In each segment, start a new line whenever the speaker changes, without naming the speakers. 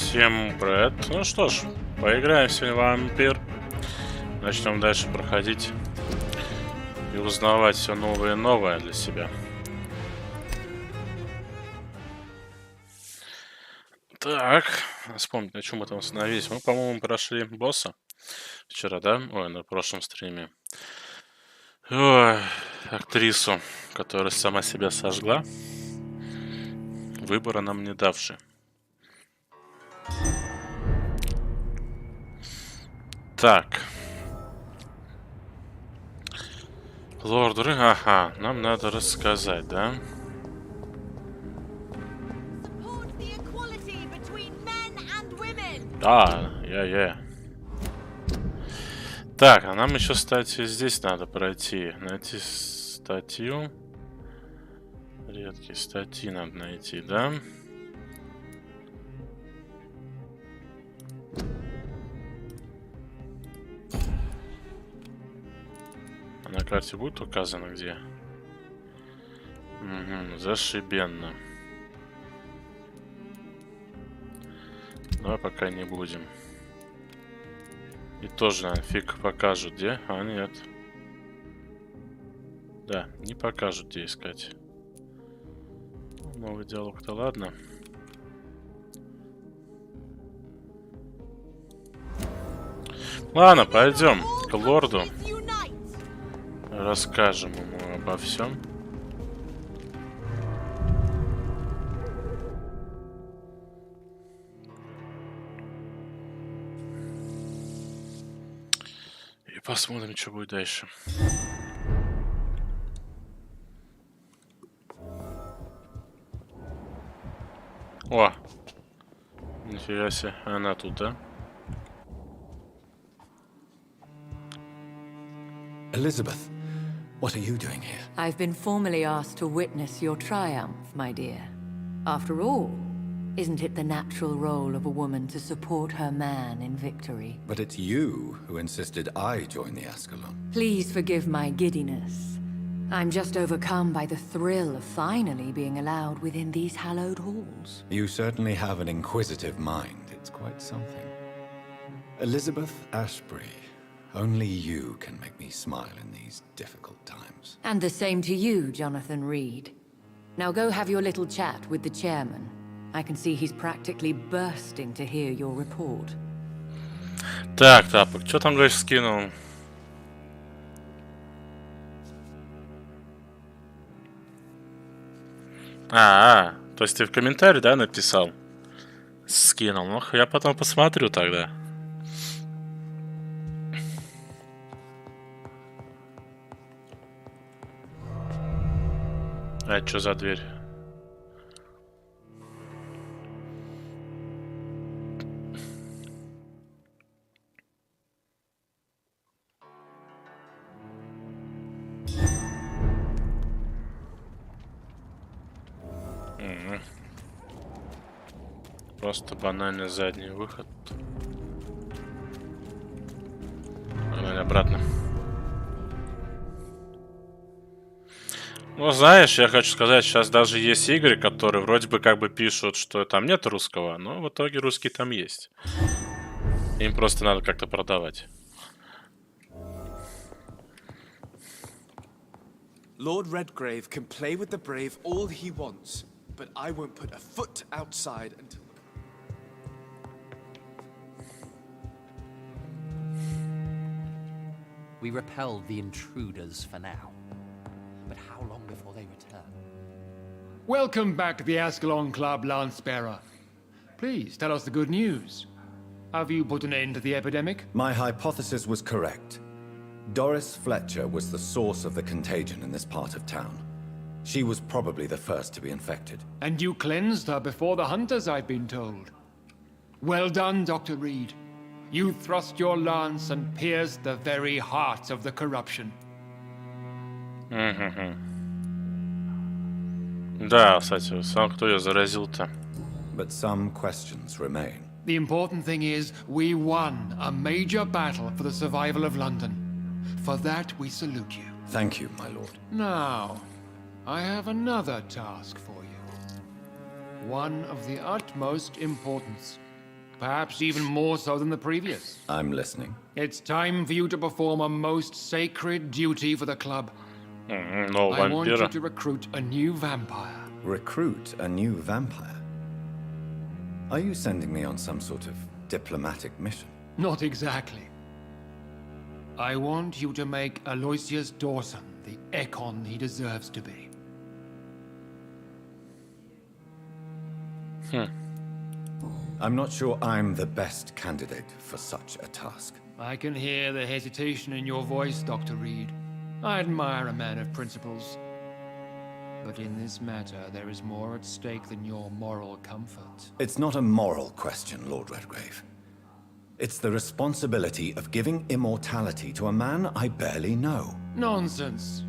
Всем привет. Ну что ж, поиграем сегодня в Vampyr. Начнем дальше проходить и узнавать все новое и новое для себя. Так, вспомнить, на чем мы там остановились. Мы, по-моему, прошли босса вчера, да? Ой, на прошлом стриме. Ой, актрису, которая сама себя сожгла, выбора нам не давши. Так. Лорд Рид, ага, нам надо рассказать, да? Да, я. Так, а нам еще, кстати, здесь надо пройти. Найти статью. Редкие статьи надо найти, да? А на карте будет указано где? Угу, зашибенно. Давай пока не будем. И тоже, наверное, фиг покажут, где? А, нет. Да, не покажут, где искать. Новый диалог-то ладно. Ладно, пойдем к лорду. Расскажем ему обо всем. И посмотрим, что будет дальше. О! Нифига себе, она тут, да?
Elizabeth, what are you doing here?
I've been formally asked to witness your triumph, my dear. After all, isn't it the natural role of a woman to support her man in victory?
But it's you who insisted I join the Ascalon.
Please forgive my giddiness. I'm just overcome by the thrill of finally being allowed within these hallowed halls.
You certainly have an inquisitive mind. It's quite something. Elizabeth Ashbury, only you can make me smile in these difficult times.
And the same to you, Jonathan Rid. Now go have your little chat with the chairman. I can see he's practically bursting to hear your report.
Так, Тапок, что там, говоришь, скинул? То есть ты в комментарии, да, написал? Скинул. Ну, я потом посмотрю тогда. А что за дверь? Просто банальный задний выход. Погнали обратно. Ну, знаешь, я хочу сказать, сейчас даже есть игры, которые вроде бы как бы пишут, что там нет русского, но в итоге русский там есть. Им просто надо как-то продавать.
Lord Redgrave can play with the brave all he wants, but I won't put a foot outside until...
We repel the intruders for now. But how long before they return?
Welcome back to the Ascalon Club, Lance-Bearer. Please, tell us the good news. Have you put an end to the epidemic?
My hypothesis was correct. Doris Fletcher was the source of the contagion in this part of town. She was probably the first to be infected.
And you cleansed her before the hunters, I've been told. Well done, Dr. Reed. You thrust your lance and pierced the very heart of the corruption.
Да, кстати, сам кто ее заразил-то?
But some questions remain.
The important thing is, we won a major battle for the survival of London. For that, we salute you.
Thank you, my lord.
Now, I have another task for you. One of the utmost importance. perhaps even more so than the previous.
I'm listening.
It's time for you to perform a most sacred duty for the club.
Но
I want you
вампира.
to recruit a new vampire.
Recruit a new vampire? Are you sending me on some sort of diplomatic mission?
Not exactly. I want you to make Aloysius Dawson the econ he deserves to be.
I'm not sure I'm the best candidate for such a task.
I can hear the hesitation in your voice, Dr. Reed. I admire a man of principles. But in this matter, there is more at stake than your moral comfort.
It's not a moral question, Lord Redgrave. It's the responsibility of giving immortality to a man I barely know.
Nonsense.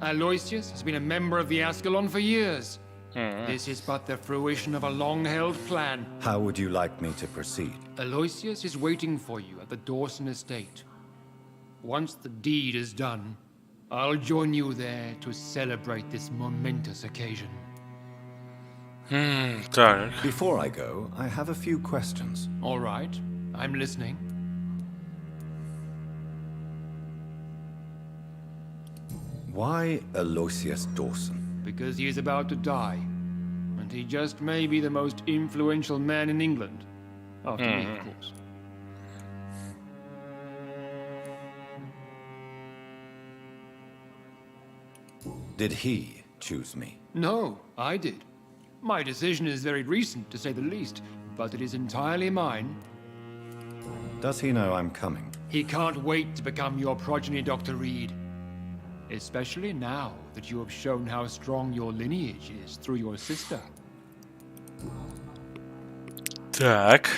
Aloysius has been a member of the Ascalon for years. This is but the fruition of a long-held plan.
How would you like me to proceed?
Aloysius is waiting for you at the Dawson estate. Once the deed is done, I'll join you there to celebrate this momentous occasion.
Так.
Before I go, I have a few questions.
All right, I'm listening.
Why Aloysius Dawson?
Because he is about to die, and he just may be the most influential man in England. After me, of course.
Did he choose me?
No, I did. My decision is very recent, to say the least, but it is entirely mine.
Does he know I'm coming?
He can't wait to become your progeny, Dr. Reed. Especially now that you have shown how strong your lineage is through your sister.
Так.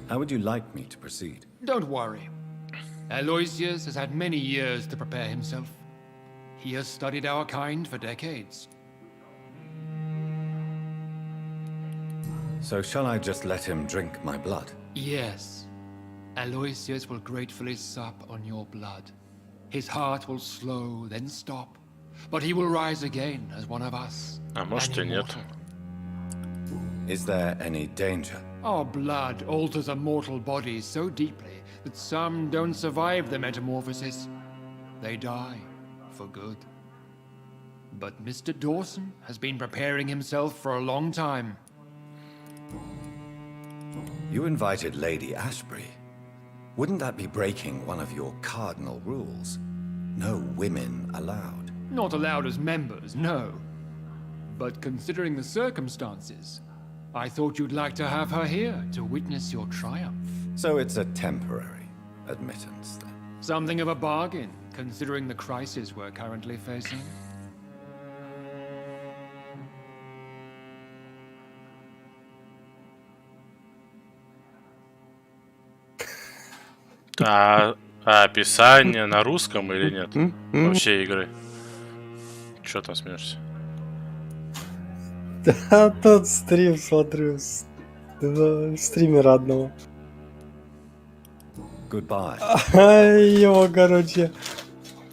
How would you like me to proceed?
Don't worry. Aloysius has had many years to prepare himself. He has studied our kind for decades.
So shall I just let him drink my blood?
Yes. Aloysius will gratefully sup on your blood. His heart will slow, then stop. But he will rise again as one of us.
А может и
an
нет.
immortal.
Is there any danger?
Our blood alters a mortal body so deeply that some don't survive the metamorphosis. They die for good. But Mr. Dawson has been preparing himself for a long time.
You invited Lady Ashbury. Wouldn't that be breaking one of your cardinal rules? No women allowed.
Not allowed as members, no. But considering the circumstances, I thought you'd like to have her here to witness your triumph.
So it's a temporary admittance then.
Something of a bargain, considering the crisis we're currently facing.
А описание на русском или нет? Вообще игры. Чё там смеешься?
Да, тот стрим смотрю. Стримера одного.
Goodbye.
Его, короче,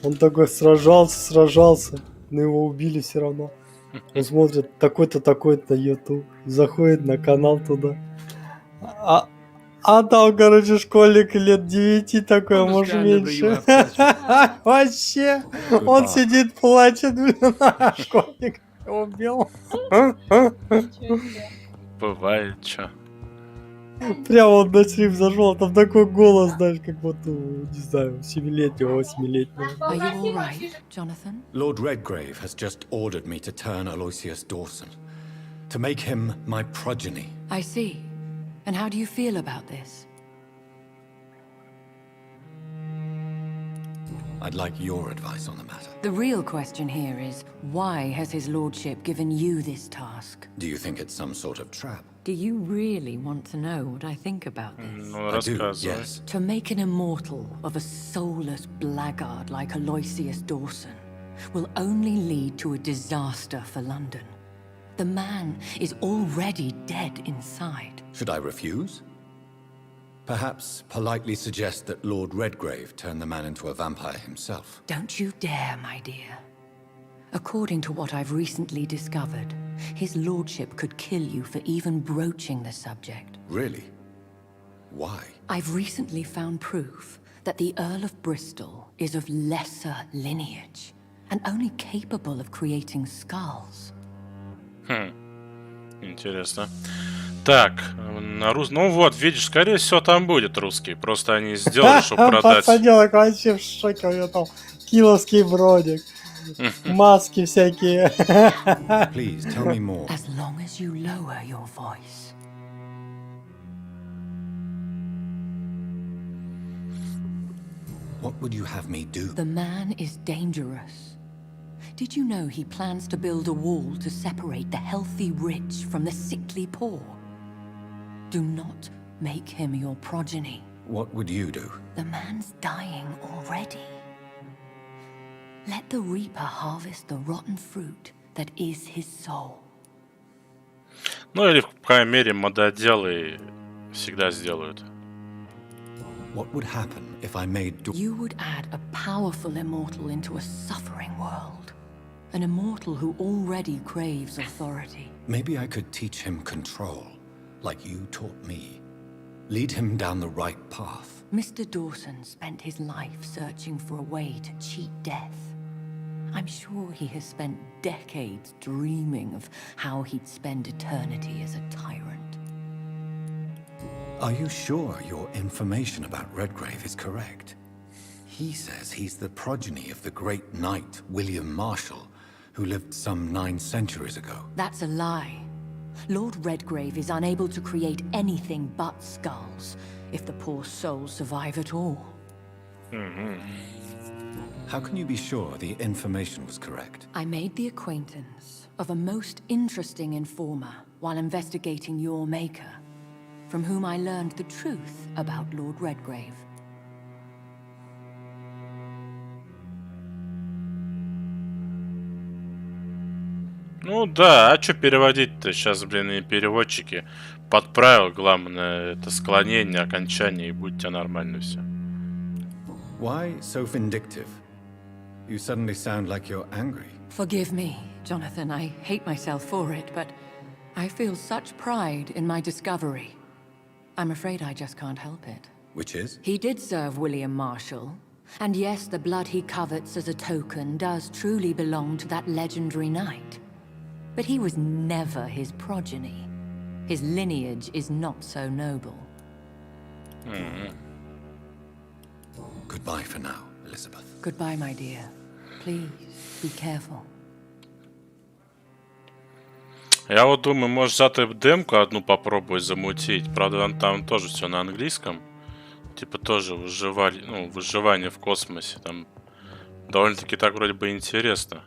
он такой сражался, но его убили все равно. Он смотрит такой-то, такой-то YouTube, заходит на канал туда. А там, короче, школьник лет 9 такой, а может меньше. Вообще, он сидит, плачет, блин, а школьник убил.
Бывает, чё.
Прямо он на стрим зашел, там такой голос, знаешь, как вот, не знаю, 7-летнего, 8-летнего.
Are you all right, Jonathan?
Lord Redgrave has just ordered me to turn Aloysius Dawson, to make him my progeny.
I see. And how do you feel about this?
I'd like your advice on the matter.
The real question here is, why has his lordship given you this task?
Do you think it's some sort of trap?
Do you really want to know what I think about this?
Ну,
I do,
рассказывай.
yes.
To make an immortal of a soulless blackguard like Aloysius Dawson will only lead to a disaster for London. The man is already dead inside.
Should I refuse? Perhaps politely suggest that Lord Redgrave turn the man into a vampire himself.
Don't you dare, my dear. According to what I've recently discovered, his lordship could kill you for even broaching the subject.
Really? Why?
I've recently found proof that the Earl of Bristol is of lesser lineage and only capable of creating skulls.
Интересно. Так, на ну вот, видишь, скорее всего, там будет русский. Просто они сделали, чтобы продать.
Пацанёк вообще в шоке, у него там киловский бродик, маски всякие.
Please tell me more.
As long as you lower your voice.
What would you have me do?
The man is dangerous. Did you know he plans to build a wall to separate the healthy rich from the sickly poor? Do not make him your progeny.
What would you do?
The man's dying already. Let the reaper harvest the rotten fruit that is his soul.
Ну или, по крайней мере, мододелы всегда сделают.
What would happen if I made
You would add a powerful immortal into a suffering world. An immortal who already craves authority.
Maybe I could teach him control, like you taught me. Lead him down the right path.
Mr. Dawson spent his life searching for a way to cheat death. I'm sure he has spent decades dreaming of how he'd spend eternity as a tyrant.
Are you sure your information about Redgrave is correct? He says he's the progeny of the great knight William Marshall, who lived some 9 centuries ago.
That's a lie. Lord Redgrave is unable to create anything but skulls, if the poor souls survive at all.
How can you be sure the information was correct?
I made the acquaintance of a most interesting informer while investigating your maker, from whom I learned the truth about Lord Redgrave.
Ну да, а что переводить-то? Сейчас, блин, и переводчики подправил. Главное, это склонение, окончание, и будет у тебя нормально все.
Why so vindictive? You suddenly sound like you're angry.
Forgive me, Jonathan. I hate myself for it, but I feel such pride in my discovery. I'm afraid I just can't help it.
Which is?
He did serve William Marshall. And yes, the blood he covets as a token does truly belong to that legendary knight. But he was never his progeny. His lineage is not so noble.
Goodbye for now, Elizabeth.
Goodbye, my dear. Please, be careful.
Я вот думаю, может, зато демку одну попробовать замутить. Правда, там тоже все на английском. Типа тоже выживание в космосе. Там довольно-таки так вроде бы интересно.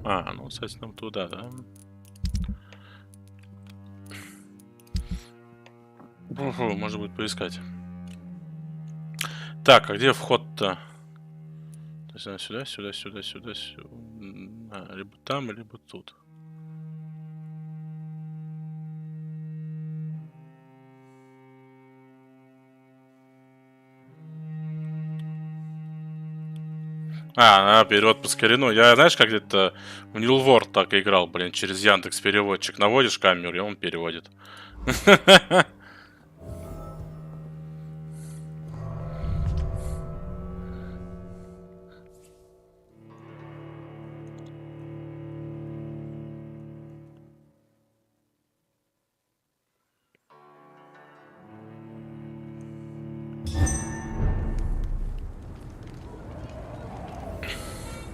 А, ну, кстати, нам туда, да? Угу, может быть, поискать. Так, а где вход-то? То есть сюда, сюда, сюда, сюда, сюда. А, либо там, либо тут. А, перевод по скорину. Я, знаешь, как где-то в New World так играл, блин, через Яндекс переводчик. Наводишь камеру, и он переводит.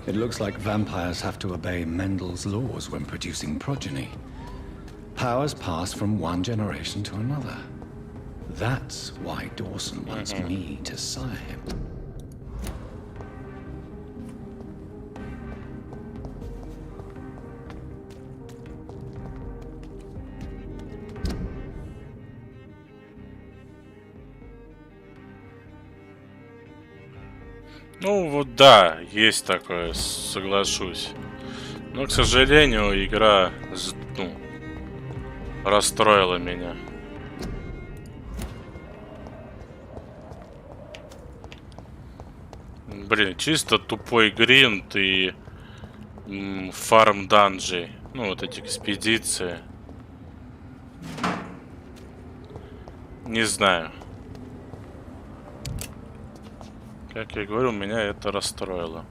It looks like vampires have to obey Mendel's laws when producing progeny. Powers pass from one generation to another. That's why Dawson wants me to sire him.
Ну вот да, есть такое, соглашусь. Но, к сожалению, игра, расстроила меня. Блин, чисто тупой гринд и фарм данжи. Ну, вот эти экспедиции. Не знаю. Как я говорю, меня это расстроило.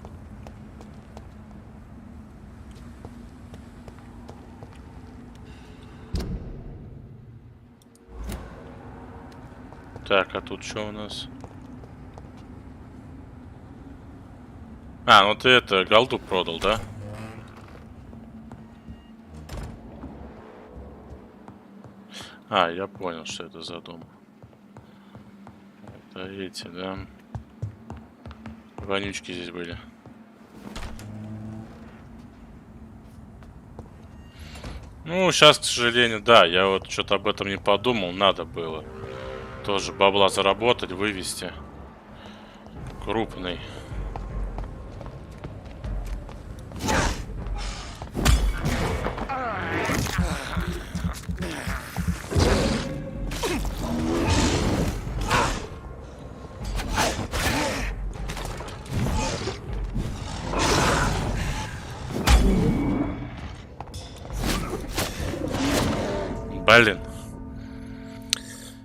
Так, а тут что у нас? А, ну ты это, голду продал, да? А, я понял, что это за дом. Это эти, да? Вонючки здесь были. Ну, сейчас, к сожалению, да, я вот что-то об этом не подумал, надо было. Тоже бабла заработать, вывести. Крупный. Блин.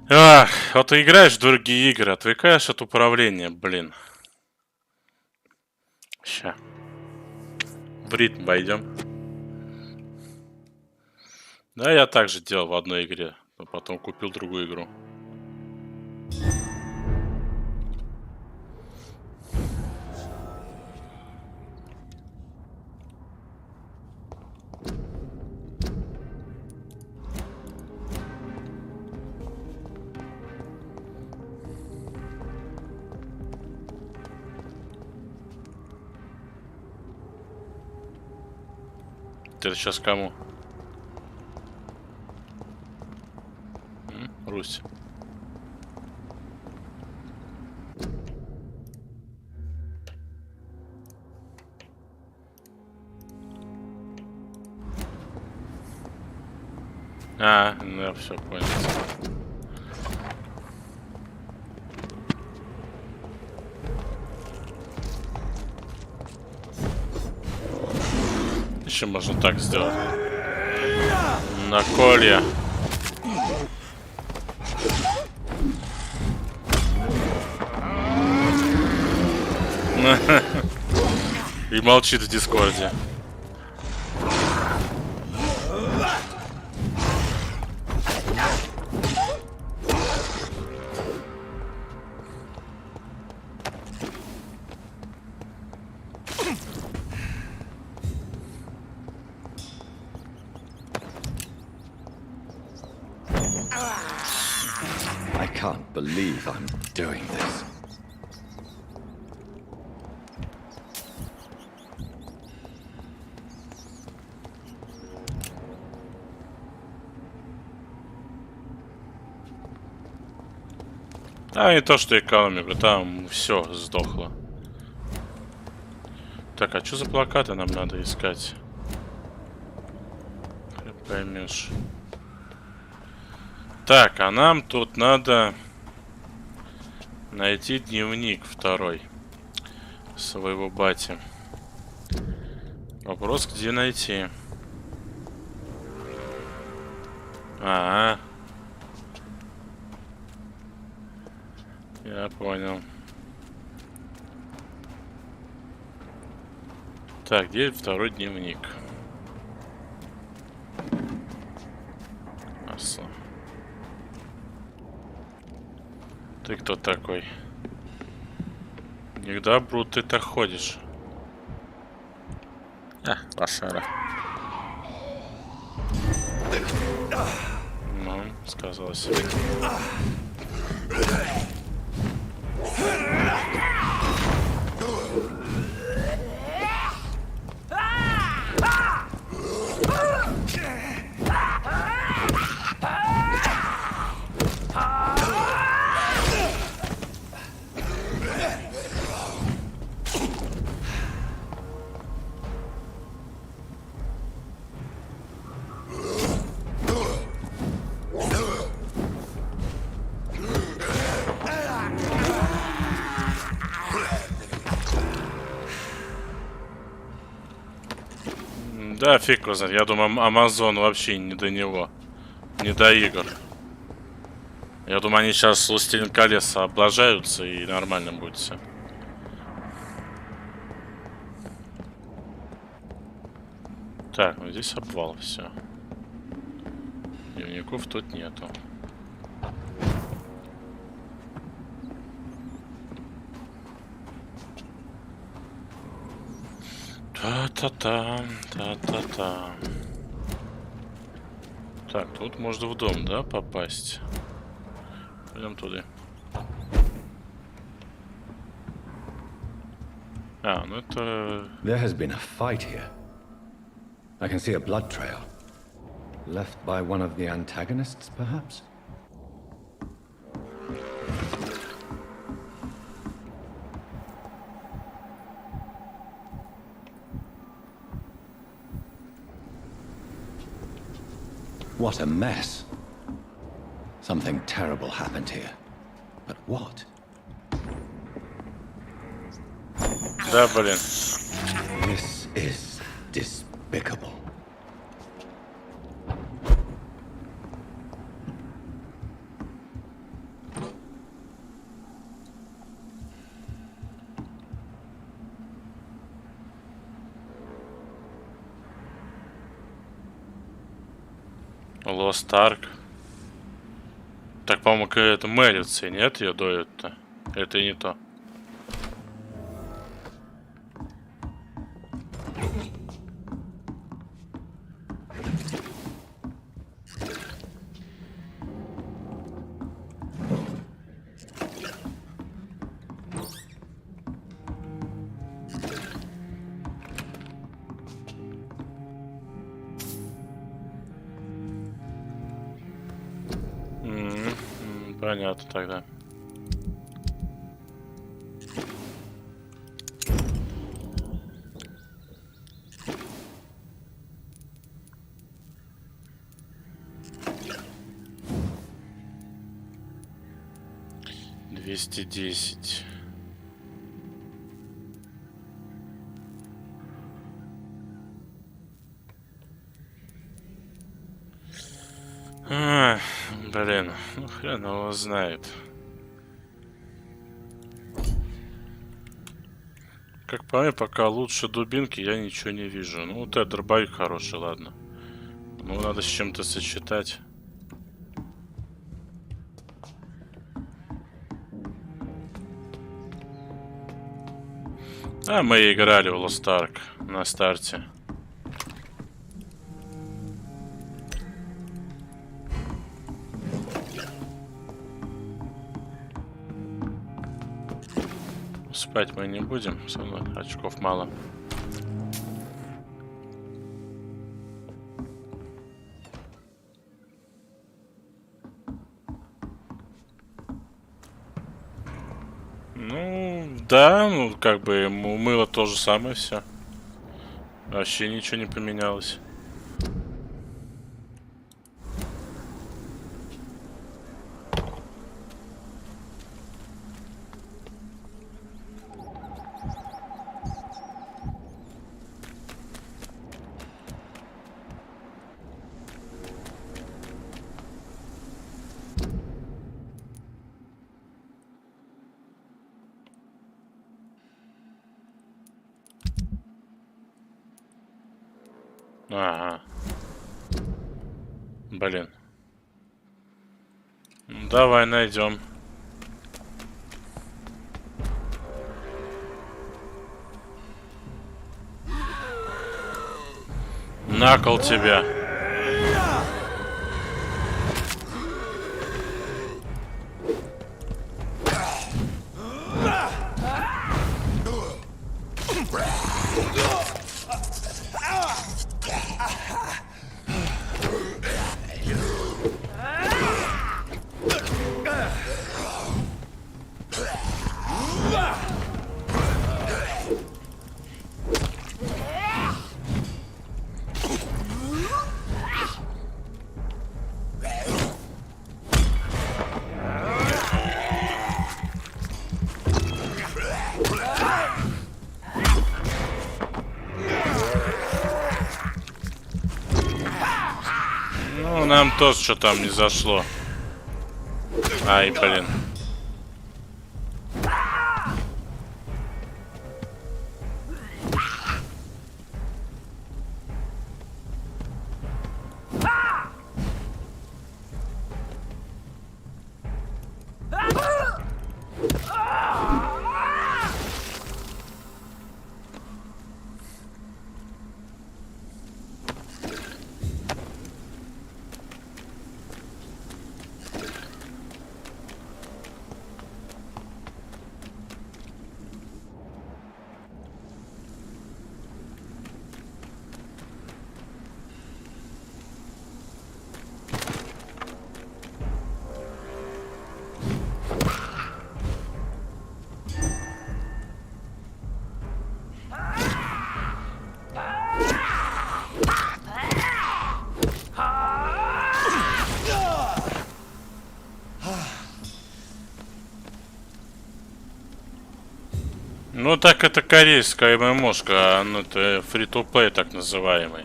Ах, вот ты играешь в другие игры, отвлекаешь от управления, блин. Ща. В ритм войдем. Да, я так же делал в одной игре, но потом купил другую игру. Ты сейчас кому? Русь. А, ну я все понял. Еще можно так сделать. На колья. И молчит в Дискорде.
I can't believe I'm doing this.
А не то, что экономику, там все сдохло. Так, а что за плакаты нам надо искать? Ты поймешь. Так, а нам тут надо найти дневник второй своего бати. Вопрос, где найти? Я понял. Так, где второй дневник? Аса. Ты кто такой? Никогда, Брут, ты так ходишь. Лошара. Ну, сказала себе. Да, фиг его знает. Я думаю, Амазон вообще не до него. Не до игр. Я думаю, они сейчас властелин колес облажаются и нормально будет все. Так, ну здесь обвал, все. Дневников тут нету. Та-та-та, та-та-та. Так, тут можно в дом, да, попасть? Пойдем туда. А, ну это...
There has been a fight here. I can see a blood trail. Left by one of the antagonists, perhaps? What a mess. Something terrible happened here. But what?
Да, блин.
This is despicable.
Lost Ark. Так, по-моему, это Мэлиция, нет? Ее доют-то. Это и не то. Понятно тогда. Двести десять. Блин, ну хрен его знает. Как по мне, пока лучше дубинки я ничего не вижу. Ну вот этот дробовик хороший, ладно. Ну надо с чем-то сочетать. А мы играли в Lost Ark на старте. Спать мы не будем, все равно очков мало. Ну, да, ну как бы мыло то же самое все. Вообще ничего не поменялось. Ага. Блин. Ну, давай найдем. На кол тебя. Ну, нам тоже что там не зашло. Ай, блин. Ну так это корейская ММОшка, ну это фри-то-плей так называемый.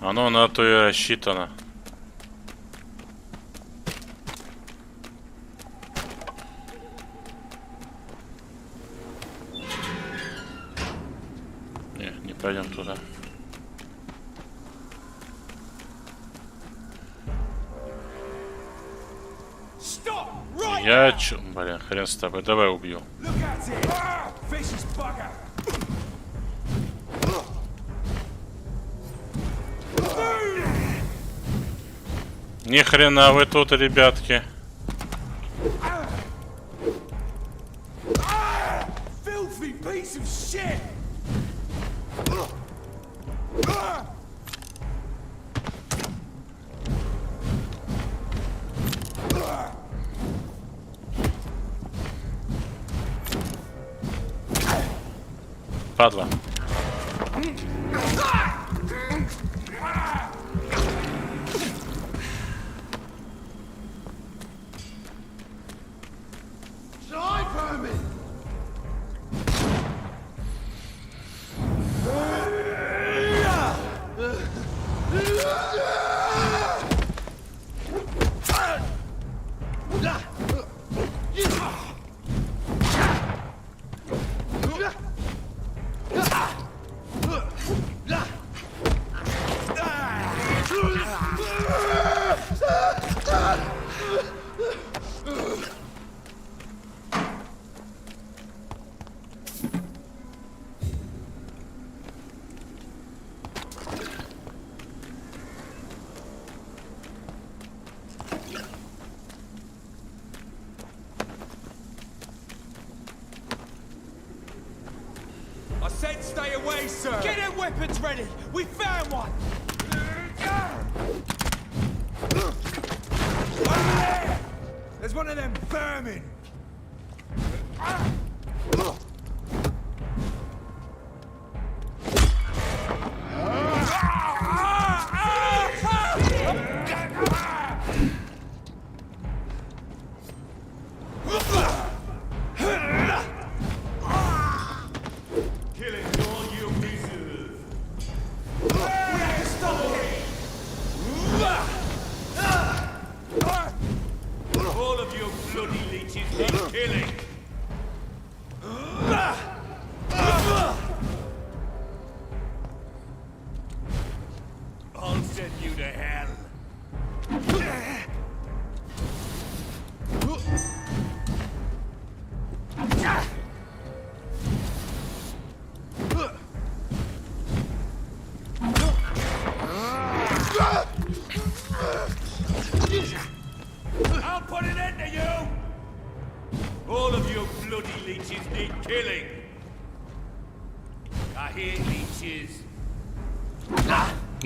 Оно на то и рассчитано. Не пойдем туда. Я чё, блин, хрен с тобой, давай убью. Ни хрена вы тут, ребятки. Падла.
Stay away, sir! Get your weapons ready! We found one! There's one of them vermin!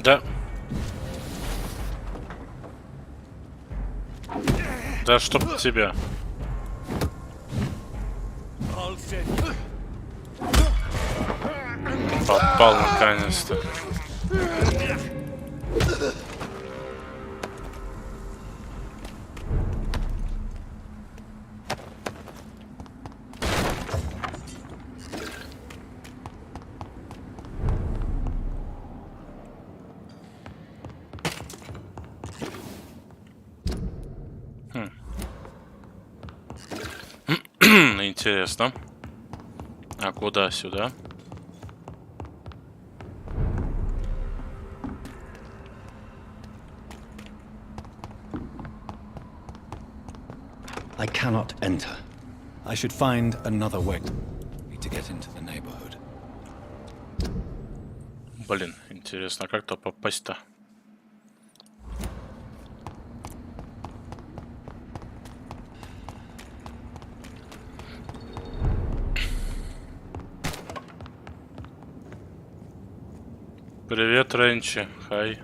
Да. Да чтоб тебя. Попал наконец-то. интересно. А куда? Сюда?
I cannot enter. I should find another way. Need to get into the neighborhood.
Блин, интересно, а как то попасть-то? Привет, Ренчи. Хай.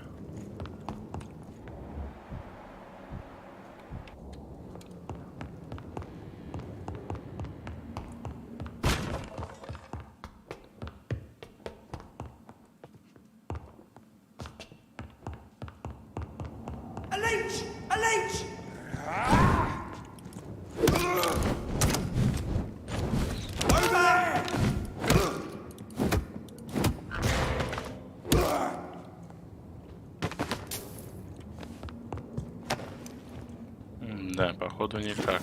Да, походу никак.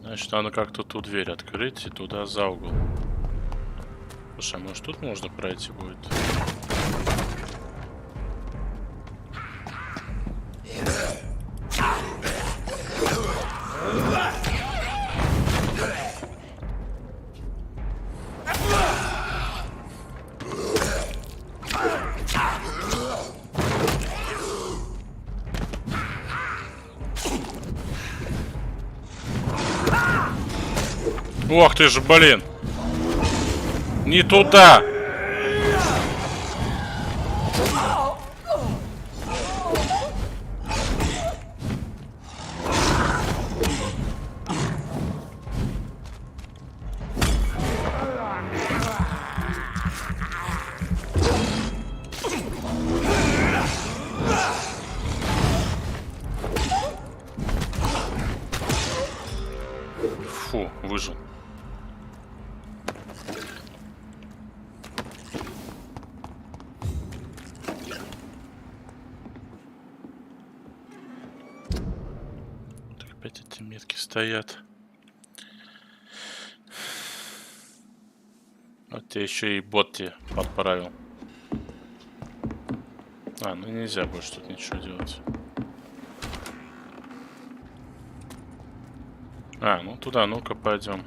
Значит, надо как-то ту дверь открыть и туда за угол. Слушай, а может тут можно пройти будет? Ох ты же, блин! Не туда! Фу, выжил. Опять эти метки стоят. Вот тебе еще и бот тебе подправил. А, ну нельзя больше тут ничего делать. А, ну туда, ну-ка, пойдем.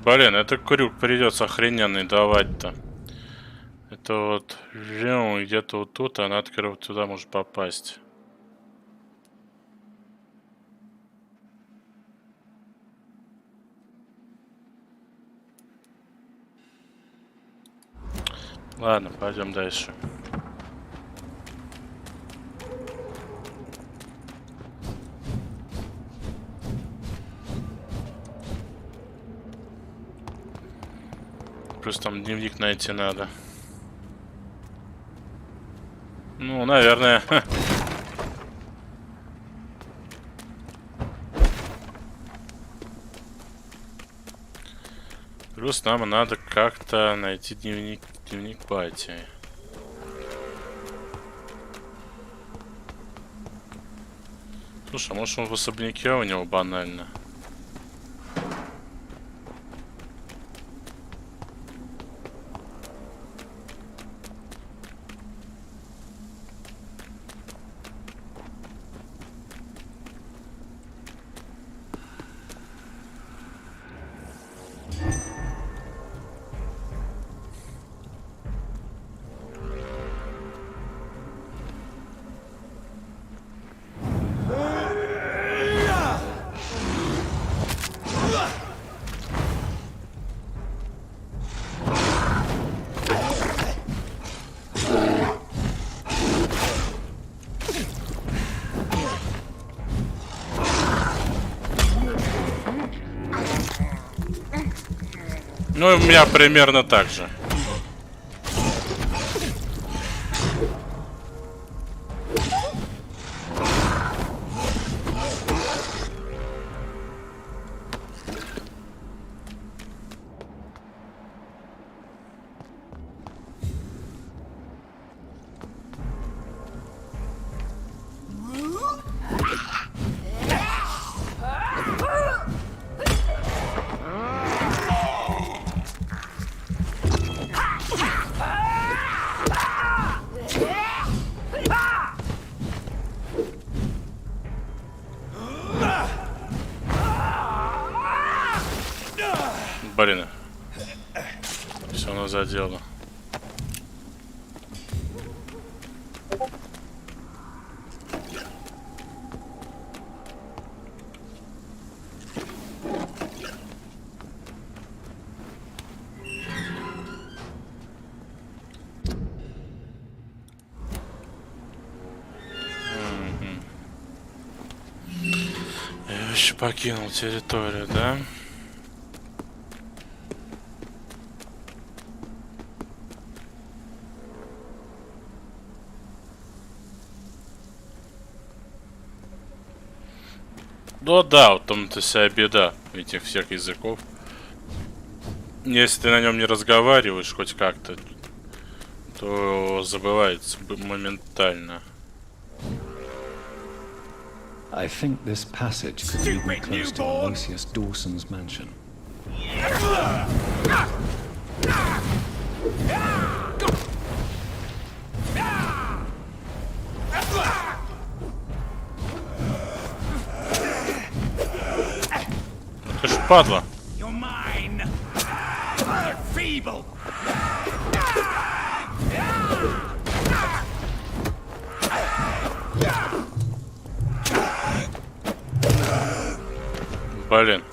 Блин, это крюк придется охрененный давать-то. Это вот где-то вот тут, а надо туда может попасть. Ладно, пойдем дальше. Плюс там дневник найти надо. Ну, наверное. Плюс нам надо как-то найти дневник Бати. Слушай, а может он в особняке у него банально? Ну, у меня примерно так же. Блин. Все оно задело. Я еще покинул территорию, да? Ну да, вот там-то вся беда этих всех языков. Если ты на нем не разговариваешь хоть как-то, то забывается моментально.
I think this passage could lead me close to Aloysius Dawson's mansion.
Ты ж падла.
You're mine. You're feeble.
Блин.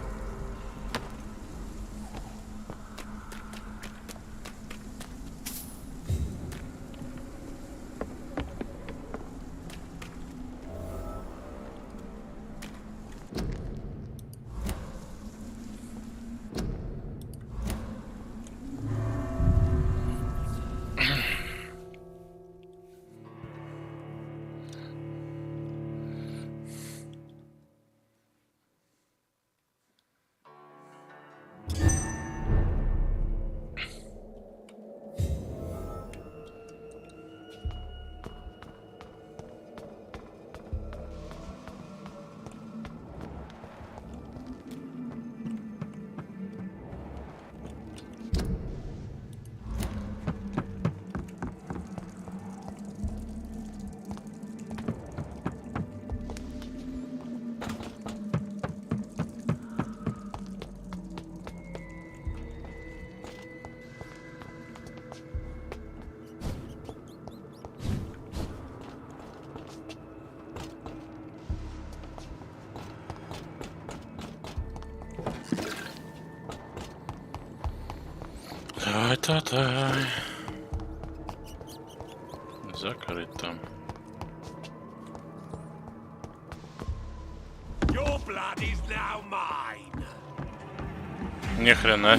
Ай-та-тай. Закрыть там.
Your blood is now mine.
Ни хрена.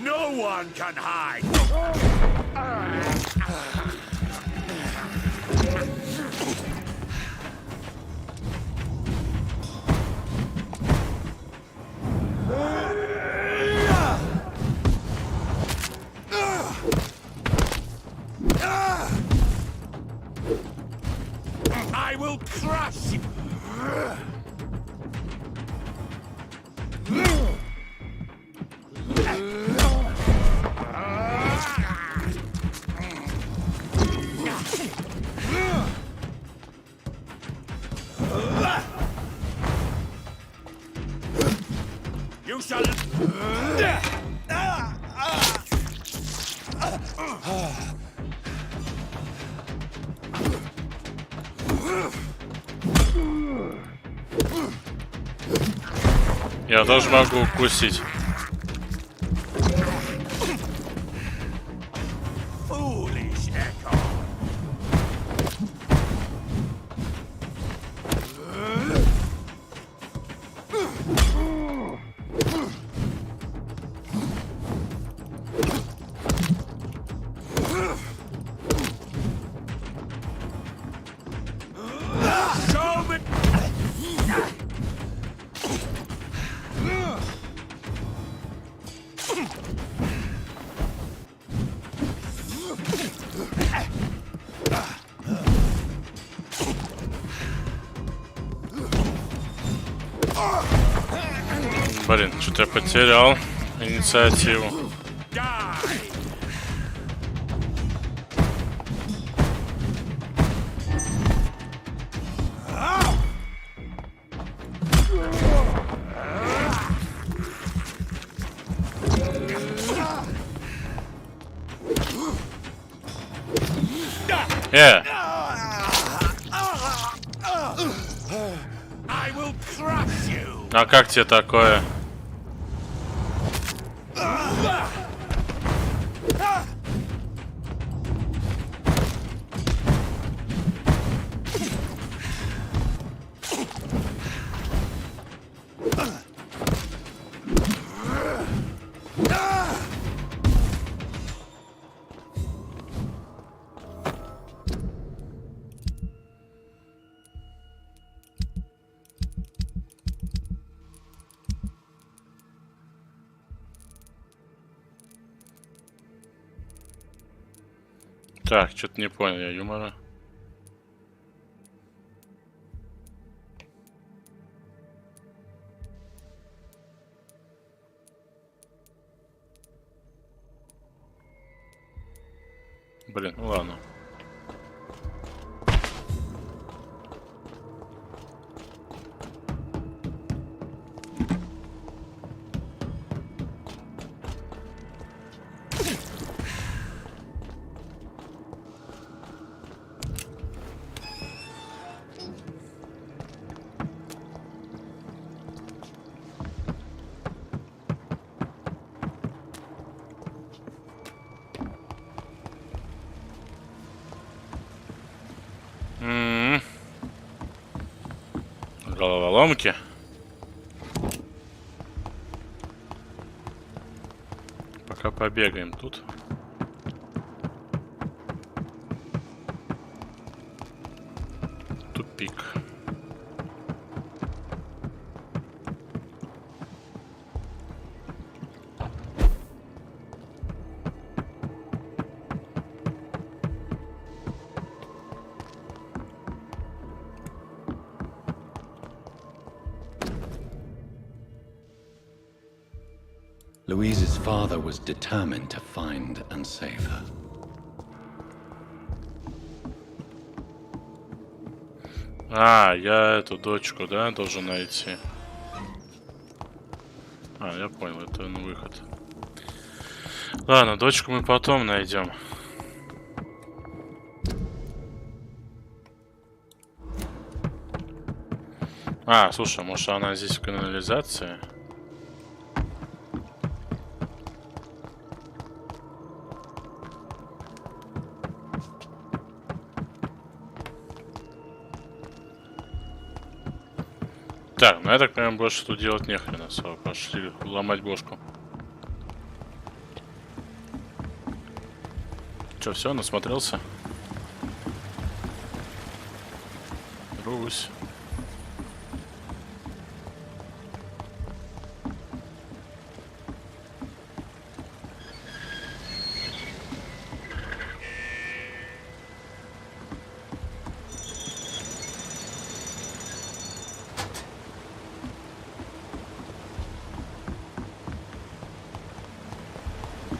No one can hide. I will crush you. You shall.
Я тоже могу укусить. Блин, что-то я потерял инициативу. А как тебе такое? Так, что-то не понял я юмора. Блин, ну ладно. Головоломки. Пока побегаем тут. Тупик.
Louise's father was determined to find and save her.
А, я эту дочку, да, должен найти. А, я понял, это выход. Ладно, дочку мы потом найдем. А, слушай, может она здесь в канализации? Так, ну я так понимаю, больше тут делать нехрен особо. Пошли ломать бошку. Че, все, насмотрелся? Русь.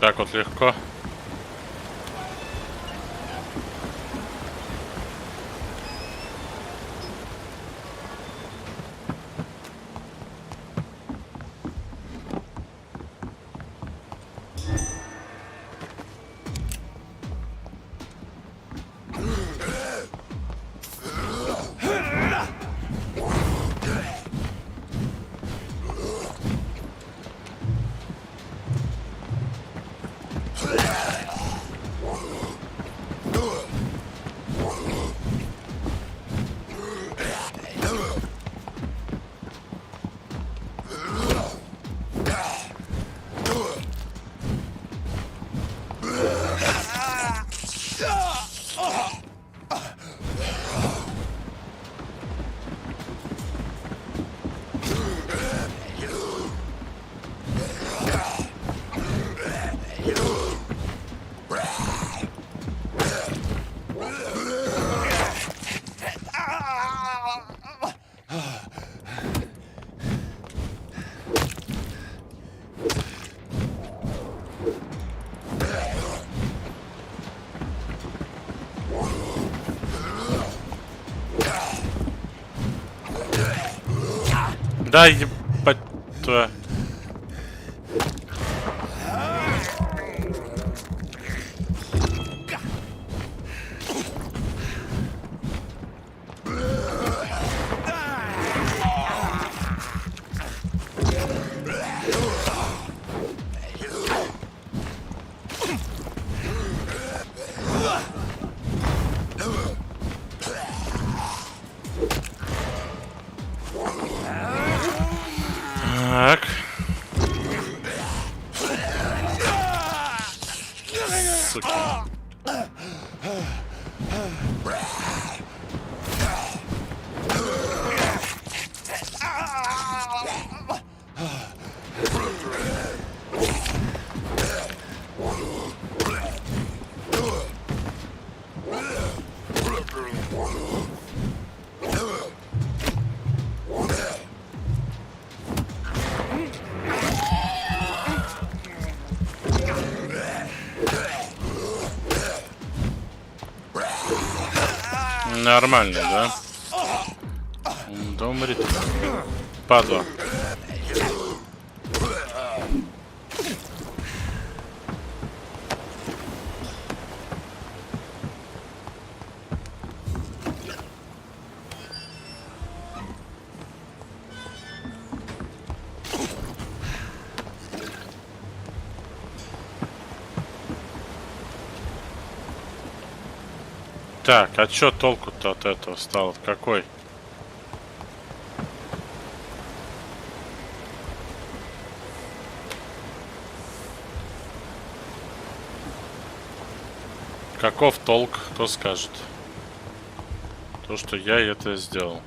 Так вот легко. Да, ебать твою. Так. Сука. Нормально, да? Да умри ты, падла. Так, а чё толку-то от этого стало? Какой? Каков толк, кто скажет? То, что я это сделал.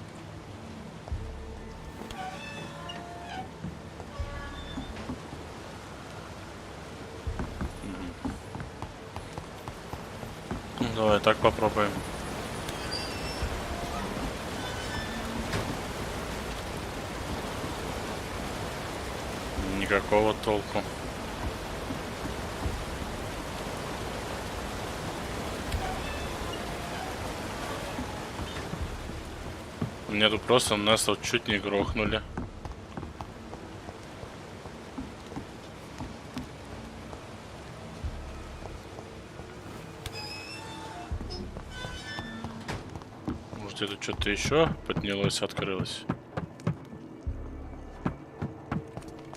Давай так попробуем. Никакого толку. Мне тут просто нас вот чуть не грохнули. Может, это что-то еще поднялось, открылось?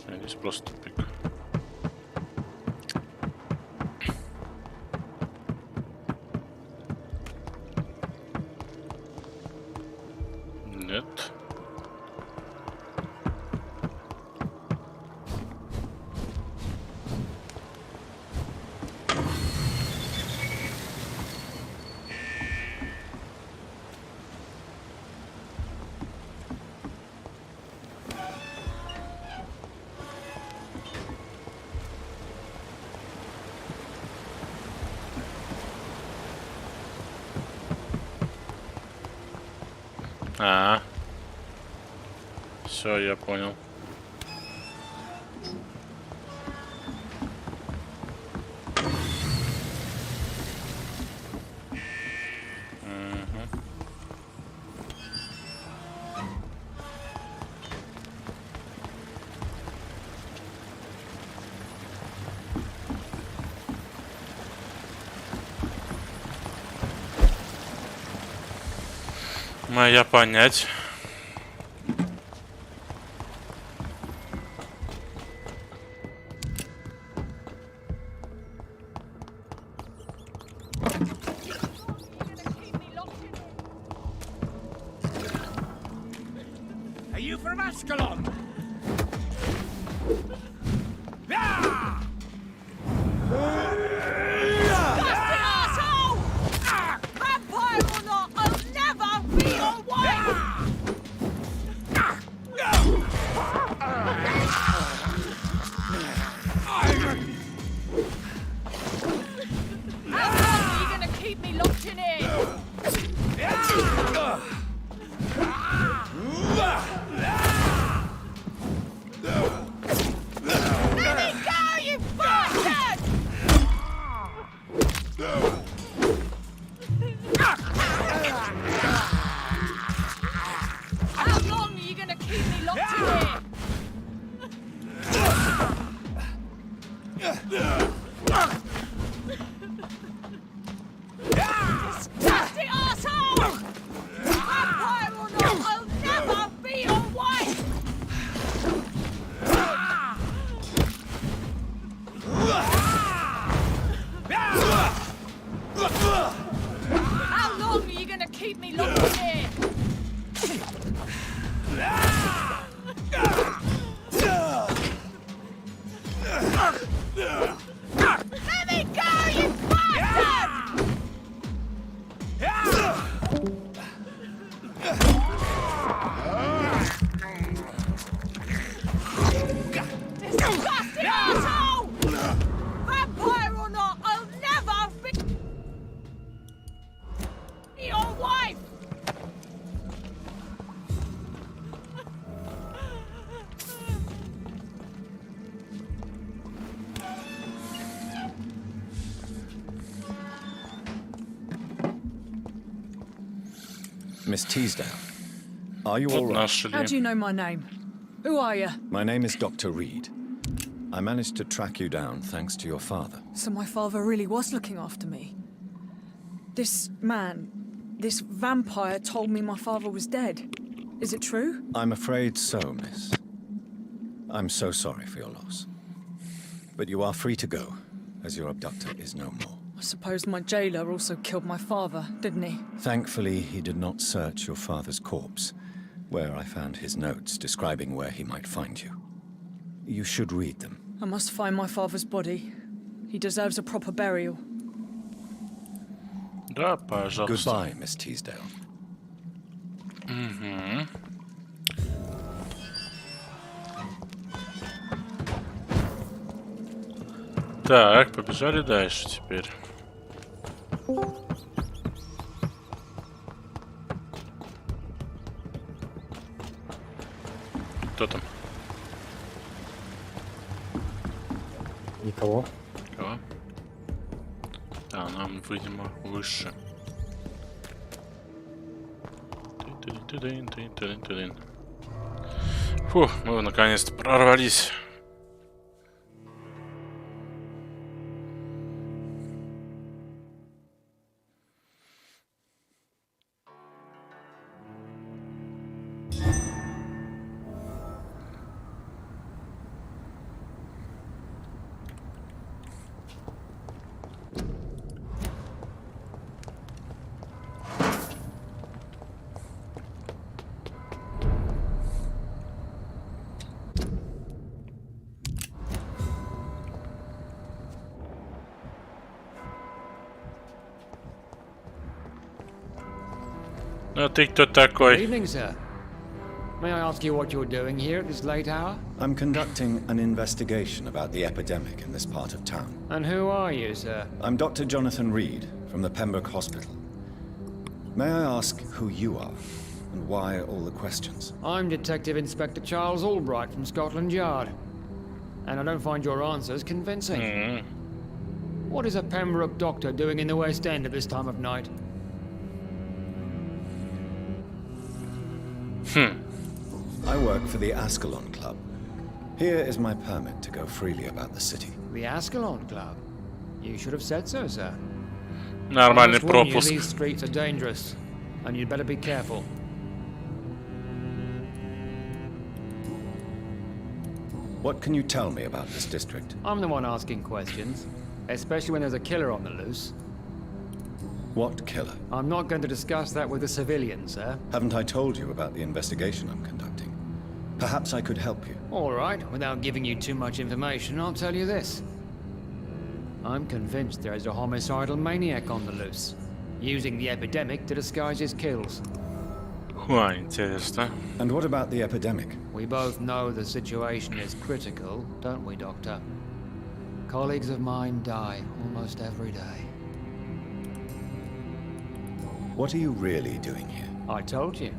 А здесь просто тупик. Нет. Все, я понял. Моя понять.
Miss Teasdale, are you all
Вот
right?
нашли.
How do you know my name? Who are you?
My name is Dr. Reed. I managed to track you down thanks to your father.
So my father really was looking after me. This man, this vampire told me my father was dead. Is it true?
I'm afraid so, miss. I'm so sorry for your loss. But you are free to go, as your abductor is no more.
I suppose my jailer also killed my father, didn't he?
Thankfully, he did not search your father's corpse, where I found his notes describing where he might find you. You should read them.
I must find my father's body. He deserves a proper burial.
Да, пожалуйста.
Goodbye, Miss Teasdale.
Так, побежали дальше теперь. Кто там?
Никого.
Кого? Да, нам, видимо, выше. Тын-тын-тын-тын-тын-тын. Фух, мы наконец-то прорвались. Ну ты кто
Good
такой?
evening, sir. May I ask you what you're doing here at this late hour?
I'm conducting an investigation about the epidemic in this part of town.
And who are you, sir?
I'm Dr. Jonathan Reed from the Pembroke Hospital. May I ask who you are and why all the questions?
I'm Detective Inspector Charles Albright from Scotland Yard. And I don't find your answers convincing. What is a Pembroke doctor doing in the West End at this time of night?
I work for the Ascalon Club. Here is my permit to go freely about the city.
The Ascalon Club? You should have said so, sir.
Нормальный
I must warn you,
пропуск.
these streets are dangerous, and you'd better be careful.
What can you tell me about this district?
I'm the one asking questions, especially when there's a killer on the loose.
What killer?
I'm not going to discuss that with the civilians, sir.
Haven't I told you about the investigation I'm conducting? Perhaps I could help you.
All right, without giving you too much information, I'll tell you this. I'm convinced there is a homicidal maniac on the loose, using the epidemic to disguise his kills.
Ха, интересно.
And what about the epidemic?
We both know the situation is critical, don't we, Doctor? Colleagues of mine die almost every day.
What are you really doing here?
I told you.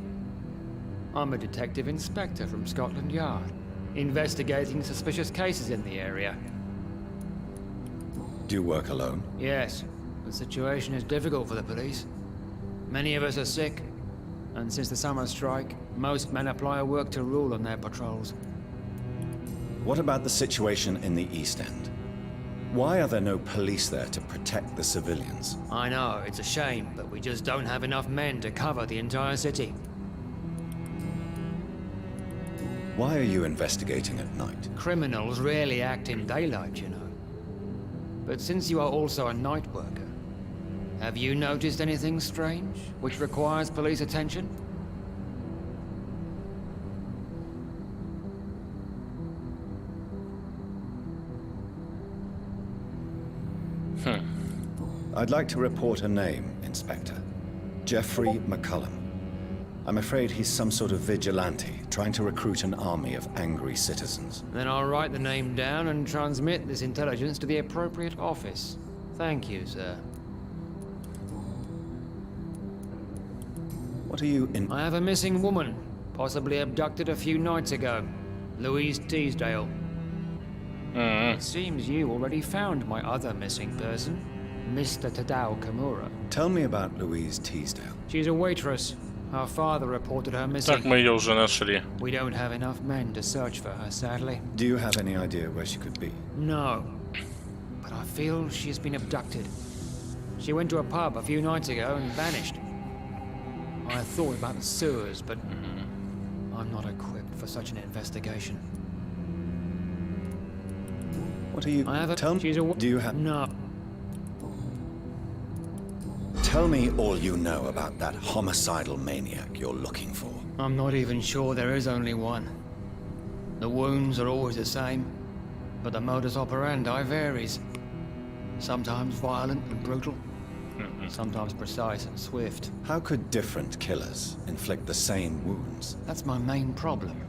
I'm a detective inspector from Scotland Yard, investigating suspicious cases in the area.
Do you work alone?
Yes, the situation is difficult for the police. Many of us are sick, and since the summer strike, most men apply a work to rule on their patrols.
What about the situation in the East End? Why are there no police there to protect the civilians?
I know, it's a shame, but we just don't have enough men to cover the entire city.
Why are you investigating at night?
Criminals rarely act in daylight, you know. But since you are also a night worker, have you noticed anything strange which requires police attention?
I'd like to report a name, Inspector. Jeffrey McCullum. I'm afraid he's some sort of vigilante, trying to recruit an army of angry citizens.
Then I'll write the name down and transmit this intelligence to the appropriate office. Thank you, sir.
What are you in?
I have a missing woman, possibly abducted a few nights ago. Louise Teasdale. It seems you already found my other missing person, Mr. Tadao Kimura.
Tell me about Louise Teasdale.
She's a waitress, Her father reported her
Так,
missing.
мы ее уже нашли.
We don't have enough men to search for her, sadly.
Do you have any idea where she could be?
No. But I feel she's been abducted. She went to a pub a few nights ago and vanished. I thought about the sewers, but I'm not equipped for such an investigation.
What are you...
I have a...
Tell me...
She's a...
Do you have...
No.
Tell me all you know about that homicidal maniac you're looking for.
I'm not even sure there is only one. The wounds are always the same, but the modus operandi varies. Sometimes violent and brutal, sometimes precise and swift.
How could different killers inflict the same wounds?
That's my main problem.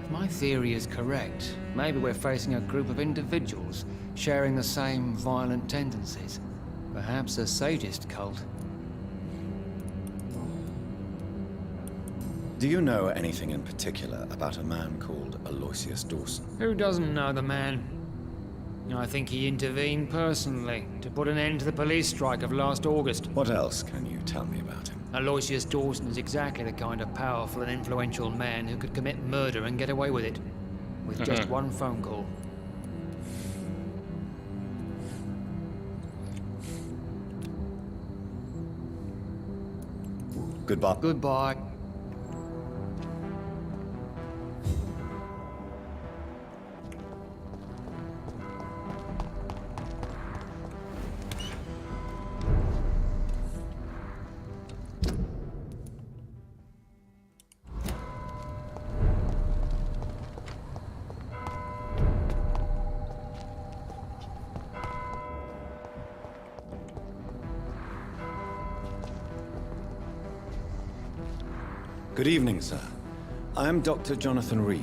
If my theory is correct, maybe we're facing a group of individuals sharing the same violent tendencies. Perhaps a sadist cult.
Do you know anything in particular about a man called Aloysius Dawson?
Who doesn't know the man? I think he intervened personally to put an end to the police strike of last August.
What else can you tell me about him?
Aloysius Dawson is exactly the kind of powerful and influential man who could commit murder and get away with it. With just one phone call.
Goodbye.
Goodbye.
Good evening, sir. I am Dr. Jonathan Rid.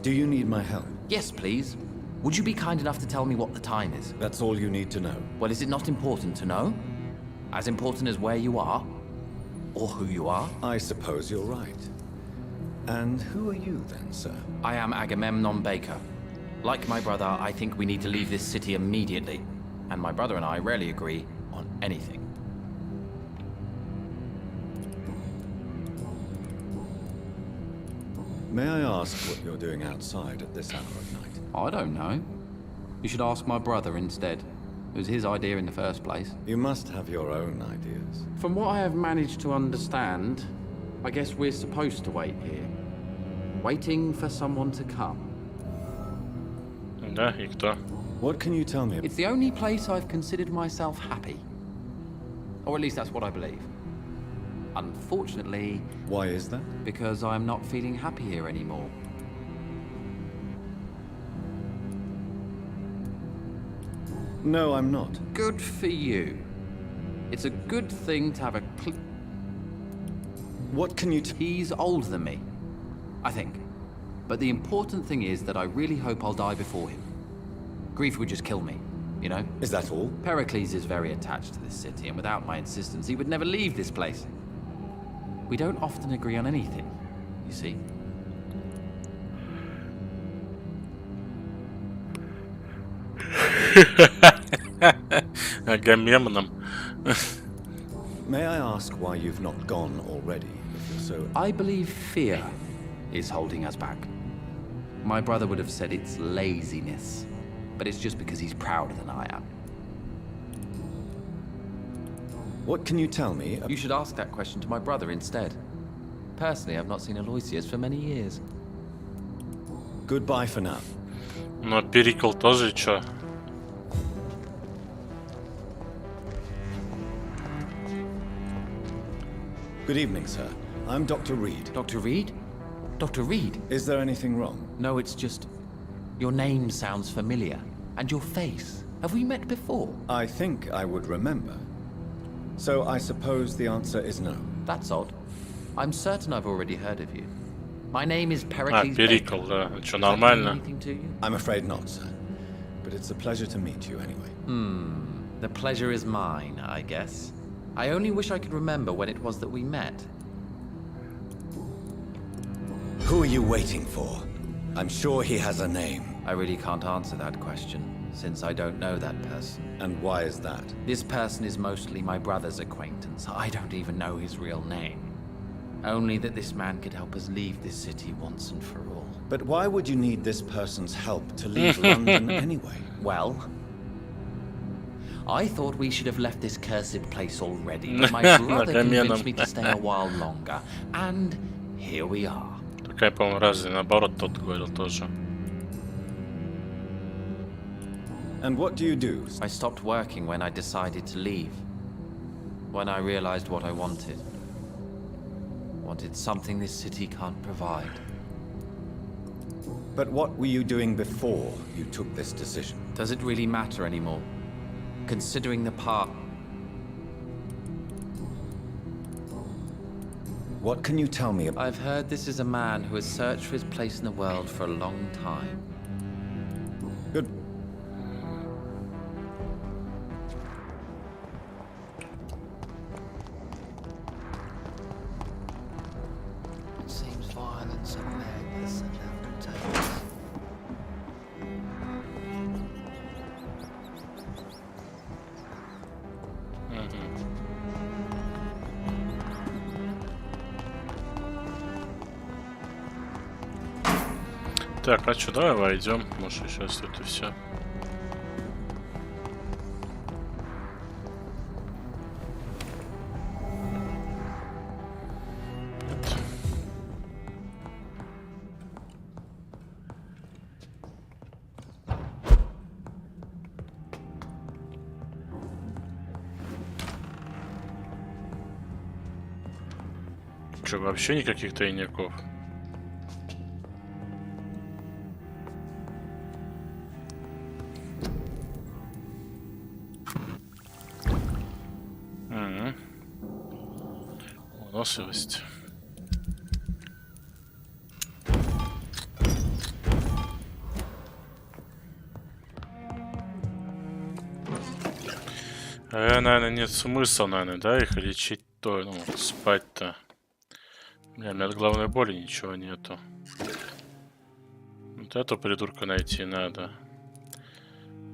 Do you need my help?
Yes, please. Would you be kind enough to tell me what the time is?
That's all you need to know.
Well, is it not important to know? As important as where you are? Or who you are?
I suppose you're right. And who are you then, sir?
I am Agamemnon Baker. Like my brother, I think we need to leave this city immediately. And my brother and I rarely agree on anything.
May I ask what you're doing outside at this hour of night?
I don't know. You should ask my brother instead. It was his idea in the first place.
You must have your own ideas.
From what I have managed to understand, I guess we're supposed to wait here. Waiting for someone to come.
Да, и кто?
What can you tell me?
It's the only place I've considered myself happy. Or at least that's what I believe. Unfortunately,
Why is that?
because I'm not feeling happy here anymore.
No, I'm not.
Good for you. It's a good thing to have a
What can you
He's older than me, I think. But the important thing is that I really hope I'll die before him. Grief would just kill me, you know?
Is that all?
Pericles is very attached to this city, and without my insistence, he would never leave this place. We don't often agree on anything, you see.
Агамемном.
May I ask why you've not gone already, if you're so...
I believe fear is holding us back. My brother would have said it's laziness, but it's just because he's prouder than I am.
What can you tell me?
You should ask that question to my brother instead. Personally, I've not seen Aloysius for many years.
Goodbye for now.
Но Перикл тоже чё?
Good evening, sir. I'm Dr. Reed.
Dr. Reed? Dr. Reed?
Is there anything wrong?
No, it's just... Your name sounds familiar. And your face. Have we met before?
I think I would remember. So I suppose the answer is no.
That's odd. I'm certain I've already heard of you. My name is
А,
Pericles
Перикл,
Baker.
да. Чё,
Does that mean
нормально?
anything to you?
I'm afraid not, sir. But it's a pleasure to meet you anyway.
The pleasure is mine, I guess. I only wish I could remember when it was that we met.
Who are you waiting for? I'm sure he has a name.
I really can't answer that question, since I don't know that person.
And why is that?
This person is mostly my brother's acquaintance. I don't even know his real name. Only that this man could help us leave this city once and for all.
But why would you need this person's help to leave London anyway?
Well, I thought we should have left this cursed place already, but my brother convinced me to stay a while longer, and here we are.
Такая, по-моему, разве наоборот тот говорил тоже.
And what do you do?
I stopped working when I decided to leave. When I realized what I wanted. Wanted something this city can't provide.
But what were you doing before you took this decision?
Does it really matter anymore? Considering the part...
What can you tell me about?
I've heard this is a man who has searched for his place in the world for a long time.
Good.
It seems violence and madness have left to take.
Так, а что, давай войдем. Может, сейчас это все. Что, вообще никаких тайников? Выносливость. Наверное, нет смысла, наверное, да, их лечить, то, ну, спать-то. У меня от головной боли ничего нету. Вот эту придурка найти надо.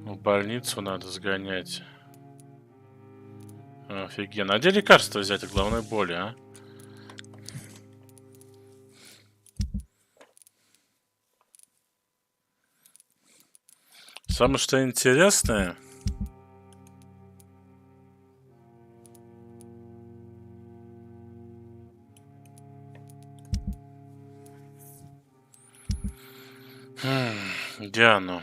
В больницу надо сгонять. Офигенно. А где лекарство взять от головной боли, а? Самое что интересное... Где оно?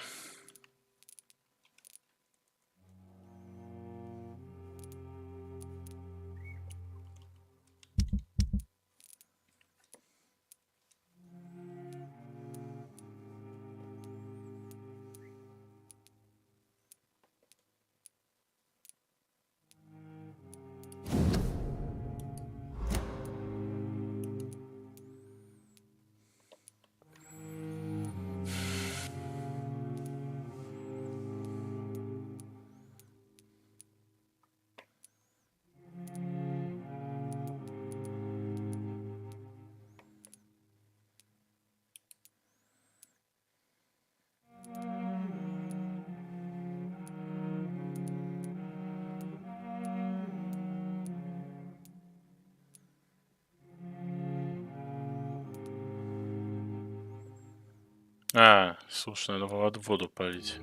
А, слушай, надо воду полить.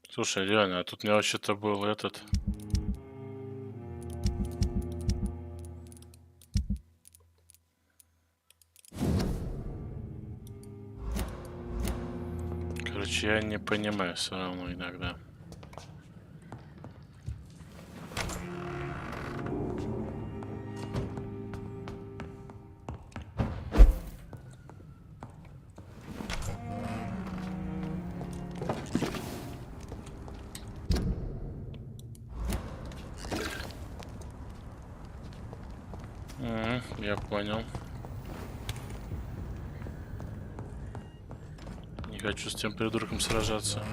Слушай, реально, а тут у меня вообще-то был этот... Короче, я не понимаю все равно иногда. Я понял. Не хочу с тем придурком сражаться.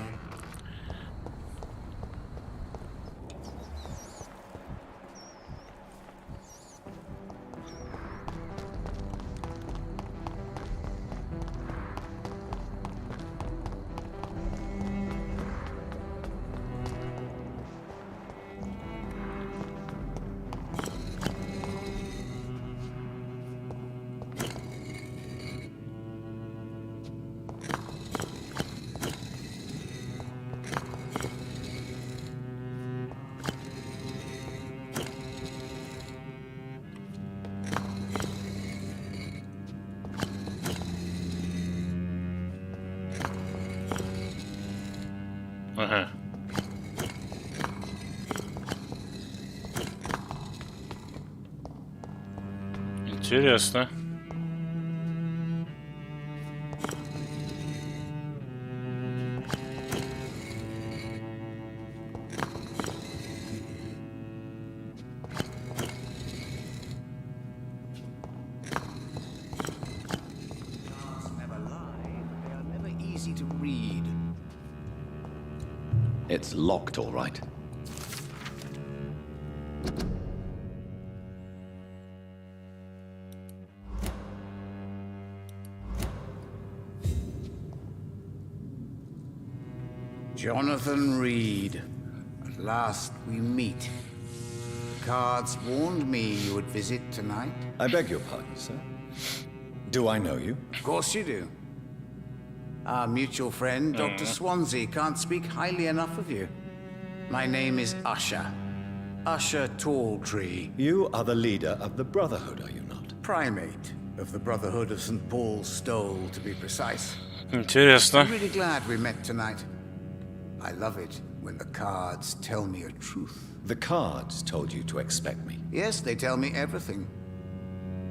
Ага. Интересно.
It's locked, all right.
Jonathan Rid. At last we meet. Cards warned me you would visit tonight.
I beg your pardon, sir. Do I know you?
Of course you do. Our mutual friend, Dr. Swansea, can't speak highly enough of you. My name is Usher. Usher Talltree.
You are the leader of the Brotherhood, are you not?
Primate of the Brotherhood of St. Paul's Stole, to be precise.
Интересно.
I'm really glad we met tonight. I love it when the cards tell me a truth.
The cards told you to expect me.
Yes, they tell me everything.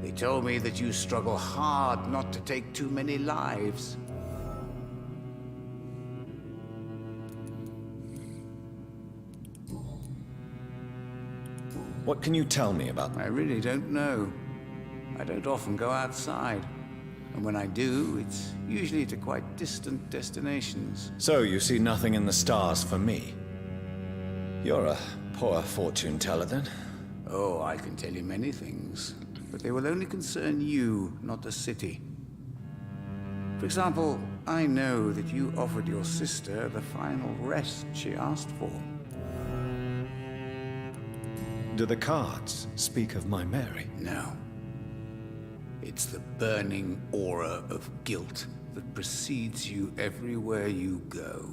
They told me that you struggle hard not to take too many lives.
What can you tell me about
I really don't know. I don't often go outside. And when I do, it's usually to quite distant destinations.
So you see nothing in the stars for me? You're a poor fortune teller, then?
Oh, I can tell you many things, but they will only concern you, not the city. For example, I know that you offered your sister the final rest she asked for.
Do the cards speak of my Mary?
No. It's the burning aura of guilt that precedes you everywhere you go.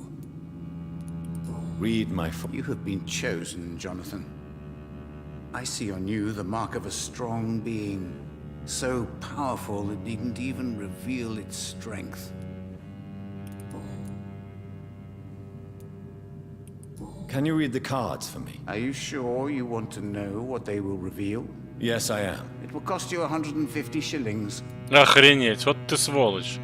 Read my
You have been chosen, Jonathan. I see on you the mark of a strong being, so powerful it needn't even reveal its strength.
Can you read the cards for me?
Are you sure you want to know what they will reveal?
Yes, I am.
It will cost you 150 shillings.
Охренеть, вот ты сволочь.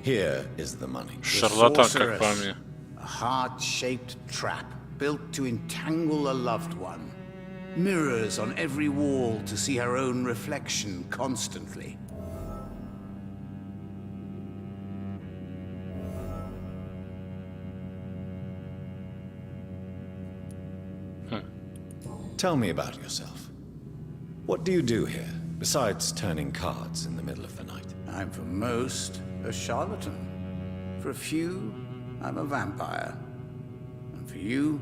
Here is the money.
Шарлатан, как по мне.
A heart-shaped trap built to entangle a loved one. Mirrors on every wall to see her own reflection constantly.
Tell me about yourself. What do you do here, besides turning cards in the middle of the night?
I'm for most a charlatan. For a few, I'm a vampire. And for you,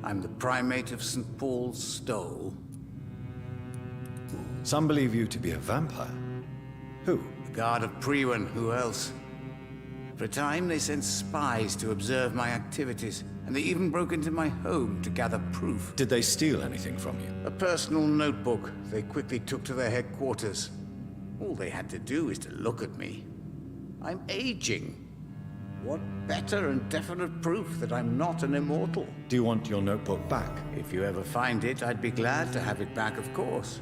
I'm the primate of St. Paul's Stole.
Some believe you to be a vampire. Who?
The guard of Priwen, who else? For a time, they sent spies to observe my activities, and they even broke into my home to gather proof.
Did they steal anything from you?
A personal notebook they quickly took to their headquarters. All they had to do is to look at me. I'm aging. What better and definite proof that I'm not an immortal?
Do you want your notebook back?
If you ever find it, I'd be glad to have it back, of course.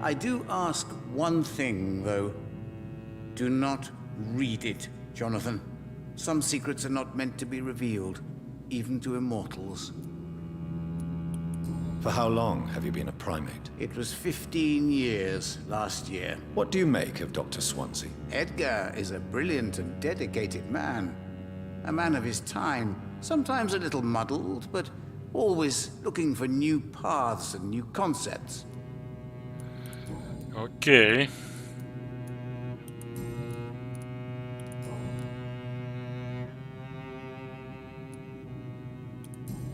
I do ask one thing, though. Do not read it, Jonathan. Some secrets are not meant to be revealed, even to immortals.
For how long have you been a primate?
It was 15 years last year.
What do you make of Dr. Swansea?
Edgar is a brilliant and dedicated man. A man of his time, sometimes a little muddled, but always looking for new paths and new concepts.
Окей.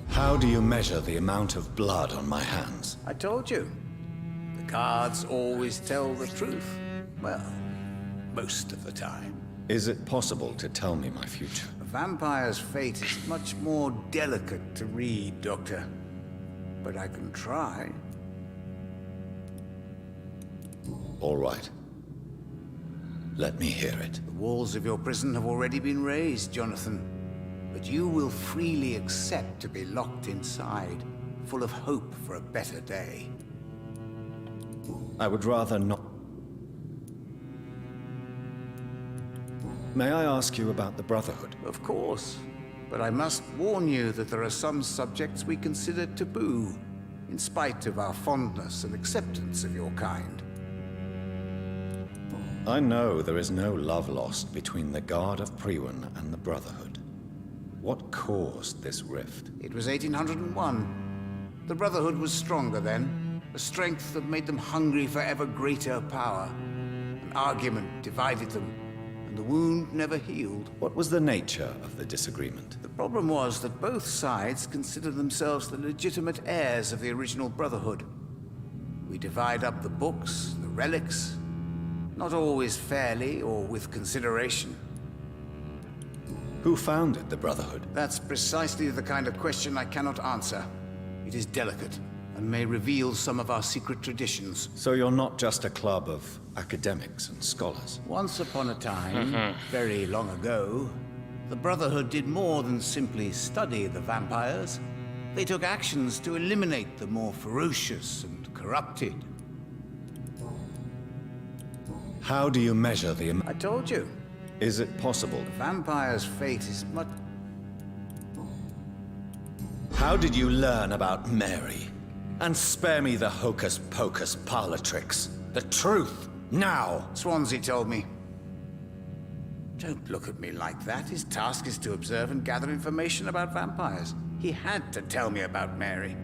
How do you measure the amount of blood on my hands?
I told you. The cards always tell the truth. Well, most of the time.
Is it possible to tell me my future?
A vampire's fate is much more delicate to read, Doctor. But I can try.
All right. Let me hear it.
The walls of your prison have already been raised, Jonathan. but you will freely accept to be locked inside, full of hope for a better day.
I would rather not. May I ask you about the Brotherhood?
Of course, but I must warn you that there are some subjects we consider taboo, in spite of our fondness and acceptance of your kind.
I know there is no love lost between the Guard of Priwen and the Brotherhood. What caused this rift?
It was 1801. The Brotherhood was stronger then, a strength that made them hungry for ever greater power. An argument divided them, and the wound never healed.
What was the nature of the disagreement?
The problem was that both sides considered themselves the legitimate heirs of the original Brotherhood. We divide up the books, the relics, not always fairly or with consideration.
Who founded the Brotherhood?
That's precisely the kind of question I cannot answer. It is delicate, and may reveal some of our secret traditions.
So you're not just a club of academics and scholars?
Once upon a time, very long ago, the Brotherhood did more than simply study the vampires. They took actions to eliminate the more ferocious and corrupted.
How do you measure the...
I told you.
Is it possible?
The vampire's fate is much...
How did you learn about Mary? And spare me the hocus-pocus parlor tricks. The truth, now!
Swansea told me. Don't look at me like that. His task is to observe and gather information about vampires. He had to tell me about Mary.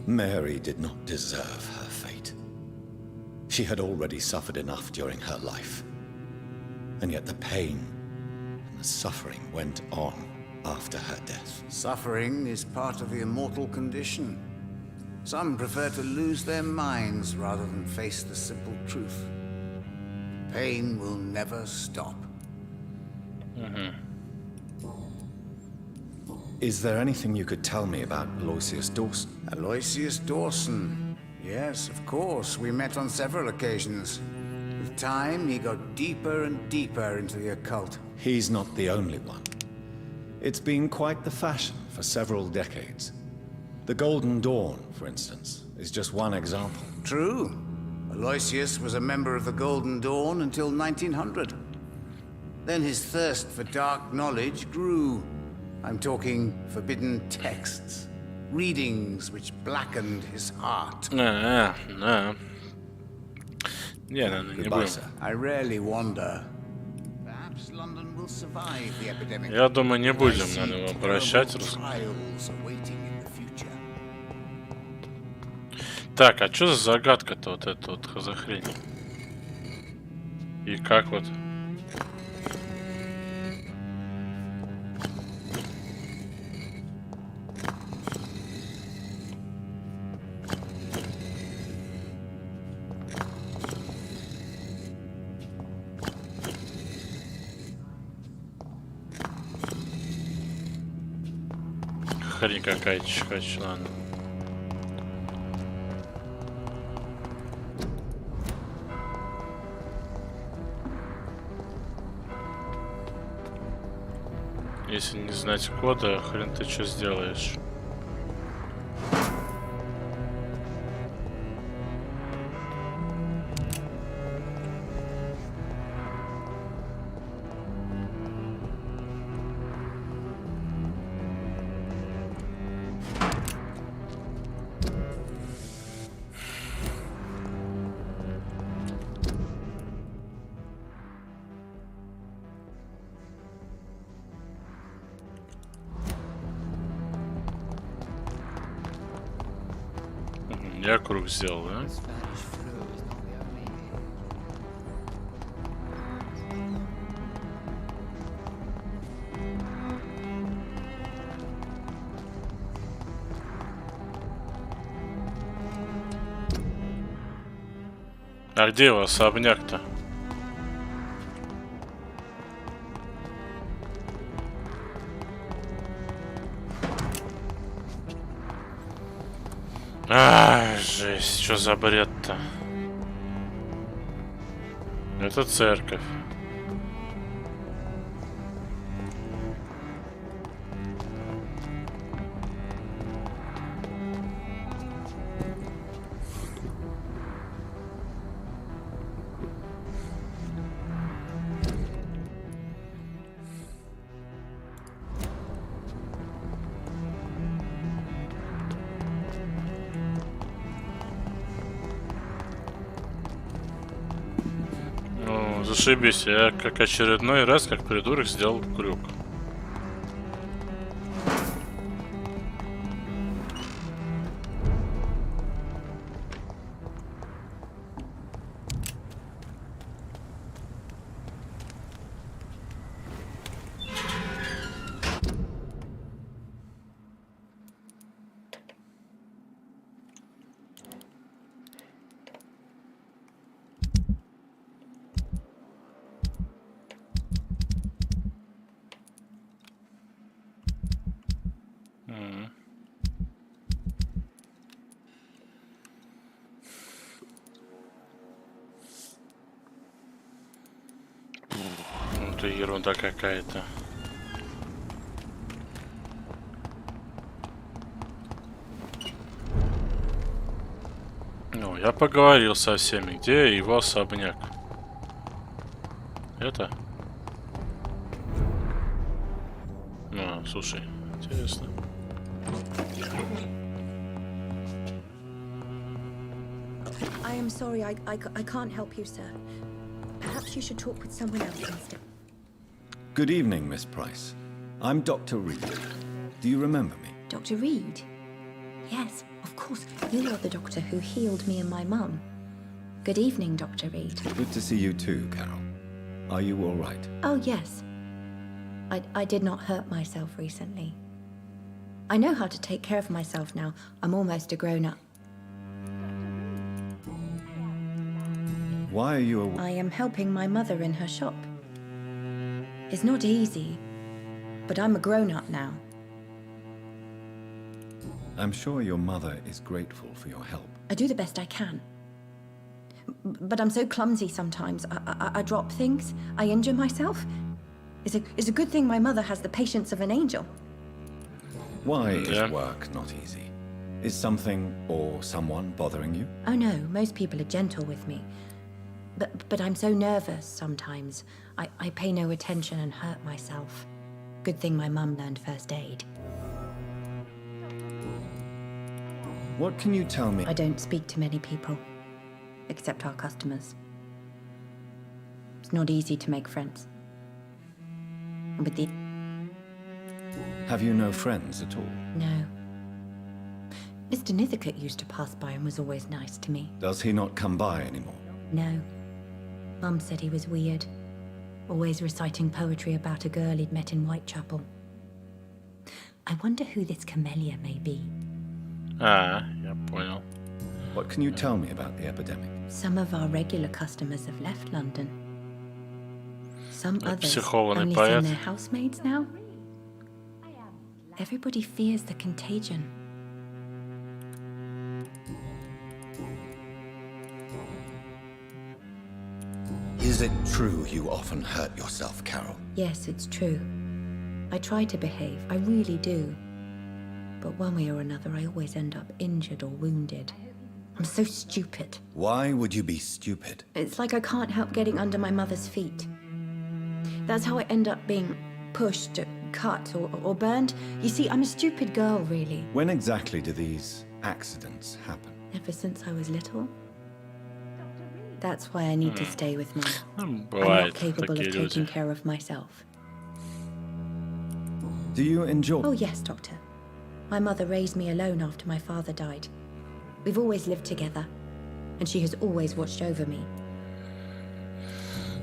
Mary did not deserve her fate. She had already suffered enough during her life. And yet the pain and the suffering went on after her death.
Suffering is part of the immortal condition. Some prefer to lose their minds rather than face the simple truth. Pain will never stop.
Is there anything you could tell me about Aloysius Dawson?
Aloysius Dawson. Yes, of course. We met on several occasions. With time, he got deeper and deeper into the occult.
He's not the only one. It's been quite the fashion for several decades. The Golden Dawn, for instance, is just one example.
True. Aloysius was a member of the Golden Dawn until 1900. Then his thirst for dark knowledge grew. I'm talking forbidden texts, readings which blackened his heart.
Не, не
Goodbye,
будем.
sir.
I rarely wander. Perhaps London will survive the epidemic.
Я думаю, не будем
I
на
see
него
terrible
обращать.
trials awaiting in the future.
Так, а что за загадка-то вот эта вот за хрень? И как вот? Хрень какая-то чихачла. Если не знать кода, хрен ты что сделаешь. Я круг сделал, да? А где его особняк-то? Ай, жесть, что за бред-то? Это церковь. Ну, зашибись, я как очередной раз, как придурок, сделал крюк. Это ерунда какая-то. Ну, я поговорил со всеми. Где его особняк? Это? Ну, слушай, интересно.
I am sorry, I can't help you, sir. Perhaps you should talk with someone else instead.
Good evening, Miss Price. I'm Dr. Reed. Do you remember me?
Dr. Reed? Yes, of course. You are the doctor who healed me and my mum. Good evening, Dr. Reed.
Good to see you too, Carol. Are you all right?
Oh, yes. I did not hurt myself recently. I know how to take care of myself now. I'm almost a grown-up.
Why are you
I am helping my mother in her shop. It's not easy, but I'm a grown-up now.
I'm sure your mother is grateful for your help.
I do the best I can. But I'm so clumsy sometimes. I drop things. I injure myself. It's a good thing my mother has the patience of an angel.
Why is work not easy? Is something or someone bothering you?
Oh no, most people are gentle with me. But I'm so nervous sometimes. I pay no attention and hurt myself. Good thing my mum learned first aid.
What can you tell me?
I don't speak to many people, except our customers. It's not easy to make friends. With the...
Have you no friends at all?
No. Mr. Nithicut used to pass by and was always nice to me.
Does he not come by anymore?
No. Mum said he was weird. Always reciting poetry about a girl he'd met in Whitechapel. I wonder who this camellia may be.
Я понял.
What can you tell me about the epidemic?
Some of our regular customers have left London. Some others
Психованный
only
поэт.
send their housemaids now. Everybody fears the contagion.
Is it true you often hurt yourself, Carol?
Yes, it's true. I try to behave, I really do. But one way or another, I always end up injured or wounded. I'm so stupid.
Why would you be stupid?
It's like I can't help getting under my mother's feet. That's how I end up being pushed, cut, or burned. You see, I'm a stupid girl, really.
When exactly do these accidents happen?
Ever since I was little. That's why I need to stay with Mum. I'm
Бывает
not capable
такие
of
люди.
taking care of myself.
Do you enjoy...
Oh, yes, Doctor. My mother raised me alone after my father died. We've always lived together, and she has always watched over me.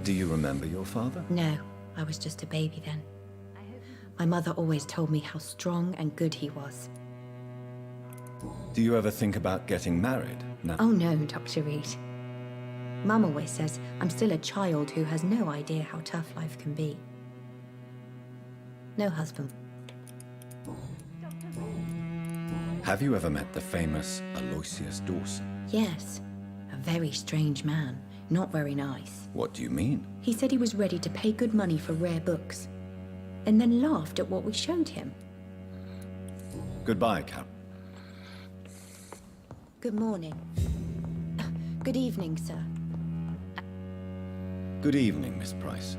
Do you remember your father?
No, I was just a baby then. My mother always told me how strong and good he was.
Do you ever think about getting married? No.
Oh no, Dr. Reed. Mum always says I'm still a child who has no idea how tough life can be. No husband.
Have you ever met the famous Aloysius Dawson?
Yes, a very strange man, not very nice.
What do you mean?
He said he was ready to pay good money for rare books, and then laughed at what we showed him.
Goodbye, Carol.
Good morning. Good evening, sir.
Good evening, Miss Price.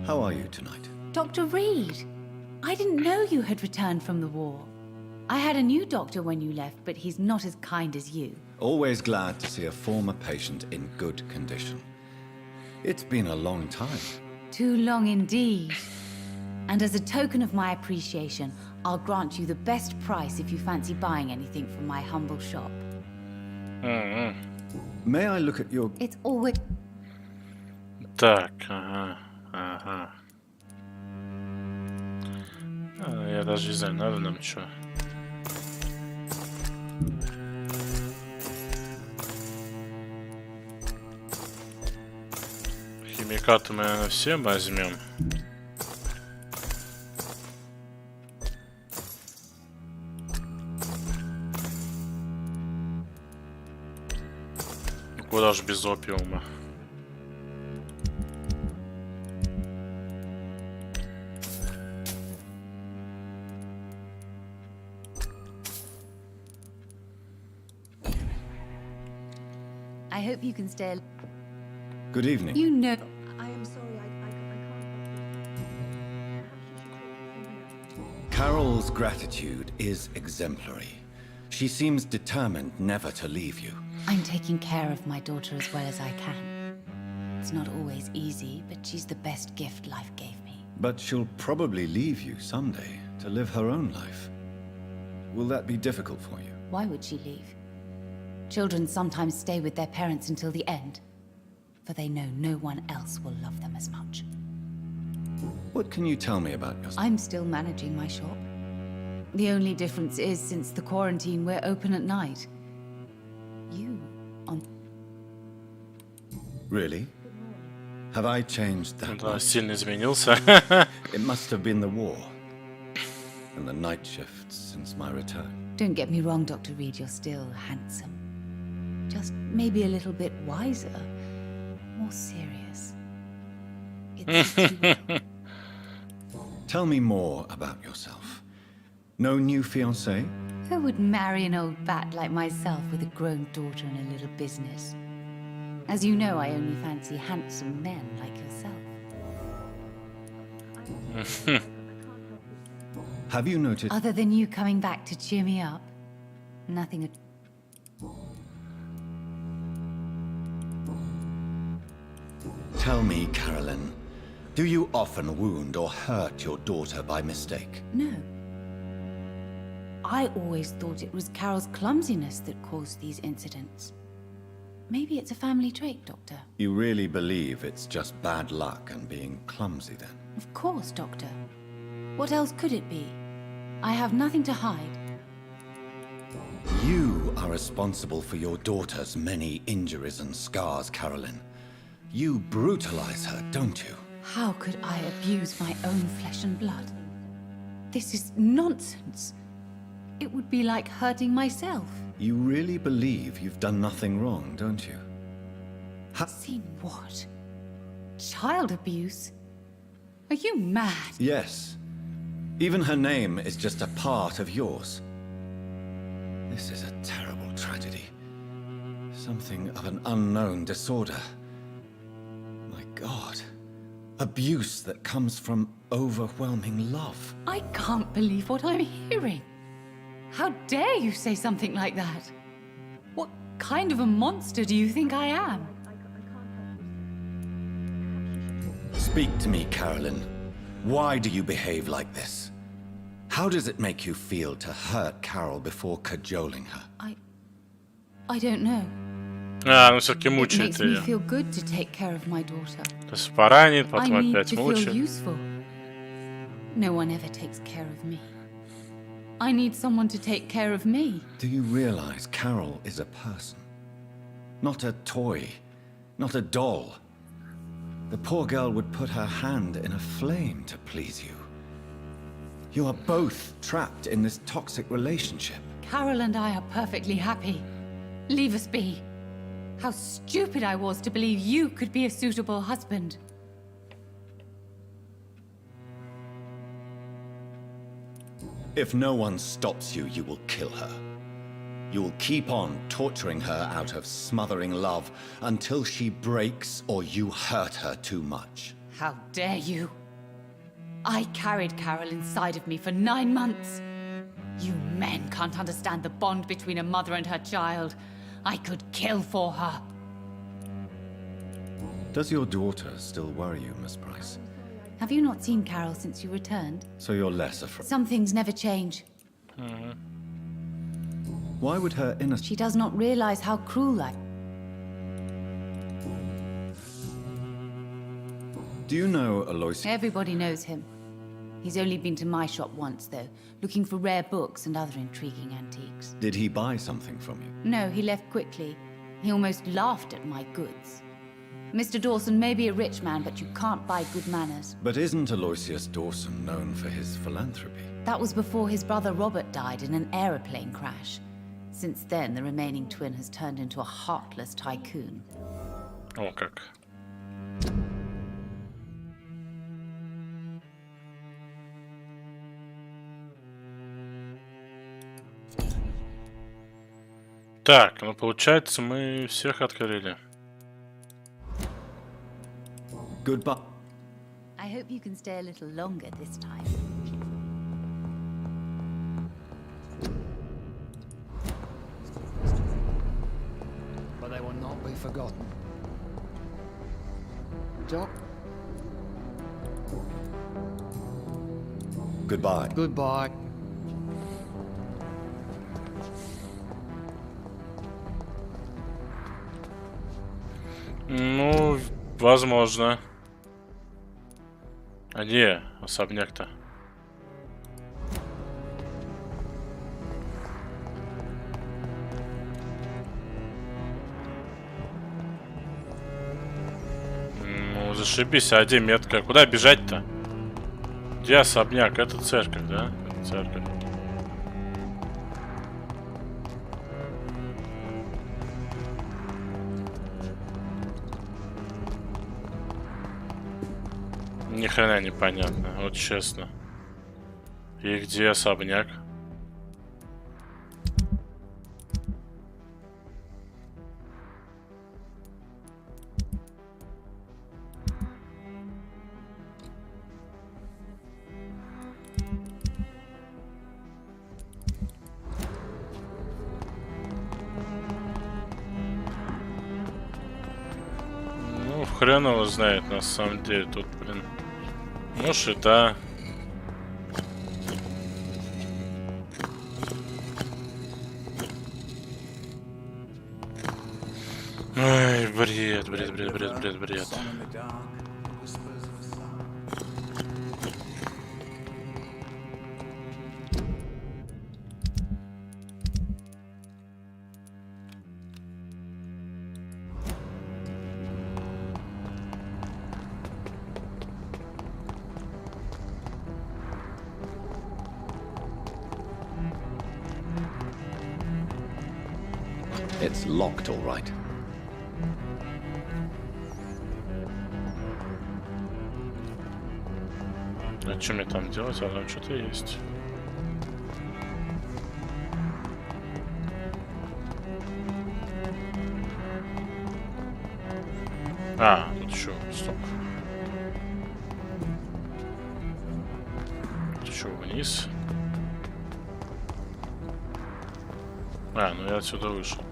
How are you tonight?
Dr. Reed, I didn't know you had returned from the war. I had a new doctor when you left, but he's not as kind as you.
Always glad to see a former patient in good condition. It's been a long time.
Too long indeed. And as a token of my appreciation, I'll grant you the best price if you fancy buying anything from my humble shop.
May I look at your...
It's always...
Так, ага, ага. Я даже не знаю, надо нам что. Химикаты мы, наверное, все возьмем. Куда ж без опиума?
I hope you can stay.
Good evening.
You know.
I am sorry, I can't.
Carol's gratitude is exemplary. She seems determined never to leave you.
I'm taking care of my daughter as well as I can. It's not always easy, but she's the best gift life gave me.
But she'll probably leave you someday to live her own life. Will that be difficult for you?
Why would she leave? Children sometimes stay with their parents until the end, for they know no one else will love them as much.
What can you tell me about yourself?
I'm still managing my shop. The only difference is, since the quarantine, we're open at night.
Really? Have I changed that
Да,
much?
сильно изменился.
It must have been the war and the night shifts since my return.
Don't get me wrong, Dr. Reid, you're still handsome. Just maybe a little bit wiser, more serious. It's
Tell me more about yourself. No new fiancé?
Who would marry an old bat like myself with a grown daughter and a little business? As you know, I only fancy handsome men like yourself.
Have you noticed?
Other than you coming back to cheer me up, nothing at...
Tell me, Carolyn, do you often wound or hurt your daughter by mistake?
No. I always thought it was Carol's clumsiness that caused these incidents. Maybe it's a family trait, Doctor.
You really believe it's just bad luck and being clumsy then?
Of course, Doctor. What else could it be? I have nothing to hide.
You are responsible for your daughter's many injuries and scars, Carolyn. You brutalize her, don't you?
How could I abuse my own flesh and blood? This is nonsense. It would be like hurting myself.
You really believe you've done nothing wrong, don't you?
Seen what? Child abuse? Are you mad?
Yes. Even her name is just a part of yours. This is a terrible tragedy. Something of an unknown disorder. My God. Abuse that comes from overwhelming love.
I can't believe what I'm hearing. How dare you say something like that? What kind of a monster do you think I am?
Speak to me, Carolyn. Why do you behave like this? How does it make you feel to hurt Carol before cajoling her?
I don't know.
А, ну все-таки
It
мучает
makes me
ее.
feel good to take care of my daughter.
То есть поранит,
I
потом
need
опять
to feel
мучает.
useful. No one ever takes care of me. I need someone to take care of me.
Do you realize Carol is a person? Not a toy, not a doll. The poor girl would put her hand in a flame to please you. You are both trapped in this toxic relationship.
Carol and I are perfectly happy. Leave us be. How stupid I was to believe you could be a suitable husband.
If no one stops you, you will kill her. You will keep on torturing her out of smothering love until she breaks or you hurt her too much.
How dare you? I carried Carol inside of me for 9 months. You men can't understand the bond between a mother and her child. I could kill for her.
Does your daughter still worry you, Miss Price?
Have you not seen Carol since you returned?
So you're less afraid?
Some things never change.
Why would her innocence...
She does not realize how cruel I...
Do you know Aloysius?
Everybody knows him. He's only been to my shop once, though, looking for rare books and other intriguing antiques.
Did he buy something from you?
No, he left quickly. He almost laughed at my goods. Mr. Dawson may be a rich man, but you can't buy good manners.
But isn't Aloysius Dawson known for his philanthropy?
That was before his brother Robert died in an aeroplane crash. Since then, the remaining twin has turned into a heartless tycoon.
О, как. Так, ну получается, мы всех открыли.
Goodbye.
I hope you can stay a little longer this time.
But they will not be forgotten. Doc,
Goodbye.
goodbye.
Ну, возможно. А где особняк-то? Ну, зашибись, а где метка? Куда бежать-то? Где особняк? Это церковь, да? Это церковь. Ни хрена непонятно, вот честно. И где особняк? Ну, хрен его знает, на самом деле, тут, блин. Может, и да. Ой, бред.
It's locked, all right.
А что мне там делать? А там что-то есть. А, тут что? Стоп. Тут что, вниз? А, ну я отсюда вышел.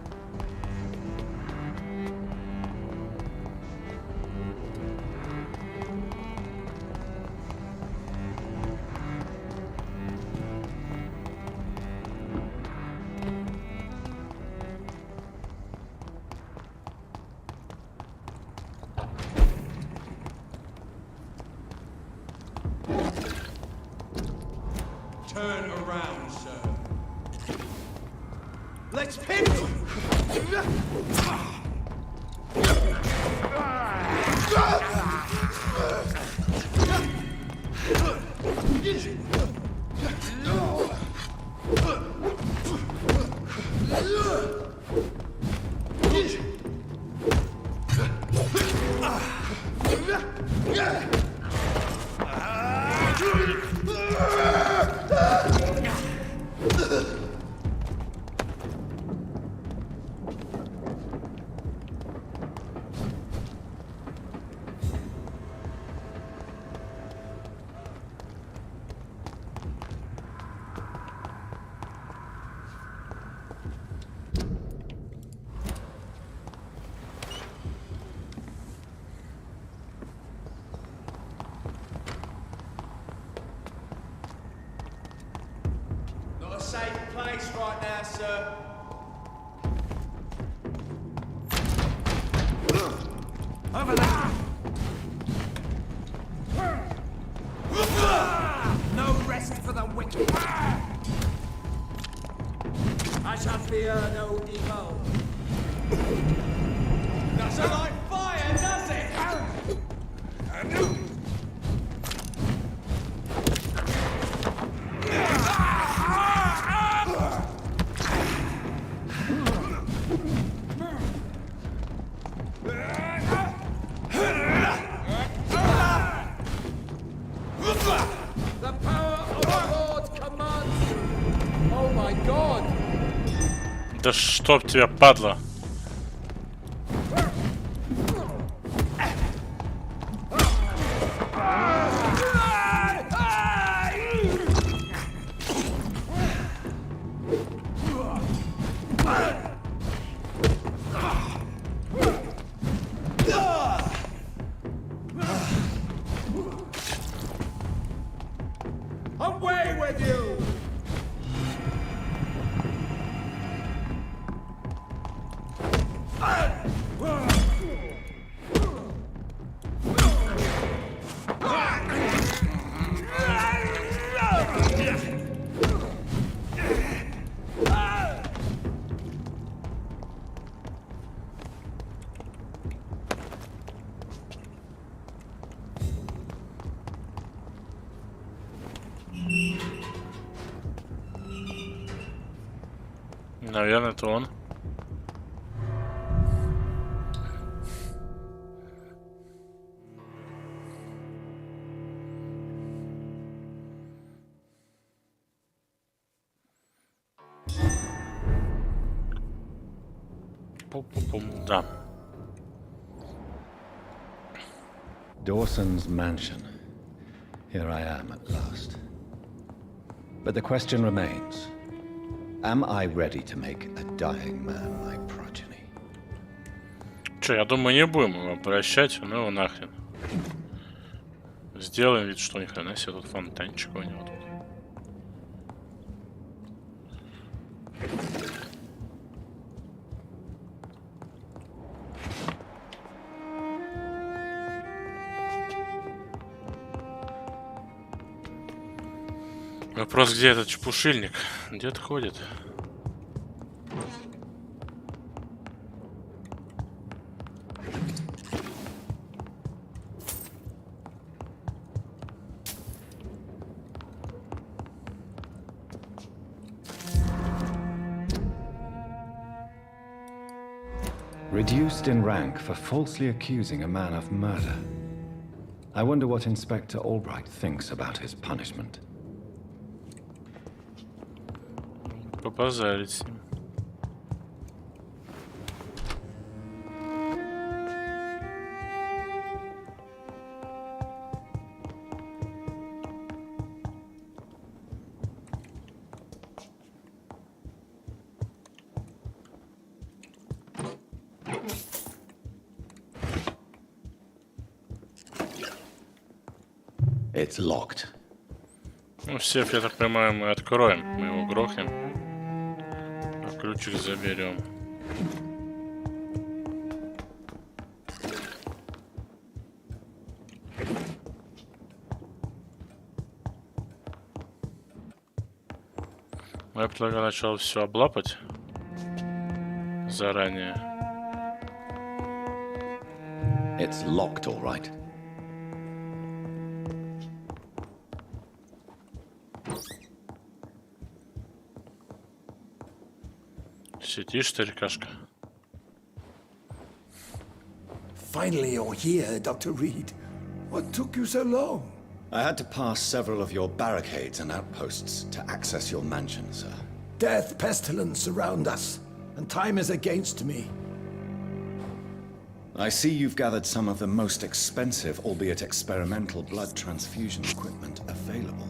Turn around, sir. Let's pin him! there, sir.
Over there!
No rest for the wicked. I shall fear no evil. Doesn't like fire, does it? The power of the Lord commands you. Oh my God!
Да чтоб тебя, падла.
Away with you!
Наверное, это он. Пум-пум-пум. Да.
Dawson's mansion. Here I am at last. But the question remains. Am I ready to make a dying man my progeny?
Че, я думаю, не будем его прощать, ну его нахрен. Сделаем вид, что ни хрена себе тут фонтанчик у него тут. Вопрос, где этот чепушильник? Где-то ходит.
Reduced in rank for falsely accusing a man of murder. I wonder what Inspector Albright thinks about his punishment.
Побазарить с ним.
It's locked.
Ну, сейф, я так понимаю, мы откроем. Мы его грохнем. А ключик заберем. Я предлагаю сначала все облапать заранее.
It's locked, all right.
Сидишь, старикашка.
Finally, you're here, Dr. Reed. What took you so long?
I had to pass several of your barricades and outposts to access your mansion, sir.
Death, pestilence surround us, and time is against me.
I see you've gathered some of the most expensive, albeit experimental, blood transfusion equipment available.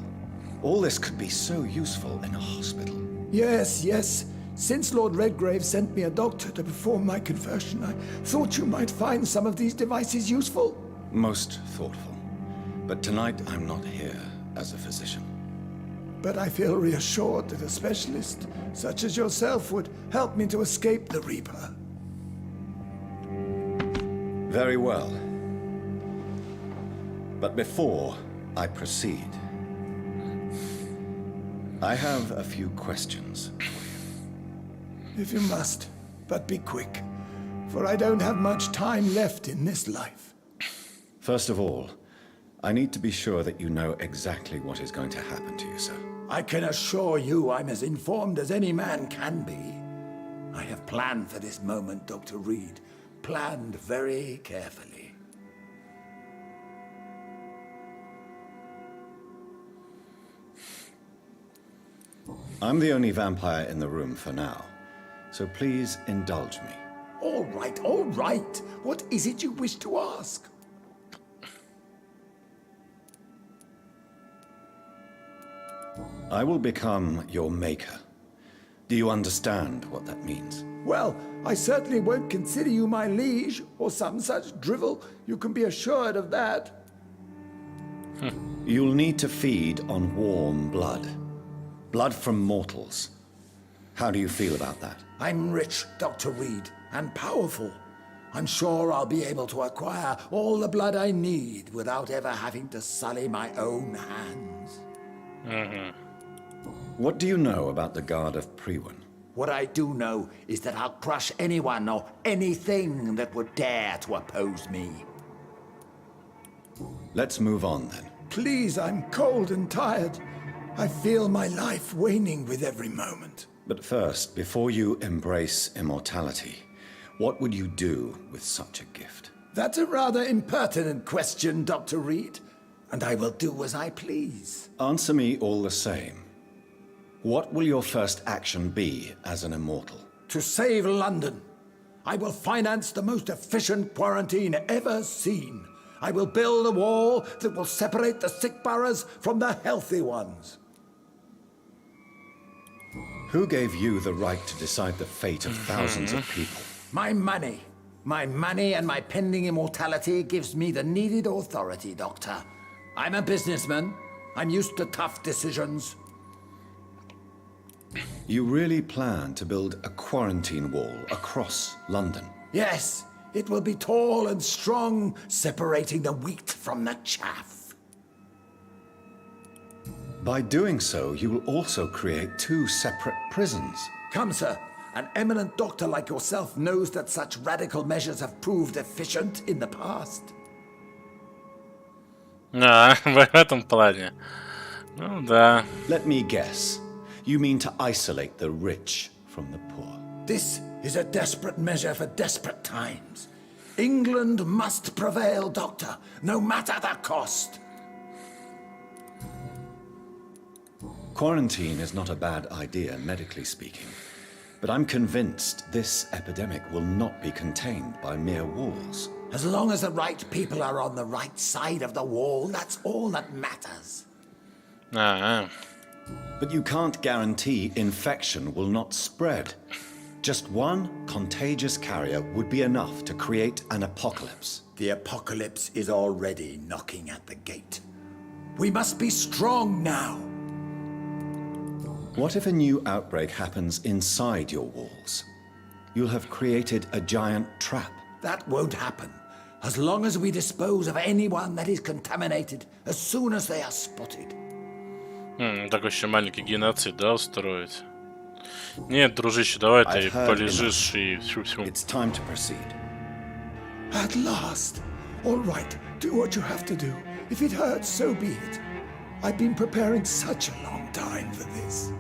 All this could be so useful in a hospital.
Yes, yes. Since Lord Redgrave sent me a doctor to perform my conversion, I thought you might find some of these devices useful.
Most thoughtful. But tonight I'm not here as a physician.
but I feel reassured that a specialist such as yourself would help me to escape the Reaper.
Very well. But before I proceed, I have a few questions.
If you must, but be quick, for I don't have much time left in this life.
First of all, I need to be sure that you know exactly what is going to happen to you, sir.
I can assure you I'm as informed as any man can be. I have planned for this moment, Dr. Reid. Planned very carefully.
I'm the only vampire in the room for now, so please indulge me.
All right, all right. What is it you wish to ask?
I will become your maker. Do you understand what that means?
Well, I certainly won't consider you my liege, or some such drivel. You can be assured of that.
You'll need to feed on warm blood. Blood from mortals. How do you feel about that?
I'm rich, Dr. Reid, and powerful. I'm sure I'll be able to acquire all the blood I need without ever having to sully my own hands.
What do you know about the Guard of Priwen?
What I do know is that I'll crush anyone or anything that would dare to oppose me.
Let's move on then.
Please, I'm cold and tired. I feel my life waning with every moment.
But first, before you embrace immortality, what would you do with such a gift?
That's a rather impertinent question, Dr. Reid, and I will do as I please.
Answer me all the same. What will your first action be as an immortal?
To save London. I will finance the most efficient quarantine ever seen. I will build a wall that will separate the sick boroughs from the healthy ones.
Who gave you the right to decide the fate of thousands of people?
My money. My money and my pending immortality gives me the needed authority, Doctor. I'm a businessman. I'm used to tough decisions.
You really plan to build a quarantine wall across London?
Yes, it will be tall and strong, separating the wheat from the chaff.
By doing so, you will also create two separate prisons.
Come, sir. An eminent doctor like yourself knows that such radical measures have proved efficient in the past.
В этом плане. Ну да.
Let me guess. You mean to isolate the rich from the poor?
This is a desperate measure for desperate times. England must prevail, Doctor, no matter the cost.
Quarantine is not a bad idea, medically speaking. But I'm convinced this epidemic will not be contained by mere walls.
As long as the right people are on the right side of the wall, that's all that matters.
But you can't guarantee infection will not spread. Just one contagious carrier would be enough to create an apocalypse.
The apocalypse is already knocking at the gate. We must be strong now.
What if a new outbreak happens inside your walls? You'll have created a giant trap.
That won't happen. As long as we dispose of anyone that is contaminated as soon as they are spotted.
Такой еще маленький геноцид, да, устроить? Нет, дружище, давай ты полежишь и всю-всю.
It's time to proceed.
At last. All right, do what you have to do. If it hurts, so be it. I've been preparing such a long time for this.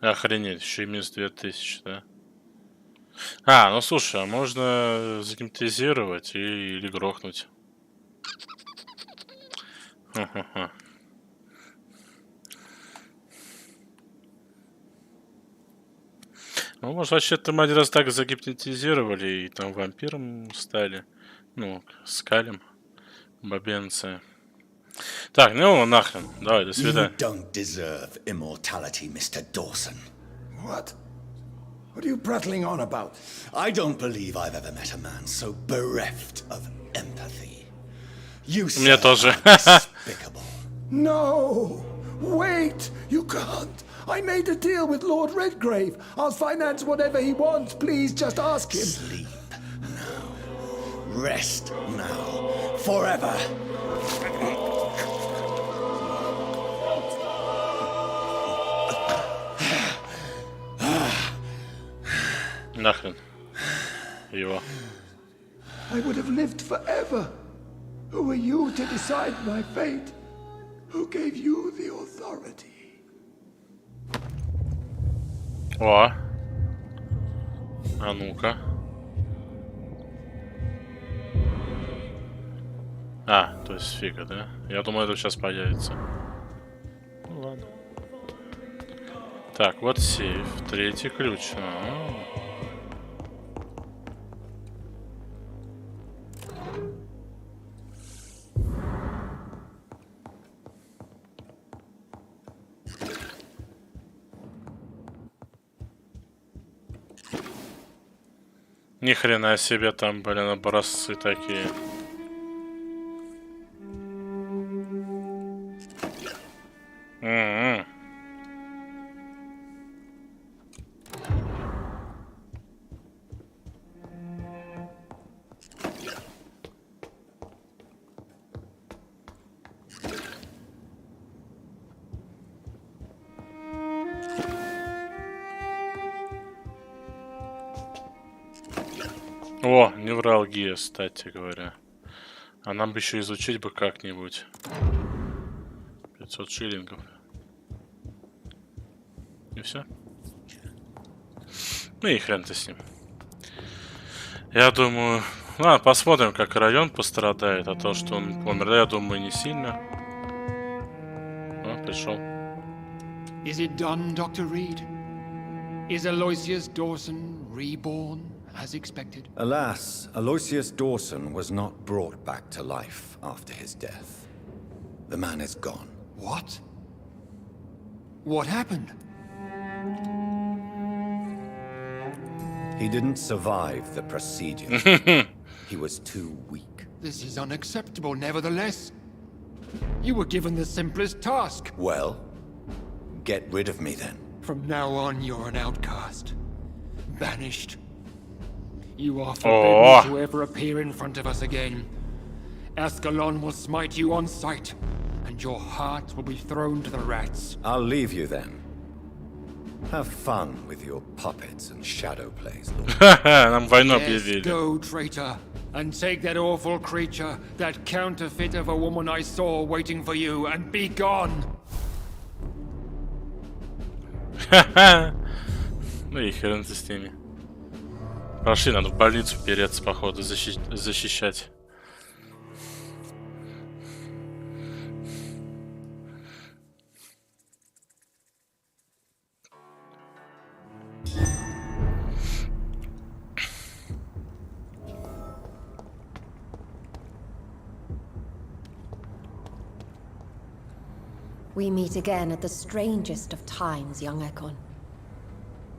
Охренеть, еще и минус 2000, да? А, ну слушай, а можно загипнотизировать или грохнуть. Ха-ха-ха. Ну, может, вообще-то мы один раз так загипнотизировали и там вампиром стали. Ну, скалим. Бабенцы. Так, ну нахрен. Давай, до свидания.
You don't deserve immortality, Mr. Dawson.
What? What are you prattling on about?
I don't believe I've ever met a man so bereft of empathy. You
Мне тоже.
despicable.
No! Wait! You can't! I made a deal with Lord Redgrave. I'll finance whatever he wants. Please, just ask him.
Sleep now. Rest now. Forever.
Нахрен его.
I would have lived forever. Who are you to decide my fate? Who gave you the authority?
О. А ну-ка. А, то есть фига, да? Я думаю, это сейчас появится. Ну ладно. Так, вот сейф. Третий ключ. Ни хрена себе там, блин, образцы такие. О, невралгия, кстати говоря. А нам бы еще изучить бы как-нибудь. 500 шиллингов. И все. Ну и хрен-то с ним. Я думаю... Ладно, посмотрим, как район пострадает. А то, что он помер, да, я думаю, не сильно. О, пришел.
Is it done, Dr. Reed? Is Aloysius Dawson reborn, as expected?
Alas, Aloysius Dawson was not brought back to life after his death. The man is gone.
What? What happened?
He didn't survive the procedure. He was too weak.
This is unacceptable, nevertheless. You were given the simplest task.
Well, get rid of me then.
From now on, you're an outcast. Banished. You are forbidden to ever appear in front of us again. Ascalon will smite you on sight, and your heart will be thrown to the rats.
I'll leave you then. Have fun with your puppets and shadow plays, Lord.
Нам войну
Yes,
объявили.
go, traitor, and take that awful creature, that counterfeit of a woman I saw waiting for you, and be gone.
Ну и хрен ты с ними. Пошли, надо в больницу переться, походу, защищать.
We meet again at the strangest of times, young Ekon.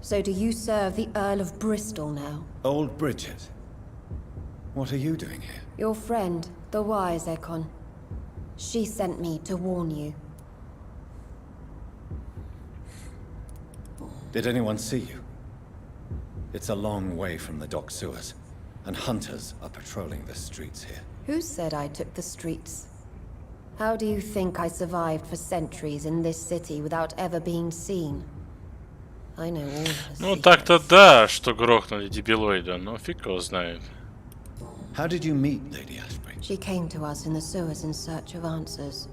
So do you serve the Earl of Bristol now?
Old Bridget. What are you doing here?
Your friend, the wise Ekon. She sent me to warn you.
Did anyone see you? It's a long way from the dock sewers, and hunters are patrolling the streets here.
Who said I took the streets? How do you think I survived for centuries in this city without ever being seen? I know all her
Ну
secrets.
так-то да, что грохнули дебилоида, но фиг его знает.
How did you meet Lady Ashbury?
She came to us in the sewers in search of answers.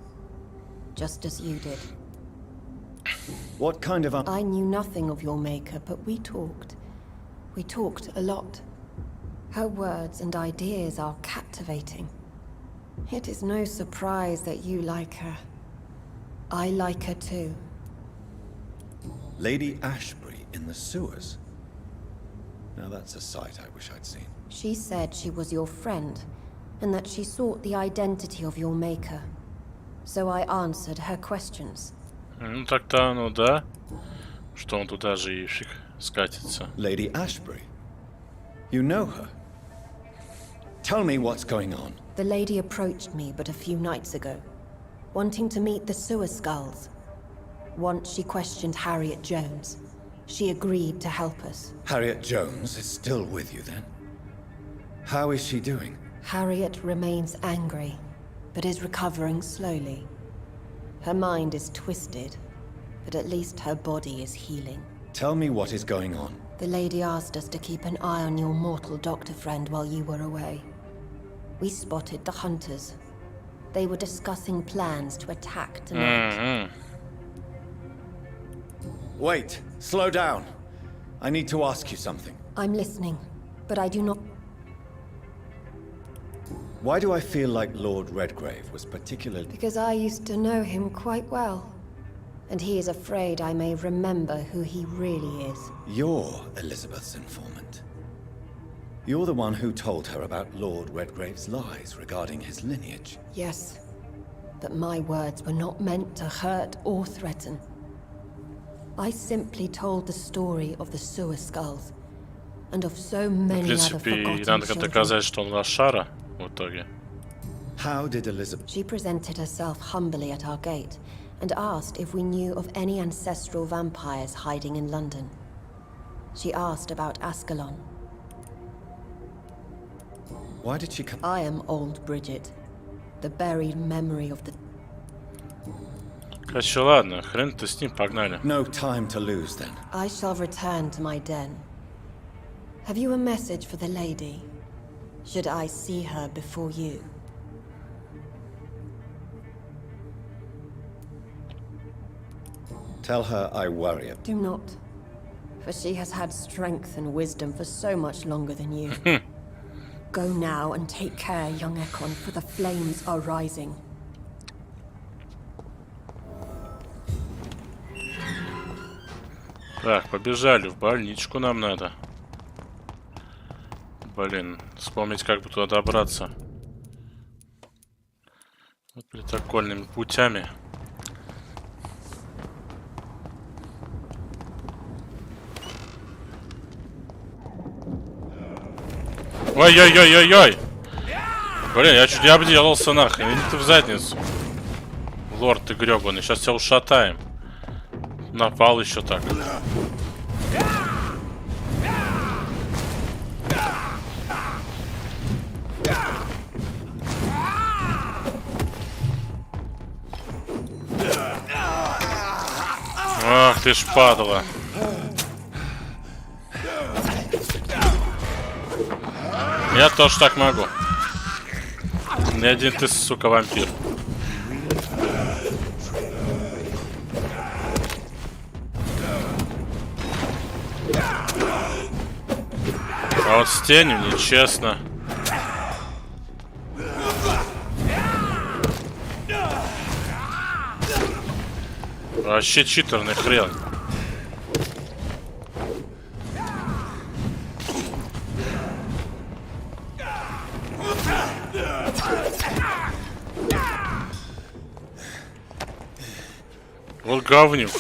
Just as you did.
What kind of
I knew nothing of your maker, but we talked. We talked a lot. Her words and ideas are captivating. It is no surprise that you like her. I like her too.
Lady Ashbury in the sewers? Now that's a sight I wish I'd seen.
She said she was your friend, and that she sought the identity of your maker. So I answered her questions.
Ну так-то, ну да. Что он туда же и фиг скатится.
Lady Ashbury. You know her. Tell me what's going on.
The lady approached me but a few nights ago, wanting to meet the sewer skulls. Once she questioned Harriet Jones. She agreed to help us.
Harriet Jones is still with you then? How is she doing?
Harriet remains angry, but is recovering slowly. Her mind is twisted, but at least her body is healing.
Tell me what is going on.
The lady asked us to keep an eye on your mortal doctor friend while you were away. We spotted the hunters. They were discussing plans to attack tonight.
Wait, slow down. I need to ask you something.
I'm listening, but I do not...
Why do I feel like Lord Redgrave was particularly...
Because I used to know him quite well. And he is afraid I may remember who he really is.
You're Elizabeth's informant. You're the one who told her about Lord Redgrave's lies regarding his lineage.
Yes, but my words were not meant to hurt or threaten. I simply told the story of the sewer skulls, and of so many other forgotten children.
How did Elizabeth...
She presented herself humbly at our gate, and asked if we knew of any ancestral vampires hiding in London. She asked about Ascalon.
Why did she come?
I am old Bridget, the buried memory of the...
Короче, ладно, хрен ты с ним, погнали.
No time to lose then.
I shall return to my den. Have you a message for the lady? Should I see her before you?
Tell her I worry.
Do not, for she has had strength and wisdom for so much longer than you. Go now and take care, young Ekon, for the flames are rising.
Так, побежали, в больничку нам надо. Блин, вспомнить, как бы туда добраться. Вот окольными путями. Ой-ой-ой-ой-ой! Блин, я чуть не обделался нахрен. Иди ты в задницу. Лорд ты гребаный, сейчас тебя ушатаем. Напал еще так. Ах ты ж падла. Я тоже так могу. Не один ты, сука, вампир. А вот с тенью нечестно. Вообще читерный хрен. Вот говнюк.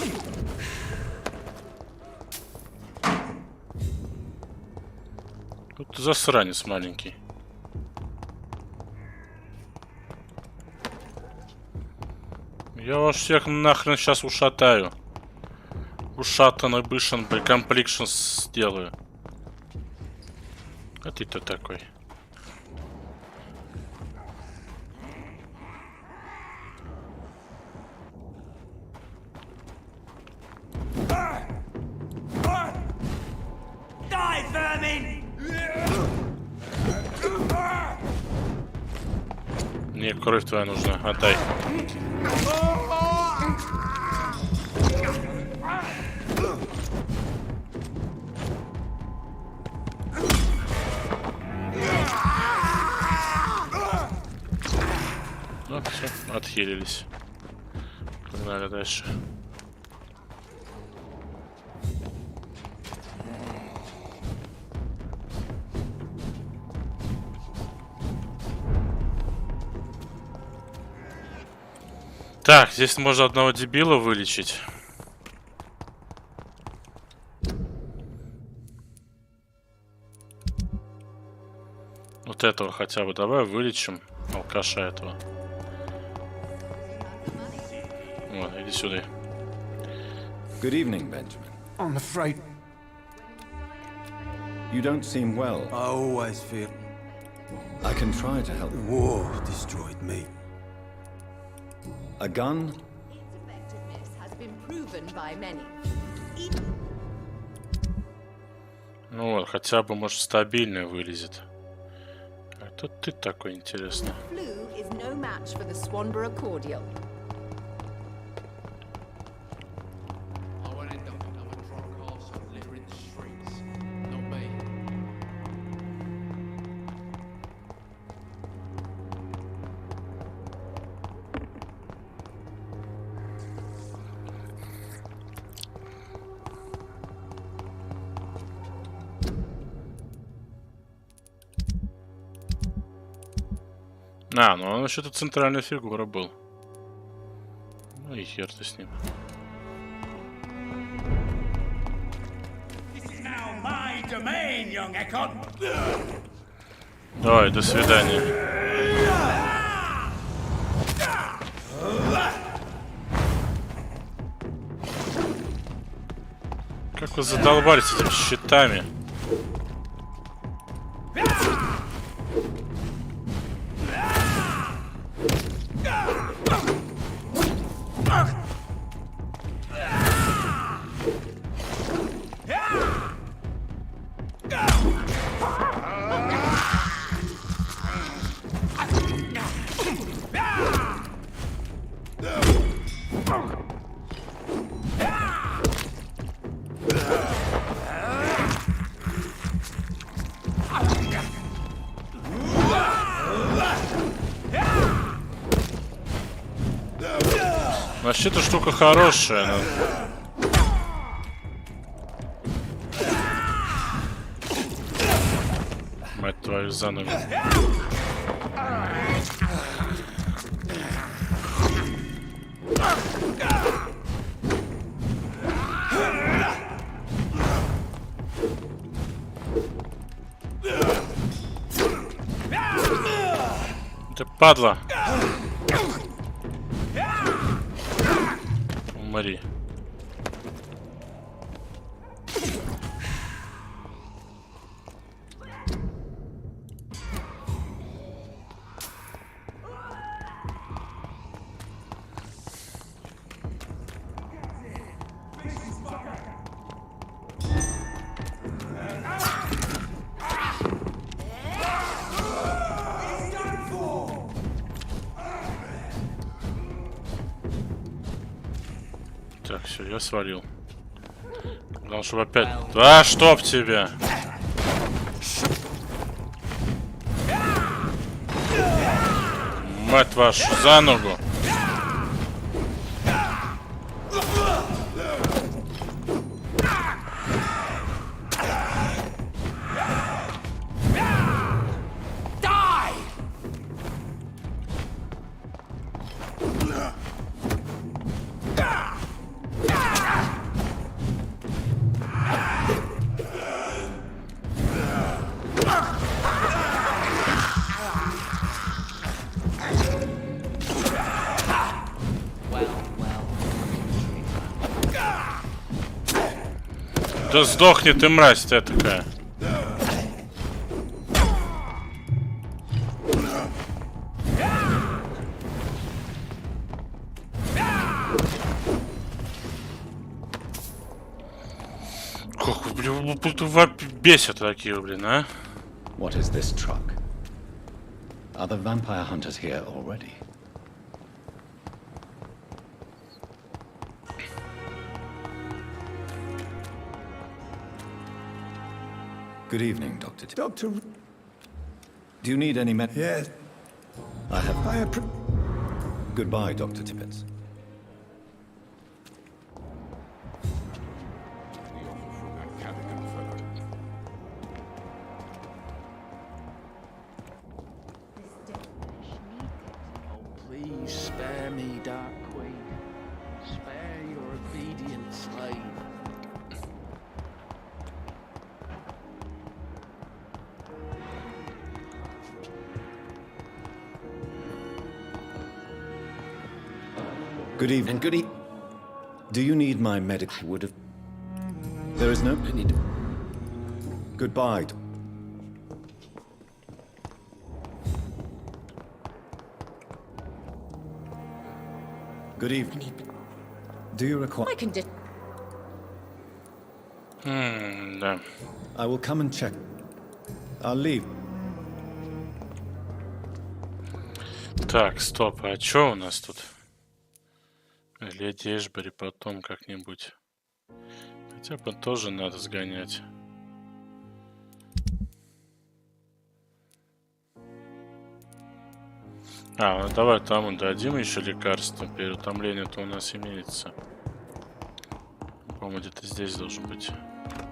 Тут засранец маленький. Я вас всех нахрен сейчас ушатаю. Ушатанный бышен, компликшн сделаю. А ты кто такой?
Die, vermin!
Мне кровь твоя нужна, отдай. Ну, все, отхилились. Погнали дальше. Так, здесь можно одного дебила вылечить. Вот этого хотя бы давай вылечим, алкаша этого. Вот, иди сюда.
Good evening, Benjamin.
I'm afraid
You don't seem well.
I always feel
I can try to help.
the war destroyed me.
A gun?
Its effectiveness has been proven by many.
Ну вот, хотя бы, может, стабильно вылезет. А тут ты такой интересный.
Flu is no match for the Swanborough cordial.
I won't end up another drunk arsehole littering the streets. Not me.
А, ну он еще тут центральная фигура был. Ну и хер ты с ним. Давай, до свидания. Как вы задолбались этими щитами? Вообще эта штука хорошая, но... Мать твою за ногу. Ты падла. Умри. Так, все, я свалил. Главное, чтобы опять... А, чтоб тебя! Мать вашу, за ногу! Да сдохни ты, мразь ты такая. Как, блин, бесят такие, блин, а?
What is this truck? Are the vampire hunters here already? Good evening, Dr.
Doctor...
Do you need any med...
Yes.
I have... Goodbye, Dr. Tippett.
Please spare me, Dark Queen. Spare your obedient slave.
Good evening. Good evening. Do you need my medical? Would have. There is no need. Goodbye. Good evening. Do you require?
I can do.
Да.
I will come and check. I'll leave.
Так, стоп, а чё у нас тут? Леди Эшбери потом как-нибудь. Хотя бы тоже надо сгонять. Ну давай тому дадим еще лекарство. Переутомление-то у нас имеется. По-моему, где-то здесь должен быть.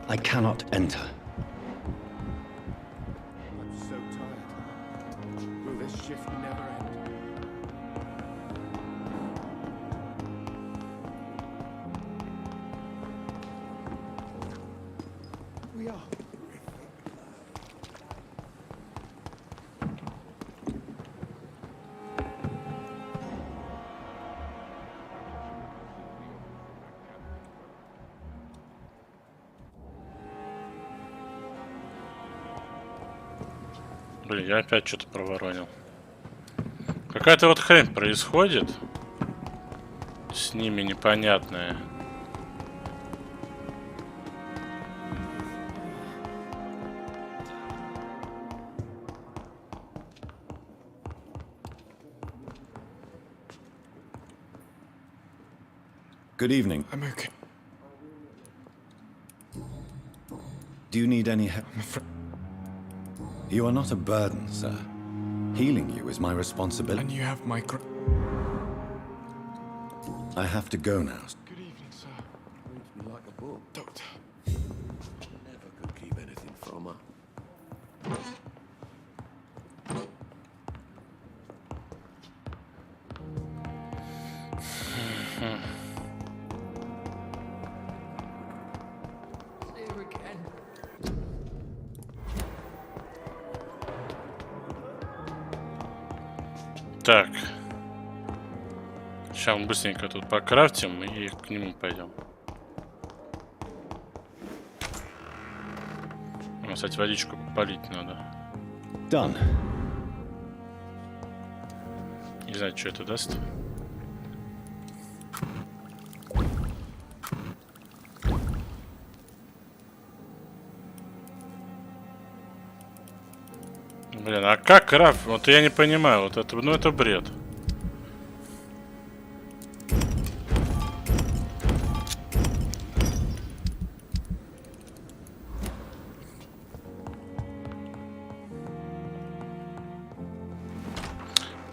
I cannot enter.
I'm so tired. Will this shift never end? We are.
Блин, я опять что-то проворонил. Какая-то вот хрень происходит. С ними непонятная.
Good evening.
I'm okay.
Do you need any help? You are not a burden, sir. Healing you is my responsibility.
And you have my
I have to go now.
Good evening, sir.
Reads me like a book.
Doctor.
Never could keep anything from her.
Here again.
Так. Сейчас мы быстренько тут покрафтим и к нему пойдем. Кстати, водичку полить надо.
Done.
Не знаю, что это даст. Блин, а как крафт? Вот я не понимаю, вот это, ну это бред.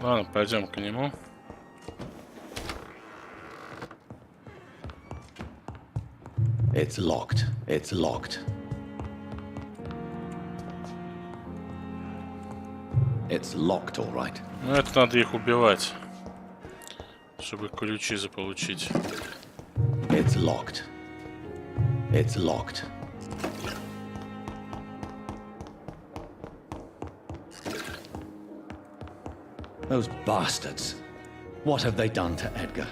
Ладно, пойдем к нему.
It's locked. It's locked. It's locked, all right.
Ну, это надо их убивать, чтобы ключи заполучить.
It's locked. It's locked. Those bastards. What have they done to Edgar?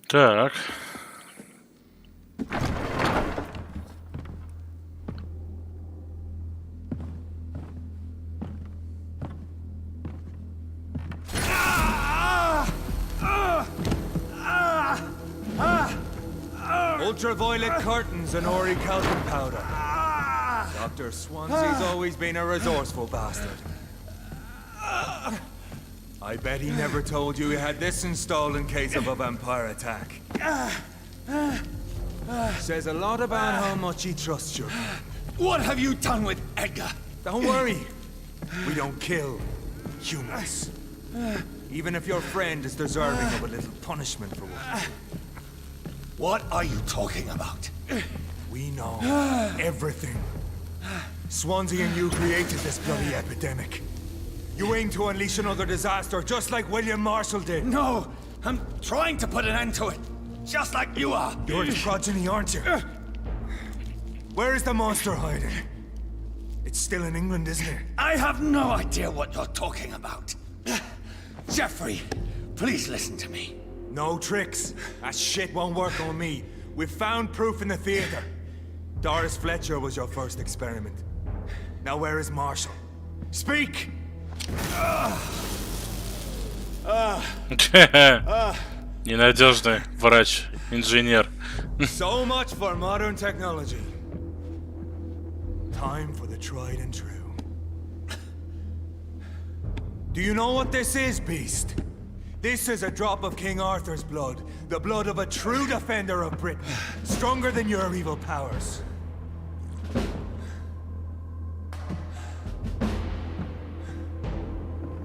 Так.
Ultraviolet curtains and orichalcum powder. Dr. Swansea's always been a resourceful bastard. I bet he never told you he had this installed in case of a vampire attack. Says a lot about how much he trusts you.
What have you done with Edgar?
Don't worry. We don't kill humans. Even if your friend is deserving of a little punishment for what.
What are you talking about?
We know everything. Swansea and you created this bloody epidemic. You aim to unleash another disaster, just like William Marshall did.
No, I'm trying to put an end to it, just like you are.
You're his progeny, aren't you? Where is the monster hiding? It's still in England, isn't it?
I have no idea what you're talking about. Jeffrey, please listen to me.
No tricks. That shit won't work on me. We've found proof in the theater. Doris Fletcher was your first experiment. Now where is Marshall? Speak!
Ненадежный врач, инженер.
So much for modern technology. Time for the tried and true. Do you know what this is, Beast? This is a drop of King Arthur's blood. The blood of a true defender of Britain. Stronger than your evil powers.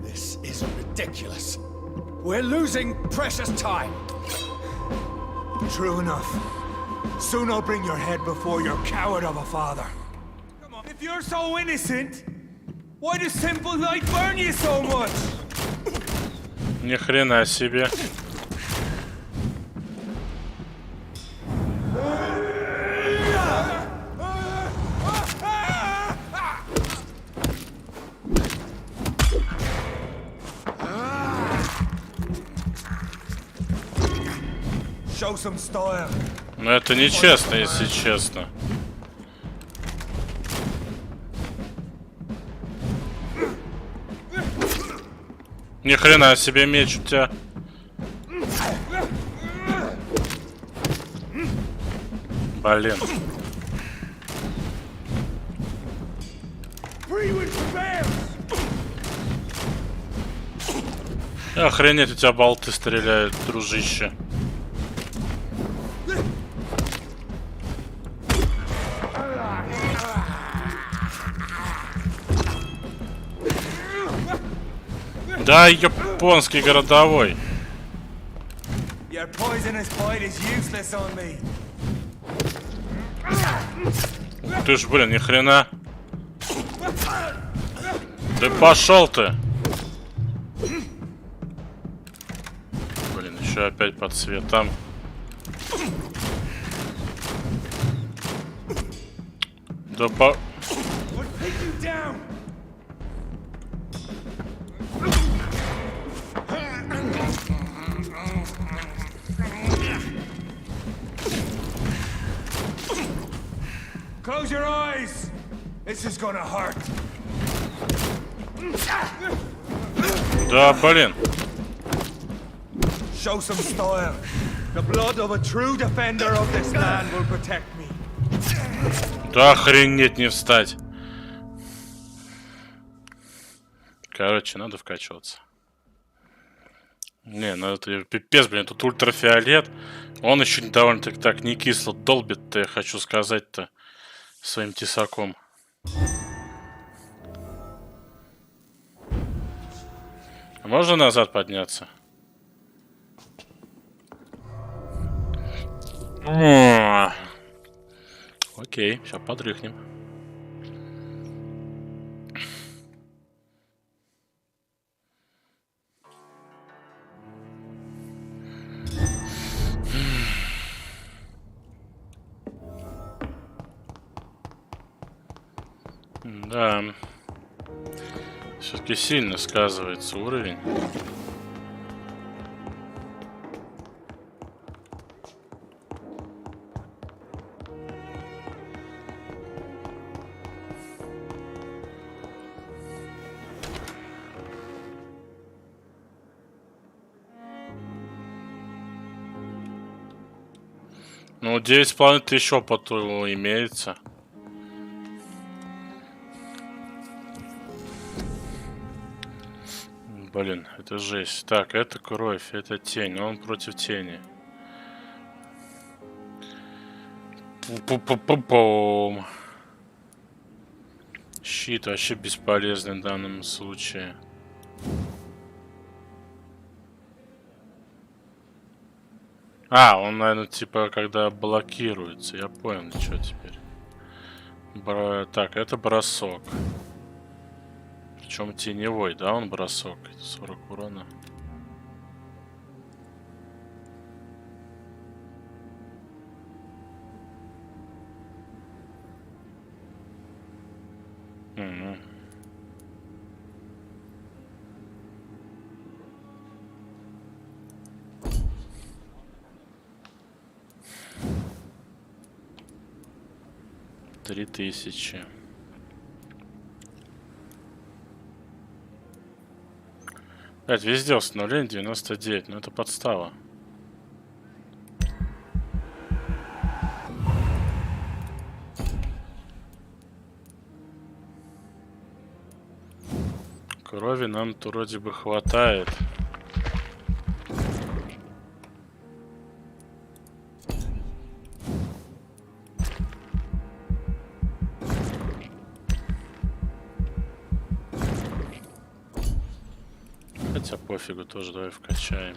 This is ridiculous. We're losing precious time.
True enough. Soon I'll bring your head before your coward of a father. Come on. If you're so innocent, why does simple light burn you so much?
Ни хрена себе.
Show some style.
Но это нечестно, если честно. Ни хрена себе меч у тебя. Блин. Охренеть, у тебя болты стреляют, дружище. Да, японский городовой. Ты ж, блин, ни хрена. Да пошел ты. Блин, еще опять по цветам. Да по...
Close your eyes. This is gonna hurt.
Да, блин.
Show some style. The blood of a true defender of this land will protect me.
Да охренеть не встать. Короче, надо вкачиваться. Не, ну это пипец, блин, тут ультрафиолет. Он еще довольно-таки так не кисло долбит-то, я хочу сказать-то, своим тесаком. А можно назад подняться? Окей, сейчас подрыхнем. Да. Все-таки сильно сказывается уровень. Ну, 9,5 тысяч опыта имеется. Блин, это жесть. Так, это кровь, это тень. Но он против тени. Пу-пу-пу-пу-пум. Щит вообще бесполезный в данном случае. А, он, наверное, типа, когда блокируется. Я понял, что теперь. Так, это бросок. Причем теневой, да, он бросок. 40 урона. Угу. Три тысячи. Опять везде установление 99, но это подстава. Крови нам-то вроде бы хватает. Хотя пофигу, тоже давай вкачаем.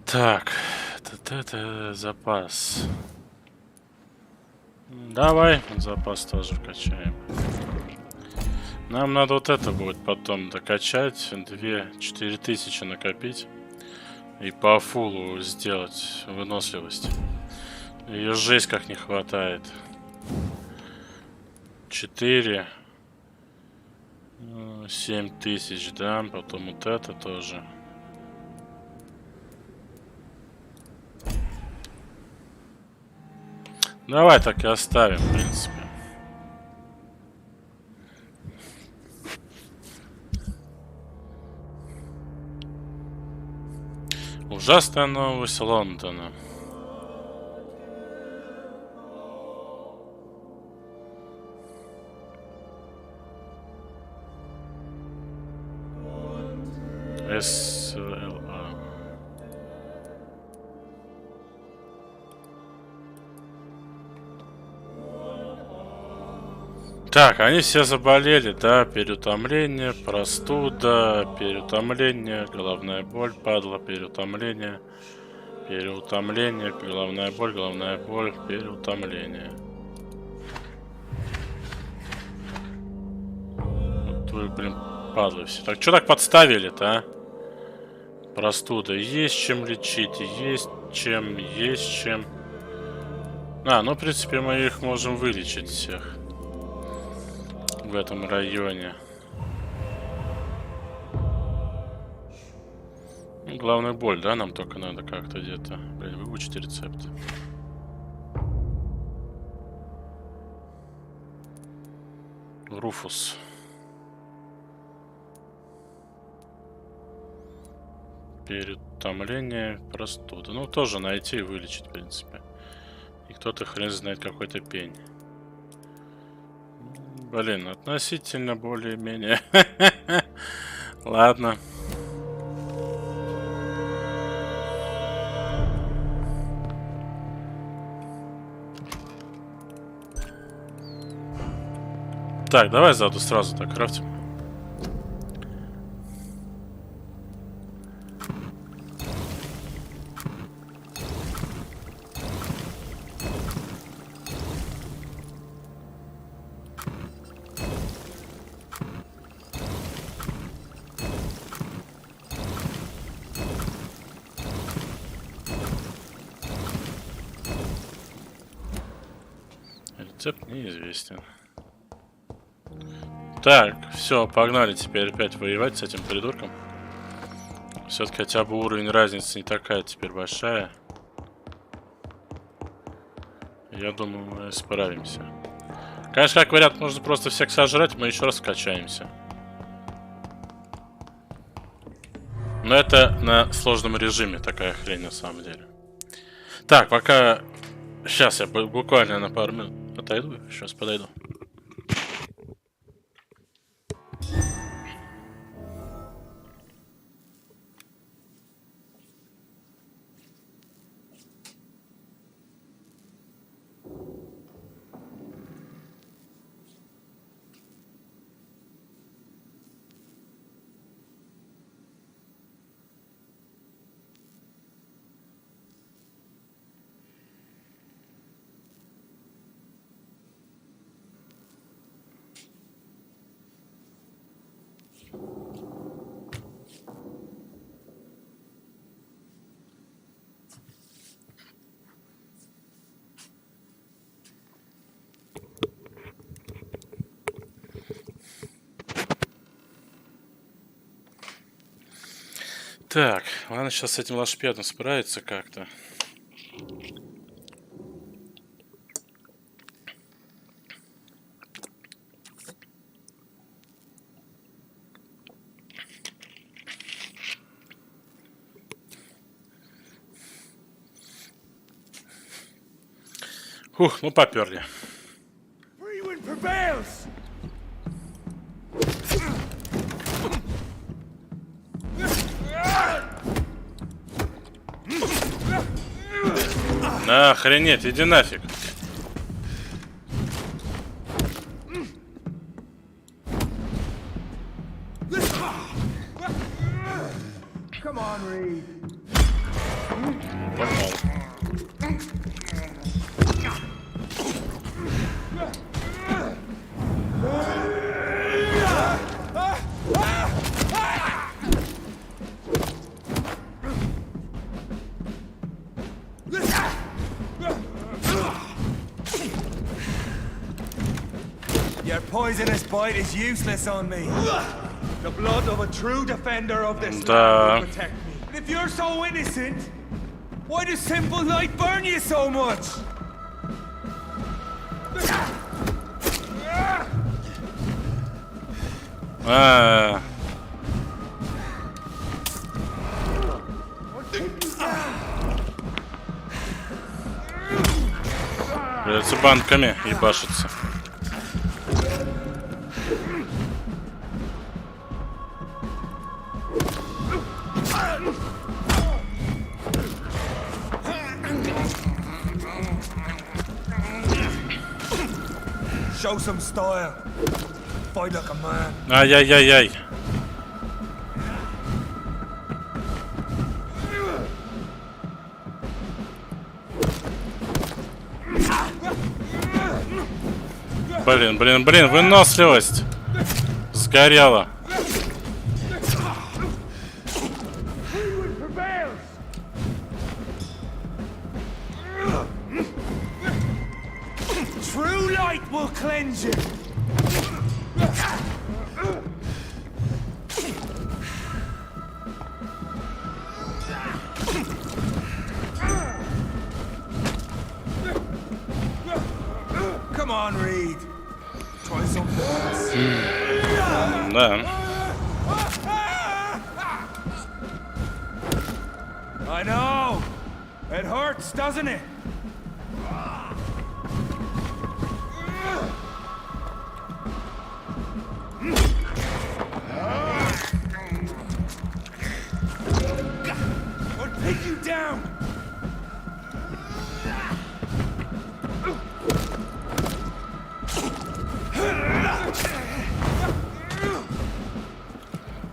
Так, это запас. Давай запас тоже вкачаем. Нам надо вот это будет потом докачать. 2-4 тысячи накопить. И по фулу сделать выносливость. Ее жесть как не хватает. 4. 7 тысяч, да. Потом вот это тоже. Давай так и оставим, в принципе. Ужасная новость Лондона. СЛА. Так, они все заболели, да, переутомление, простуда, переутомление, головная боль, падла, переутомление, головная боль, переутомление. Вот вы, блин, падлы все. Так, что так подставили-то, а? Простуда. Есть чем лечить, есть чем. А, ну, в принципе, мы их можем вылечить всех. В этом районе. Главная боль, да, нам только надо как-то где-то. Блин, выучить рецепт. Руфус. Переутомление, простуда. Ну, тоже найти и вылечить, в принципе. И кто-то хрен знает какой-то пень. Блин, относительно более-менее. Ладно. Так, давай сразу так крафтим. Рецепт неизвестен. Так, все, погнали теперь опять воевать с этим придурком. Все-таки хотя бы уровень разницы не такая теперь большая. И я думаю, мы справимся. Конечно, как вариант, можно просто всех сожрать, мы еще раз качаемся. Но это на сложном режиме такая хрень на самом деле. Так, пока... Сейчас я буквально на пару минут отойду. Сейчас подойду. Так, ладно, сейчас с этим лошпедом справиться как-то. Фух, ну поперли. Охренеть, иди нафиг.
Poisonous bite is useless on me. The blood of a true defender of this land will protect me. And if you're so innocent, why does simple light burn you so much?
Придется банками ебашиться.
Show some style. Fight like a man.
Ай-яй-яй-яй. Блин, выносливость. Сгорела.
True light will cleanse you. Come on, Reed. Try something else.
Да.
I know. It hurts, doesn't it? I'll take you down.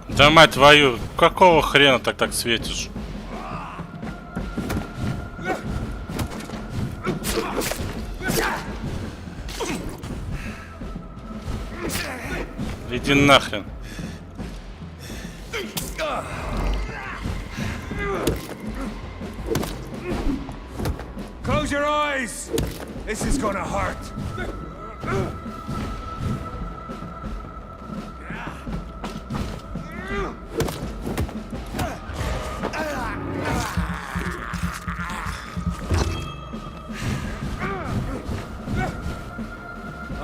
Да мать твою, какого хрена так светишь? Иди нахрен.
Close your eyes. This is gonna hurt.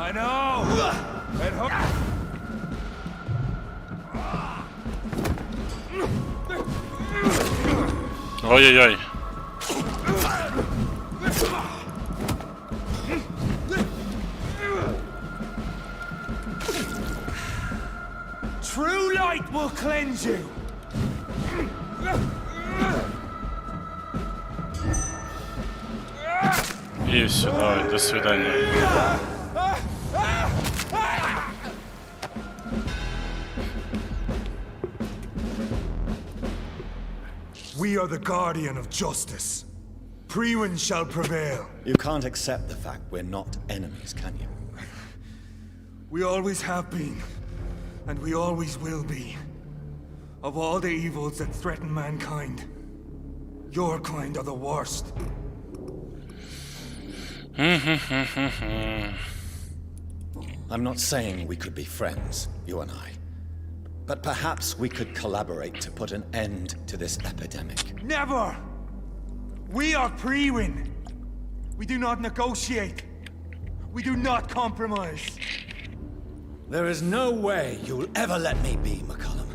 I know.
Ой-ой-ой.
True light will cleanse you.
И все, давай, до свидания.
We are the guardian of justice. Priwen shall prevail.
You can't accept the fact we're not enemies, can you?
We always have been, and we always will be. Of all the evils that threaten mankind, your kind are the worst.
I'm not saying we could be friends, you and I. But perhaps we could collaborate to put an end to this epidemic.
Never! We are Priwen. We do not negotiate. We do not compromise.
There is no way you'll ever let me be, McCullum.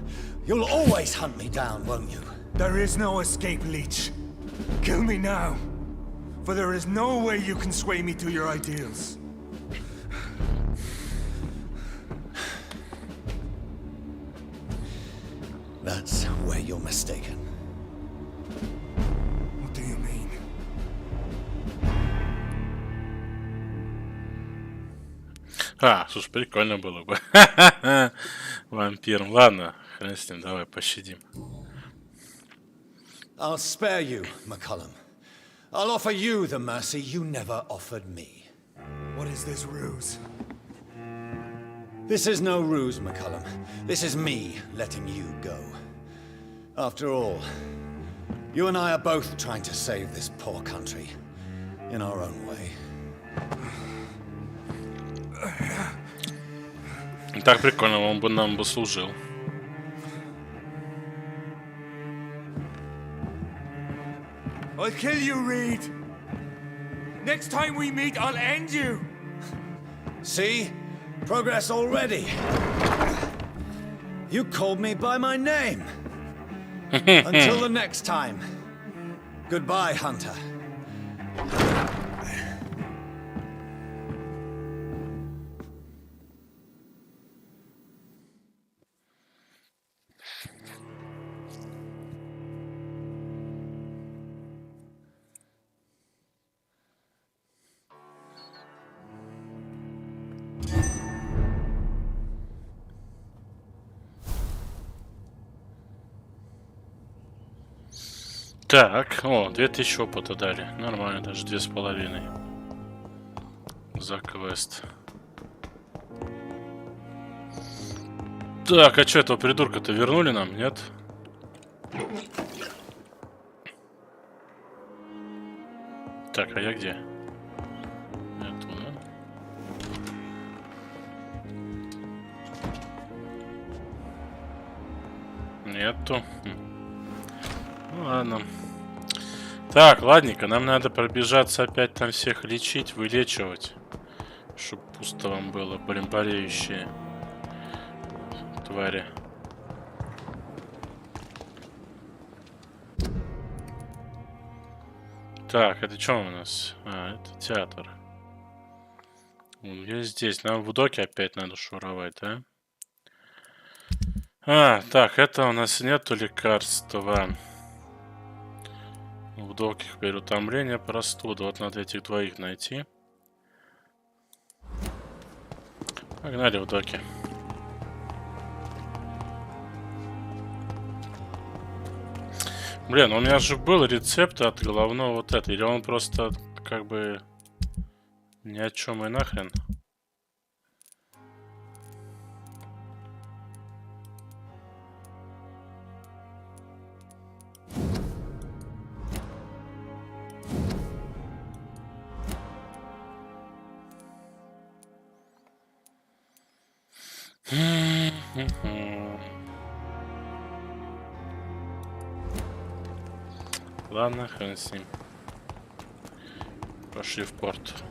You'll always hunt me down, won't you?
There is no escape, Leech. Kill me now. For there is no way you can sway me to your ideals.
That's where you're mistaken.
What do you mean?
Слушай, прикольно было бы. Вампиром. Ладно, хрен с ним, давай пощадим.
I'll spare you, McCullum. I'll offer you the mercy you never offered me.
What is this ruse?
This is no ruse, McCullum. This is me letting you go. After all, you and I are both trying to save this poor country in our own way.
Так прикольно, он бы нам бы служил.
I'll kill you, Reed. Next time we meet, I'll end you.
See? Progress already. You called me by my name. Until the next time. Goodbye, Hunter.
Так, о, 2000 опыта дали. Нормально, даже 2500. За квест. Так, а что, этого придурка-то вернули нам, нет? Так, а я где? Нету, да? Нету. Ну ладно. Так, ладненько, нам надо пробежаться опять там всех лечить, вылечивать. Чтоб пусто вам было, блин, болеющие твари. Так, это что у нас? А, это театр. Я здесь. Нам в доке опять надо шуровать, да? А, так, это у нас нету лекарства. В доке переутомление, простуда. Вот надо этих двоих найти. Погнали в доке. Блин, у меня же был рецепт от головного вот это. Или он просто как бы ни о чем и нахрен. Ладно, хрен с ним. Пошли в порт.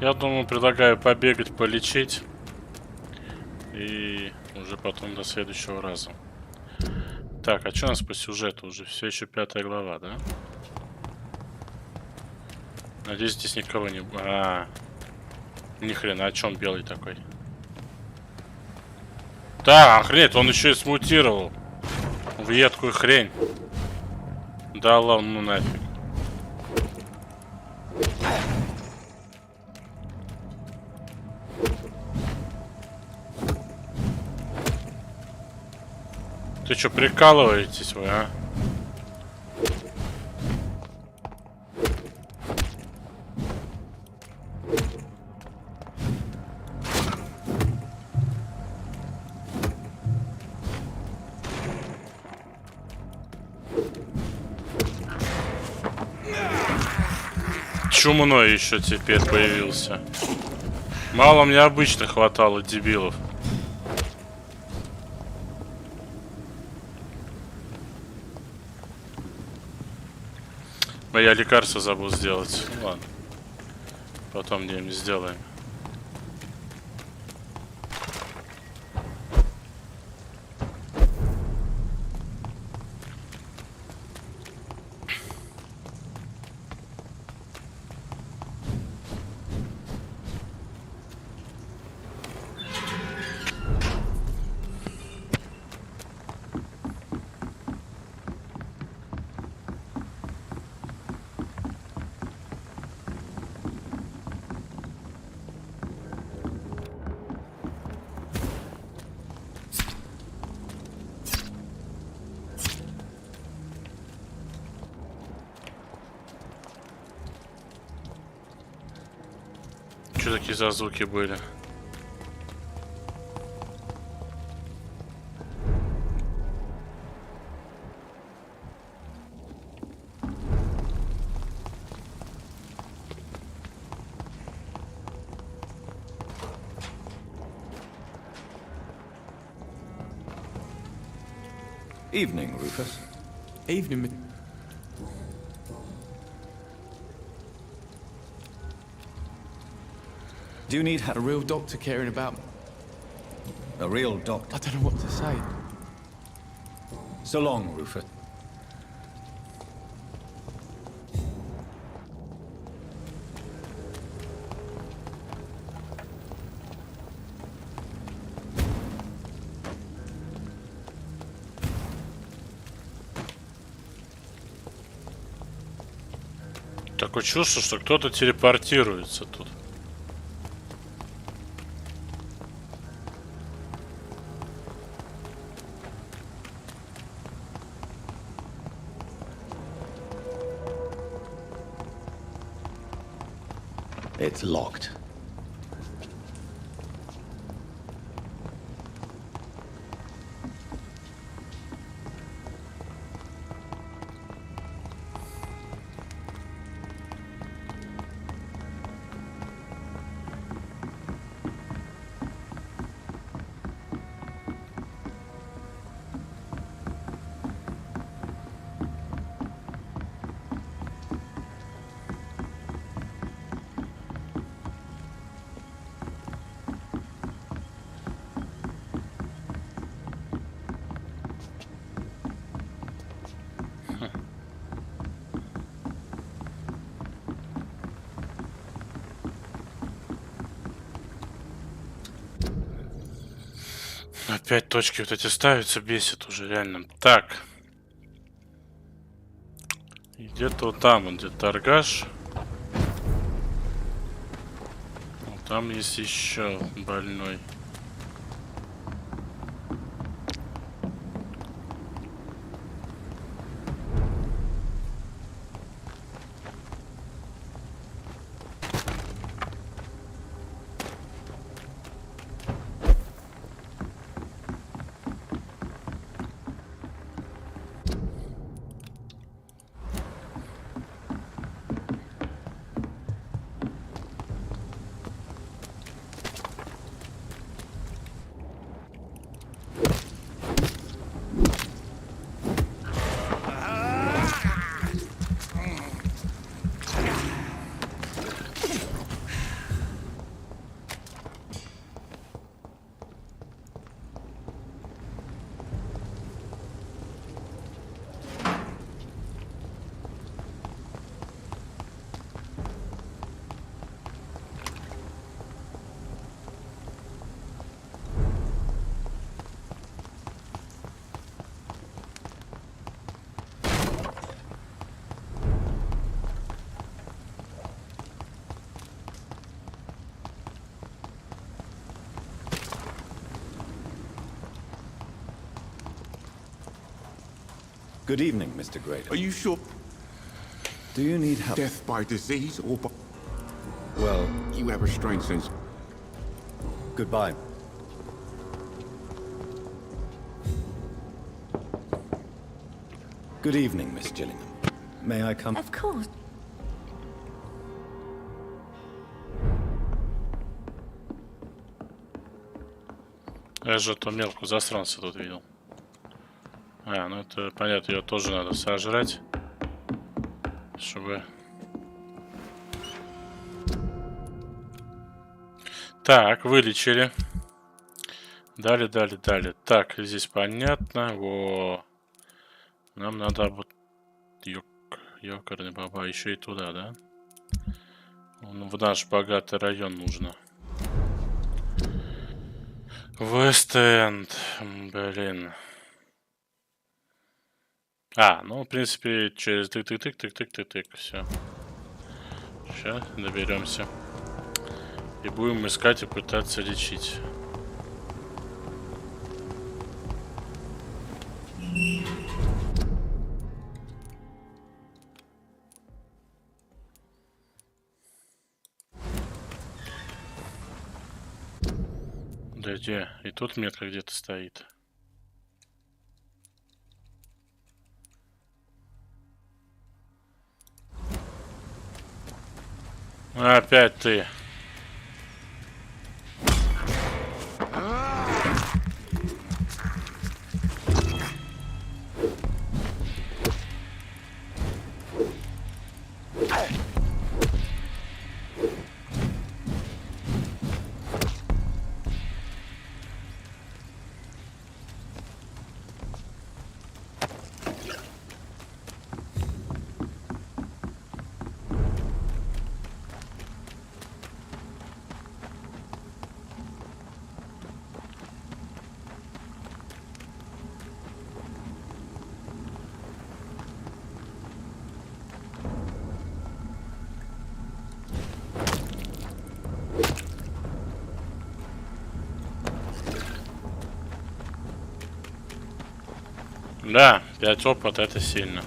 Я думаю, предлагаю побегать, полечить. И уже потом до следующего раза. Так, а что у нас по сюжету? Уже все еще 5 глава, да? Надеюсь, здесь никого не... Ни хрена, а чё он белый такой? Да, охренеть, он еще и смутировал. В едкую хрень. Да ладно, ну нафиг. Ты что, прикалываетесь вы, а? Чумной еще теперь появился. Мало мне обычно хватало дебилов. Я лекарство забыл сделать. Ну, ладно. Потом где-нибудь сделаем. Что такие за звуки были?
Evening, Rufus.
Evening.
Do you need
a real doctor caring about me?
A real doctor?
I don't know what to say.
So long, Rufus.
Такое чувство, что кто-то телепортируется тут.
It's locked.
Опять точки вот эти ставятся, бесит уже реально. Так. Где-то вот там, он где-то торгаш. Вот там есть еще больной.
Good evening, Mr. Graydon.
Are you sure?
Do you need help?
Death by disease or by...
Well...
You have a strange sense.
Goodbye. Good evening, Miss Gillingham. May I come?
Of course.
Я же эту мелкую засранца тут видел. А, ну это понятно, ее тоже надо сожрать. Чтобы... Так, вылечили. Дали. Так, здесь понятно. Во. Нам надо вот... Ёкарный баба, еще и туда, да? В наш богатый район нужно. Вест-Энд. Блин. А, ну, в принципе, через тык-тык-тык. Все. Сейчас доберемся. И будем искать и пытаться лечить. Да где? И тут метка где-то стоит. Опять ты. Да, 5 опыта это сильно.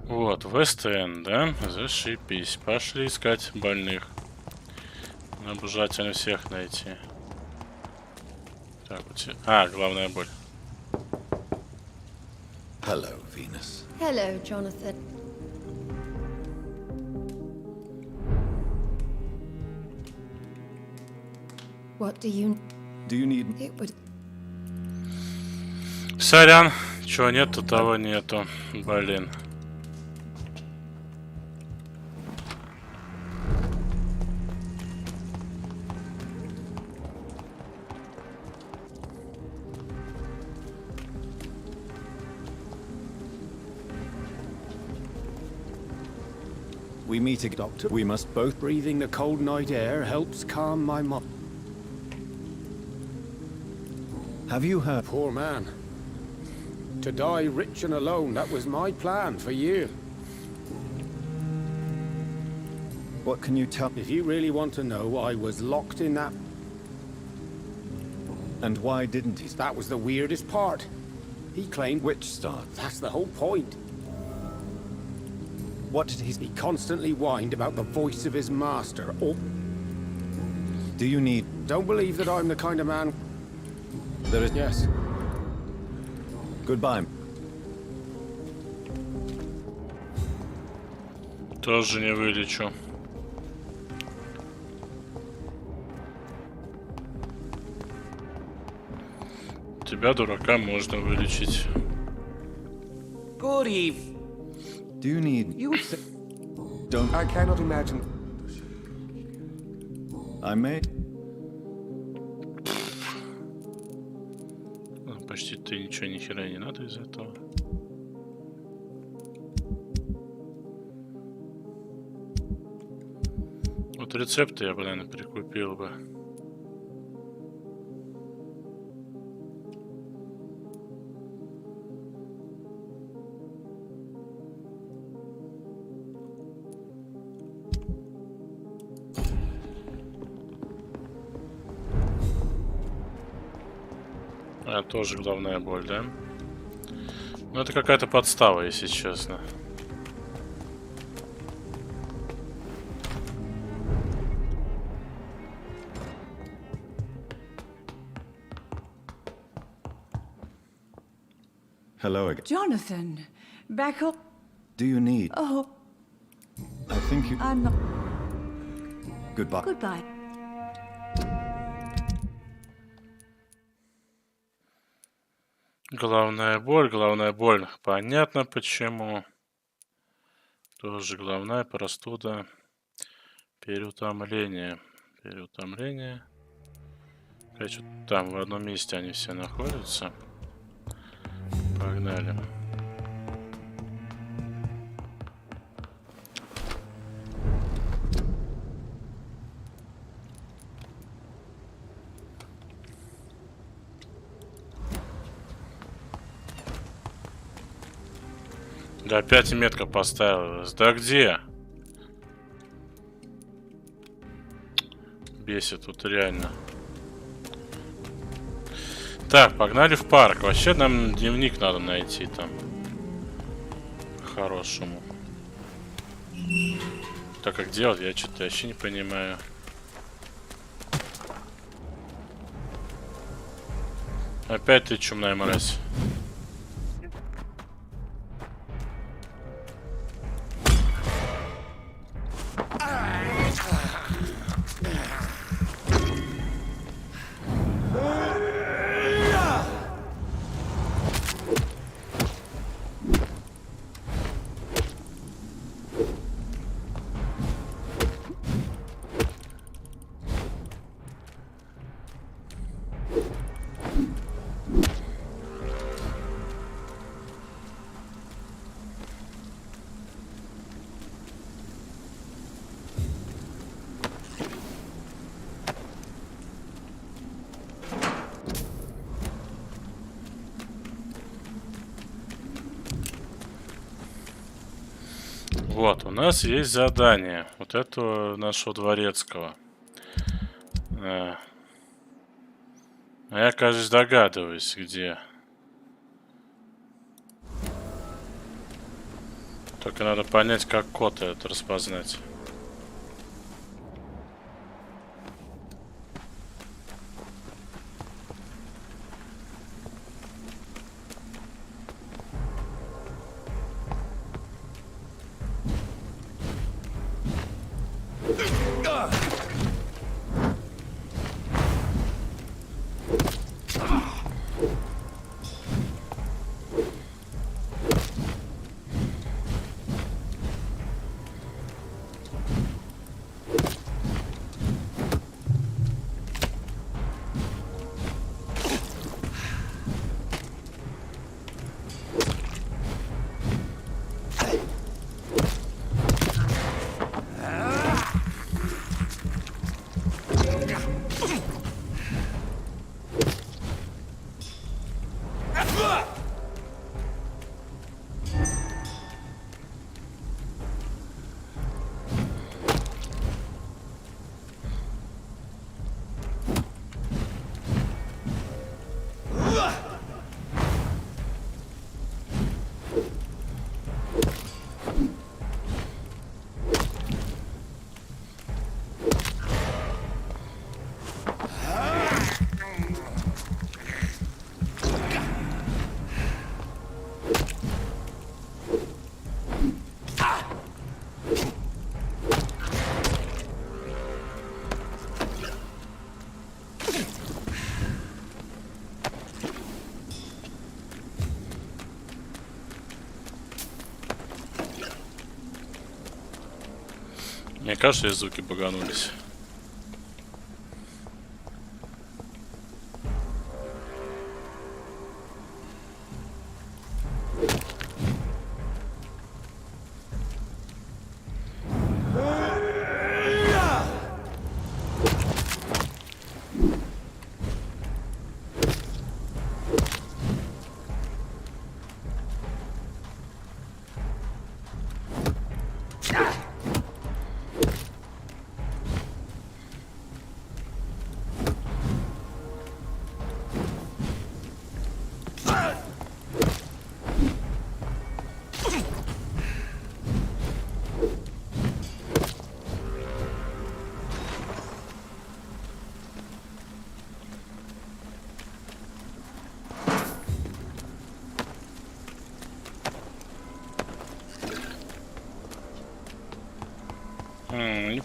Вот, Вест-Энд, да? Зашибись. Пошли искать больных. Надо желательно всех найти. Так, вот. А, главная боль.
Hello, Venus.
Hello, Jonathan. What do you need? It would...
Сорян, чего нету, того нету. Блин.
We meet a doctor. We must both. Breathing the cold night air helps calm my mind.
Have you heard?
Poor man. To die rich and alone, that was my plan for years.
What can you tell?
If you really want to know, I was locked in that...
And why didn't he?
That was the weirdest part. He claimed...
Which start?
That's the whole point.
What did he...
He constantly whined about the voice of his master. Or...
Do you need...
Don't believe that I'm the kind of man...
There is...
Yes.
Goodbye.
Тоже не вылечу. Тебя, дурака, можно вылечить.
Good eve.
Do you need...
You would say...
Don't...
I cannot imagine...
I may...
Почти ты ничего ни хера не надо из этого. Вот рецепты я бы, наверное, прикупил бы. А, тоже головная боль, да? Ну, это какая-то подстава, если честно.
Hello again.
Jonathan, back up.
Do you need?
Oh,
I think you.
I'm not.
Goodbye.
Goodbye.
Головная боль. Понятно почему. Тоже головная простуда. Переутомление. Короче, там в одном месте они все находятся. Погнали. Да опять метка поставилась. Да где? Бесит тут реально. Так, погнали в парк. Вообще нам дневник надо найти там. По-хорошему. Так, как делать, я что-то вообще не понимаю. Опять ты чумная мразь. Вот, у нас есть задание. Вот этого нашего дворецкого. А я, кажется, догадываюсь, где. Только надо понять, как код это распознать. Мне кажется, и звуки баганулись.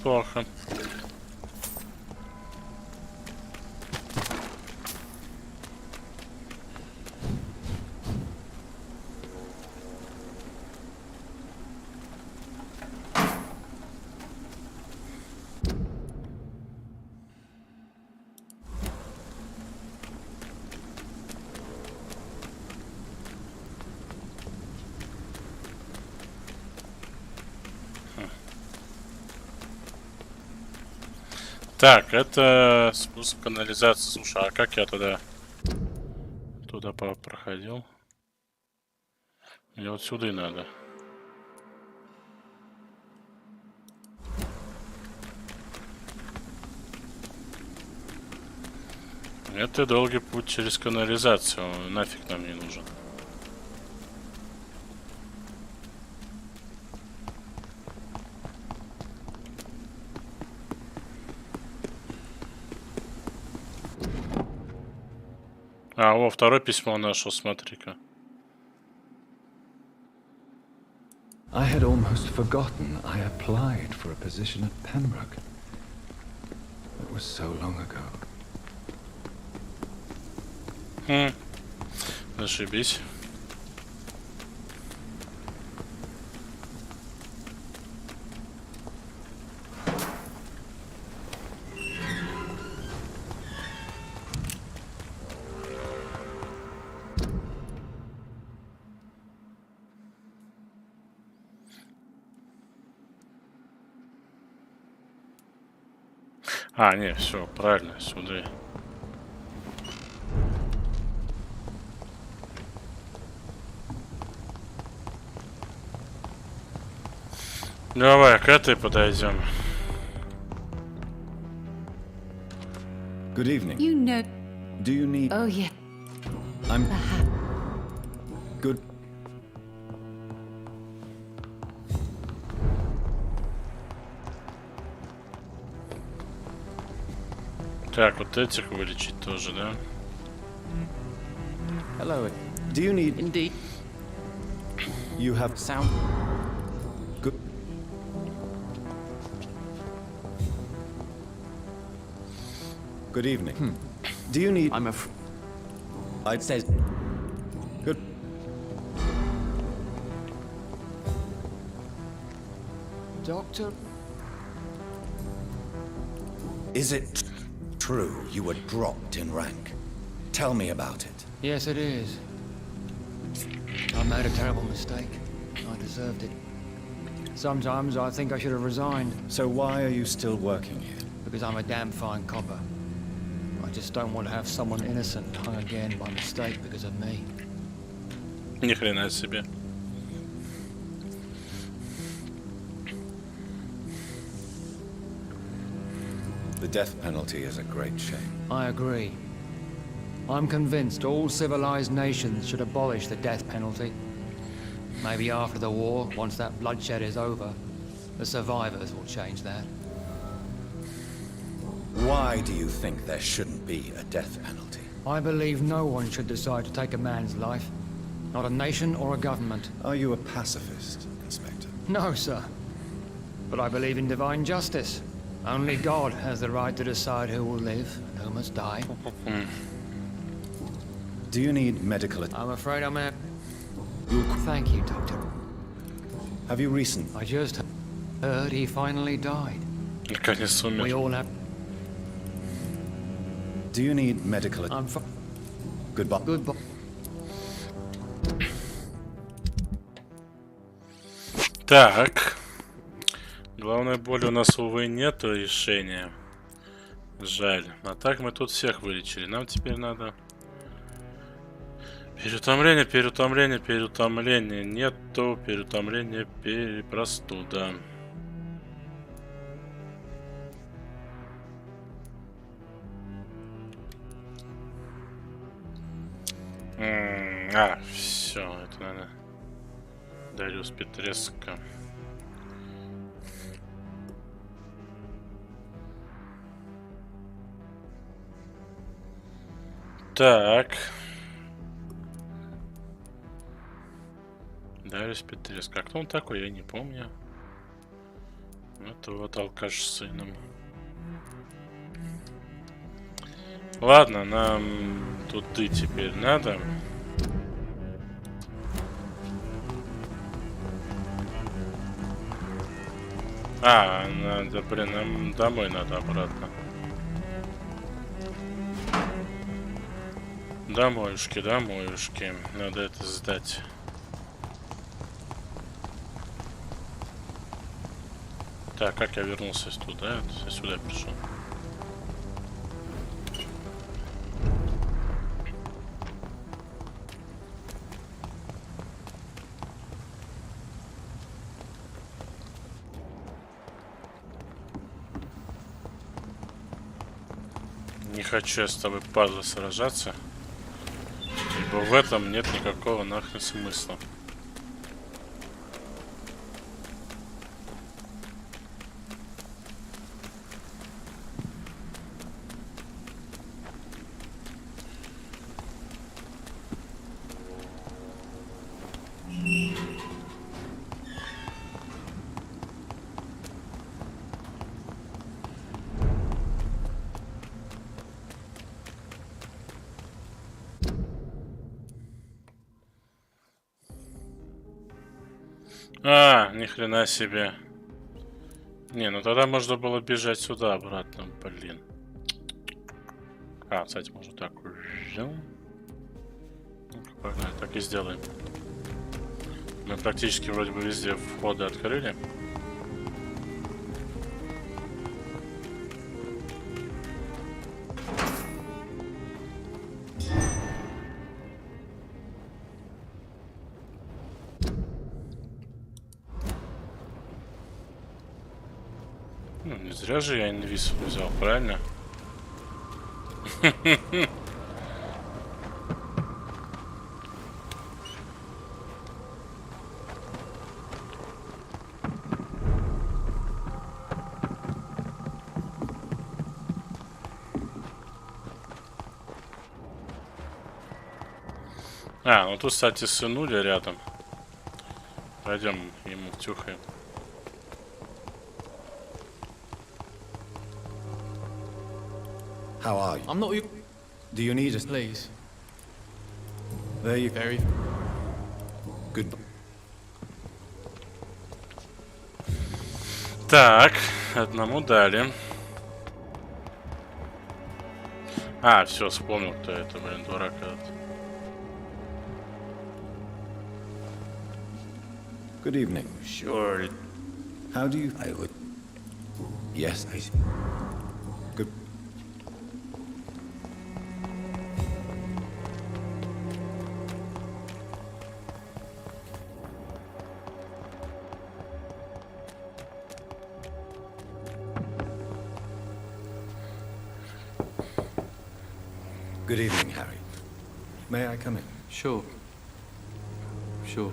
неплохо. Так, это спуск канализации. Слушай, а как я туда проходил? Мне вот сюда и надо. Это долгий путь через канализацию. Нафиг нам не нужен. А, о, второе письмо нашел, смотри-ка.
I had almost forgotten I applied for a position at Pembroke. It was so long ago.
Зашибись. А, не, все, правильно, сюда. Давай, к этой подойдем.
Good evening.
You know.
Do you need...
Oh, yeah.
I'm... Good...
Так, вот этих вылечить тоже, да?
Hello.
Do you need...
Indeed.
You have...
Sound.
Good... Good evening. Do you need...
I'm a...
I'd say... Good...
Doctor?
Is it true you were dropped in rank? Tell me about it.
Yes, it is. I made a terrible mistake. I deserved it. Sometimes I think I should have resigned.
So why are you still working here?
Because I'm a damn fine copper. I just don't want to have someone innocent hung again by mistake because of me.
Ни хрена себе.
The death penalty is a great shame.
I agree. I'm convinced all civilized nations should abolish the death penalty. Maybe after the war, once that bloodshed is over, the survivors will change that.
Why do you think there shouldn't be a death penalty?
I believe no one should decide to take a man's life. Not a nation or a government.
Are you a pacifist, Inspector?
No, sir. But I believe in divine justice. Only God has the right to decide who will live and who must die.
Do you need medical...
I'm afraid I'm a... Thank you, Doctor.
Have you recent...
I just heard he finally died. We all have...
Do you need medical...
I'm fine.
Goodbye.
Goodbye.
Так. Главной боли у нас, увы, нету решения. Жаль. А так мы тут всех вылечили. Нам теперь надо... Переутомление, переутомление, переутомление. Нету переутомления, простуда. Все, это надо. Дариус Петреско. Так. Дариус Петреско. А кто он такой, я не помню. Это вот алкаш с сыном. Ладно, нам туды теперь надо. А, надо, блин, нам домой надо обратно. Домоюшки, домоюшки. Надо это сдать. Так, как я вернулся туда? Я сюда пришел. Не хочу я с тобой, падла, сражаться. Ибо в этом нет никакого нахрен смысла. А, ни хрена себе. Не, ну тогда можно было бежать сюда обратно, блин. А, кстати, можно так. Ну-ка, погнали, так и сделаем. Мы практически вроде бы везде входы открыли. Ну, не зря же я инвиз взял, правильно? А, ну тут, кстати, сынуля рядом. Пойдем ему втюхаем.
How are you?
I'm not.
Do you need us?
Please.
There you
Very.
Goodbye.
Так, одному дали. А, все, вспомнил, кто это, блин, дурак этот.
Good evening.
Sure.
How do you...
I would.
Yes. Good. Good evening, Harry. May I come in?
Sure. Sure.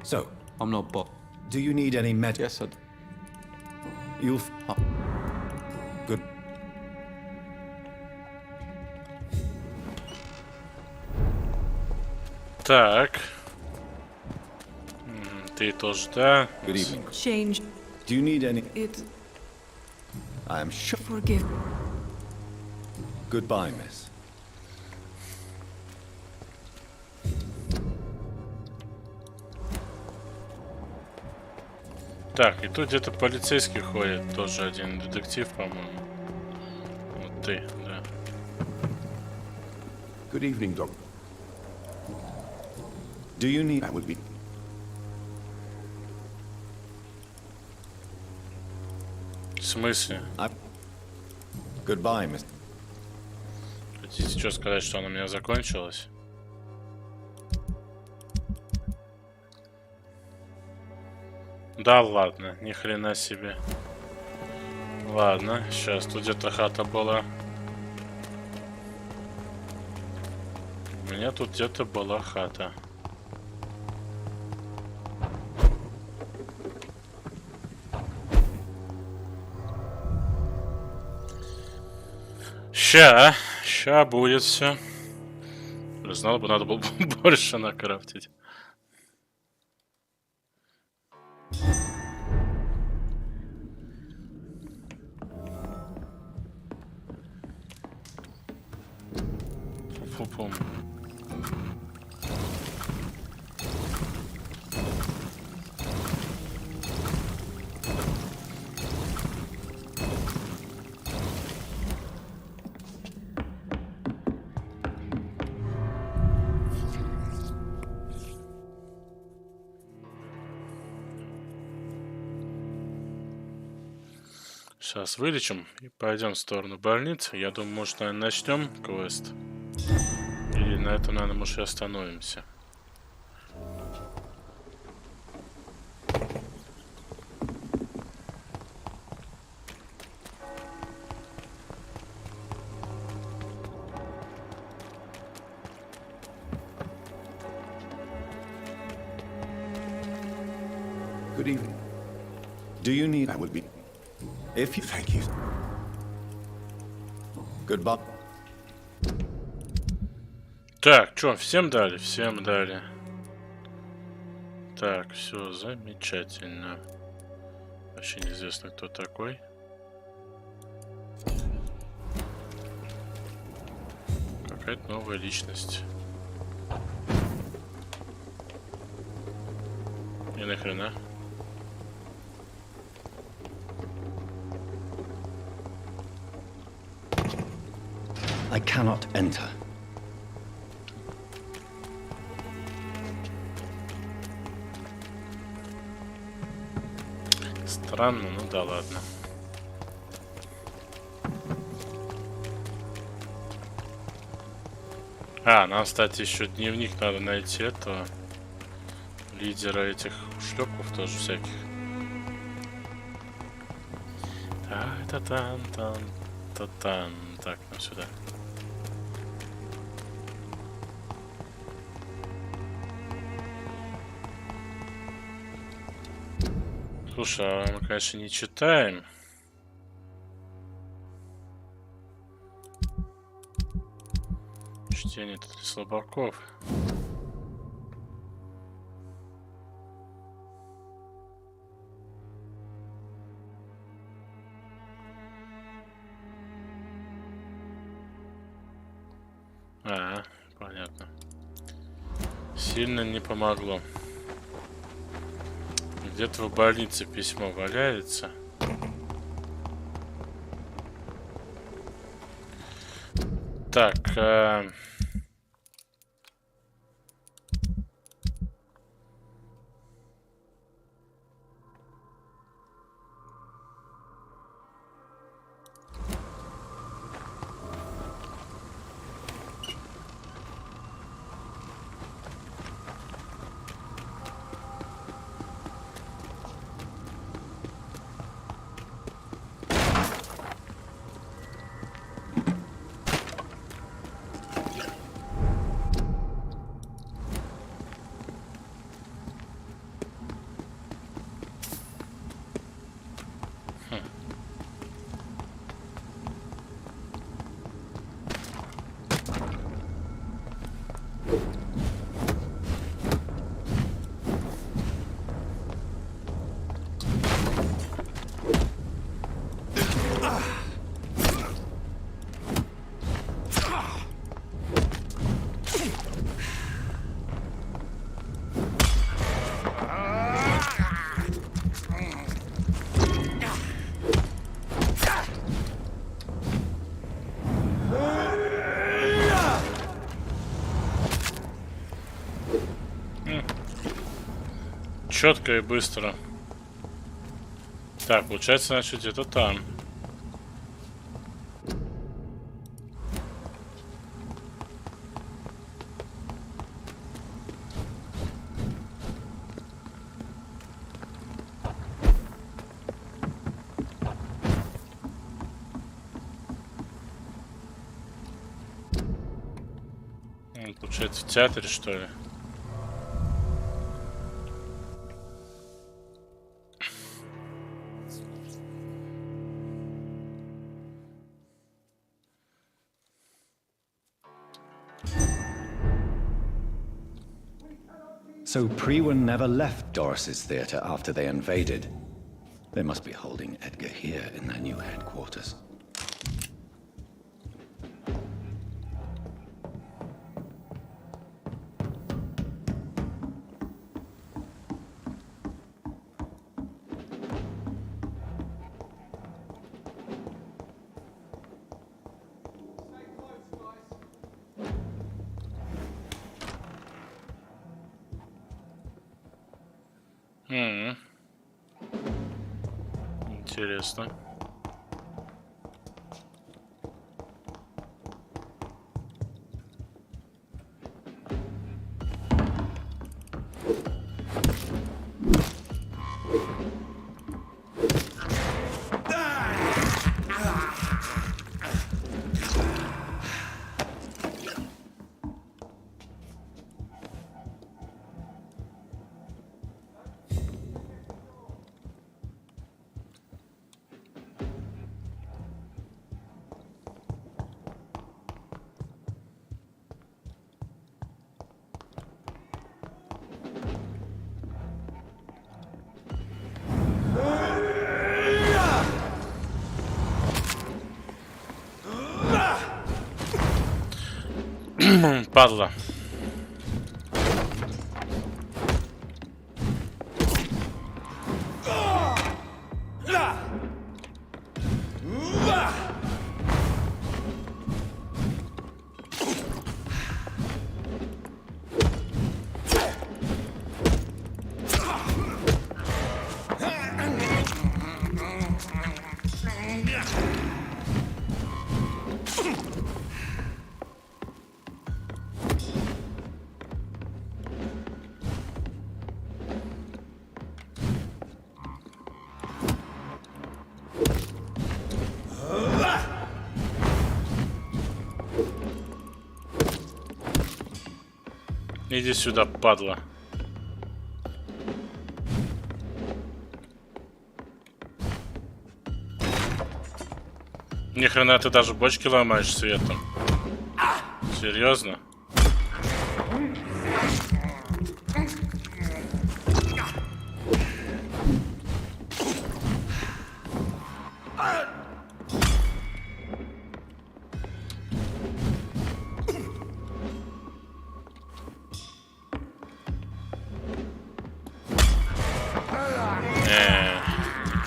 So,
I'm not bot.
do you need any med?
Yes, I.
You'll... Good.
Так. Ты тоже, да?
Good evening.
Change.
Do you need any...
It.
I am sure...
Forgive.
Goodbye, miss.
Так, и тут где-то полицейский ходит, тоже один детектив, по-моему. Вот ты, да.
Good evening, Doctor.
Do you need...
That would be...
В смысле?
Goodbye, miss.
Хотите что сказать, что она у меня закончилась? Да ладно, ни хрена себе. Ладно, сейчас тут где-то хата была. У меня тут где-то была хата. Ща будет все. Знал бы, надо было больше накрафтить. Пум-пум-пум. Сейчас вылечим и пойдем в сторону больницы. Я думаю, может, наверное, начнем квест. Или на этом, наверное, может, и остановимся.
Good evening. Do you need... That would be... If you... Thank you. Goodbye.
Так, что, всем дали? Всем дали. Так, все замечательно. Вообще неизвестно, кто такой. Какая-то новая личность. И нахрена?
I cannot enter.
Странно, ну да ладно. Нам, кстати, еще дневник надо найти этого лидера этих ушлепков тоже всяких. Та-та-тан-тан-та-тан. Так, ну сюда. Слушай, а мы, конечно, не читаем. Чтение это для слабаков. Понятно. Сильно не помогло. Где-то в больнице письмо валяется. Так, четко и быстро. Так, получается, значит, где-то там. Получается, в театре, что ли?
So Priwen never left Doris's theatre after they invaded. They must be holding Edgar here in their new headquarters.
Интересно. Падла. Иди сюда, падла. Ни хрена ты даже бочки ломаешь светом. Серьезно?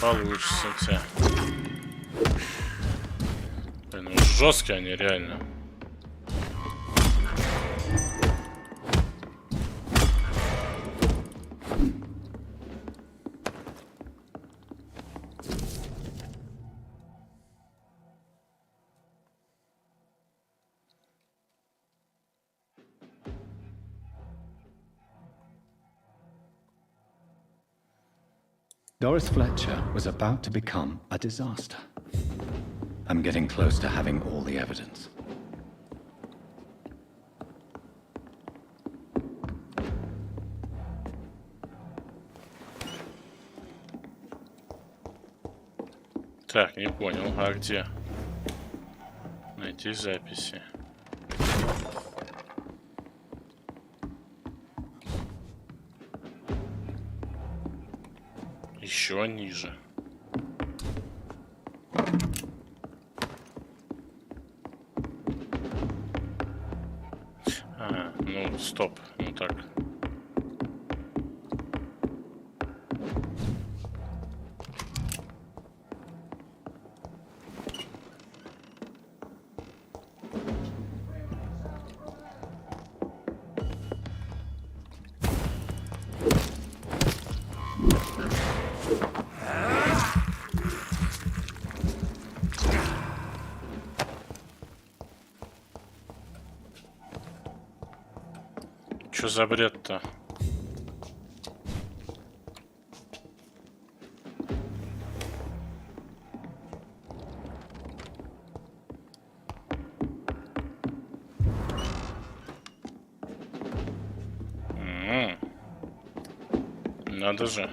Получится у тебя. Блин, ну жесткие они реально.
Doris Fletcher was about to become a disaster. I'm getting close to having all the evidence.
Так, не понял, а где? Найти записи. Еще ниже. Ну, стоп. Ну так. Что за бред-то? Надо же.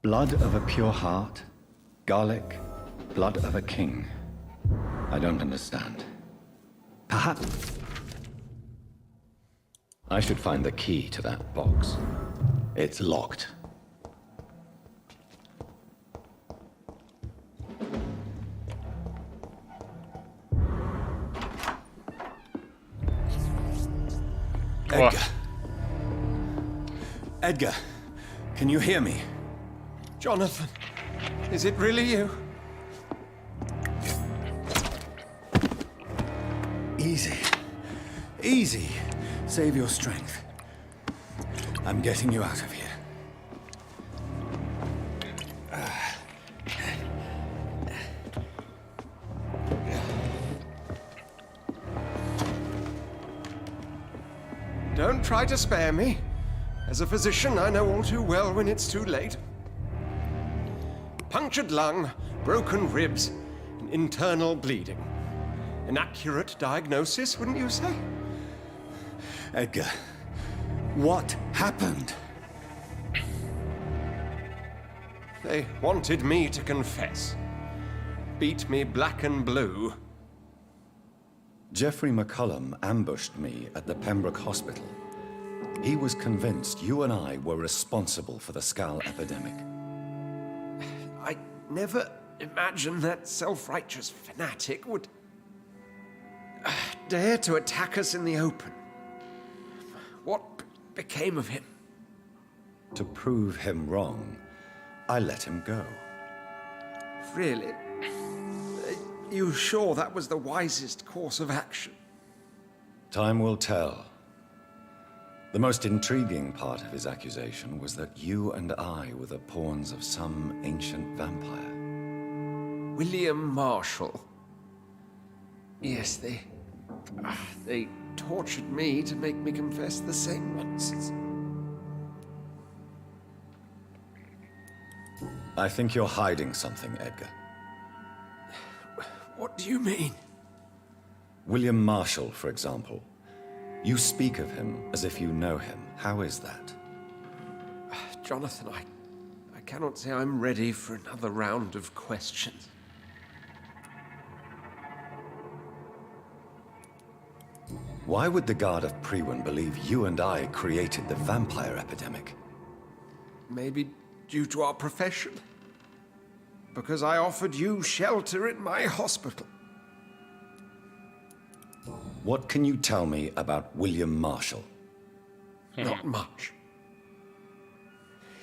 Blood of a pure heart, garlic, blood of a king. I don't understand. Perhaps I should find the key to that box. It's locked.
Edgar. Edgar, can you hear me?
Jonathan, is it really you?
Easy. Easy. Save your strength. I'm getting you out of here.
Don't try to spare me. As a physician, I know all too well when it's too late. Punctured lung, broken ribs, and internal bleeding. An accurate diagnosis, wouldn't you say?
Edgar, what happened?
They wanted me to confess. Beat me black and blue.
Jeffrey McCullum ambushed me at the Pembroke Hospital. He was convinced you and I were responsible for the Skal epidemic.
I never imagined that self-righteous fanatic would dare to attack us in the open. What became of him?
To prove him wrong, I let him go.
Really? Are you sure that was the wisest course of action?
Time will tell. The most intriguing part of his accusation was that you and I were the pawns of some ancient vampire.
William Marshall. Yes, they tortured me to make me confess the same nonsense.
I think you're hiding something, Edgar.
What do you mean?
William Marshall, for example. You speak of him as if you know him. How is that?
Jonathan, I cannot say I'm ready for another round of questions.
Why would the Guard of Priwen believe you and I created the vampire epidemic?
Maybe due to our profession. Because I offered you shelter in my hospital.
What can you tell me about William Marshall?
Not much.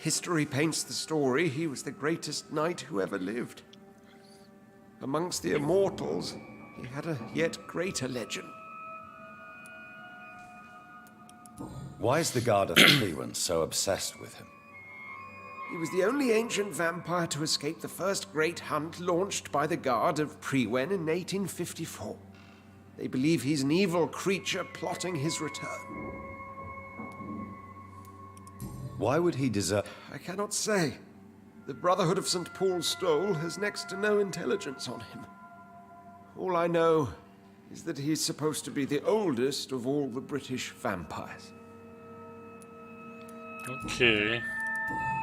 History paints the story he was the greatest knight who ever lived. Amongst the immortals, he had a yet greater legend.
Why is the Guard of Priwen so obsessed with him?
He was the only ancient vampire to escape the first great hunt launched by the Guard of Priwen in 1854. They believe he's an evil creature plotting his return.
Why would he desert?
I cannot say. The Brotherhood of St. Paul's Stole has next to no intelligence on him. All I know is that he's supposed to be the oldest of all the British vampires.
Okay.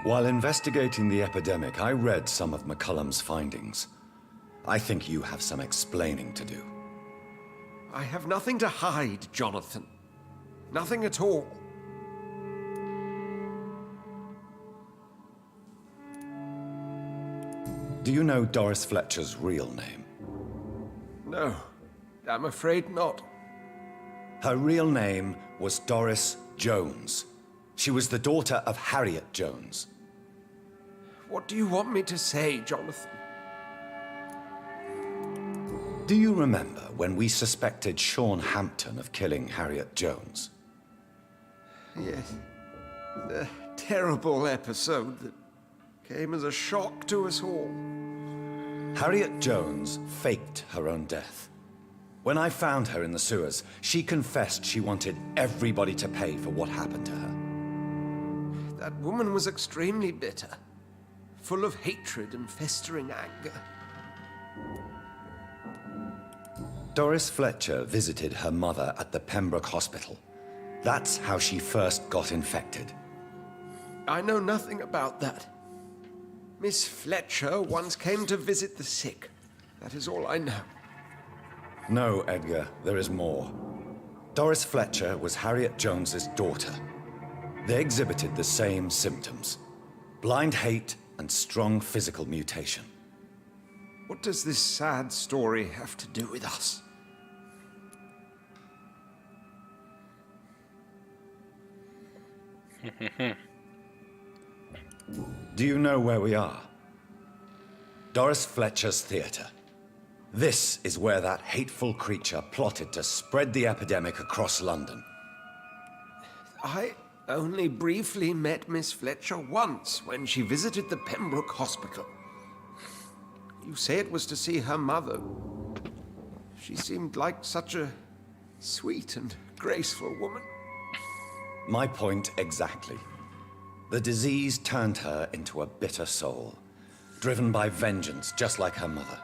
While investigating the epidemic, I read some of McCullum's findings. I think you have some explaining to do.
I have nothing to hide, Jonathan. Nothing at all.
Do you know Doris Fletcher's real name?
No, I'm afraid not.
Her real name was Doris Jones. She was the daughter of Harriet Jones.
What do you want me to say, Jonathan?
Do you remember when we suspected Sean Hampton of killing Harriet Jones?
Yes. The terrible episode that came as a shock to us all.
Harriet Jones faked her own death. When I found her in the sewers, she confessed she wanted everybody to pay for what happened to her.
That woman was extremely bitter, full of hatred and festering anger.
Doris Fletcher visited her mother at the Pembroke Hospital. That's how she first got infected.
I know nothing about that.
Miss Fletcher once came to visit the sick. That is all I know.
No, Edgar, there is more. Doris Fletcher was Harriet Jones's daughter. They exhibited the same symptoms: blind hate and strong physical mutation.
What does this sad story have to do with us?
Do you know where we are? Doris Fletcher's theatre. This is where that hateful creature plotted to spread the epidemic across London.
I only briefly met Miss Fletcher once when she visited the Pembroke Hospital. You say it was to see her mother. She seemed like such a sweet and graceful woman.
My point exactly. The disease turned her into a bitter soul, driven by vengeance just like her mother.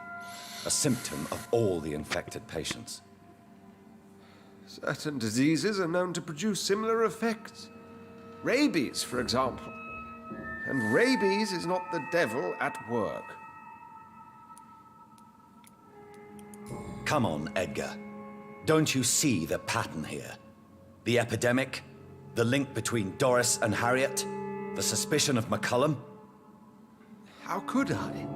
A symptom of all the infected patients.
Certain diseases are known to produce similar effects. Rabies, for example. And rabies is not the devil at work.
Come on, Edgar. Don't you see the pattern here? The epidemic, the link between Doris and Harriet, the suspicion of McCullum?
How could I?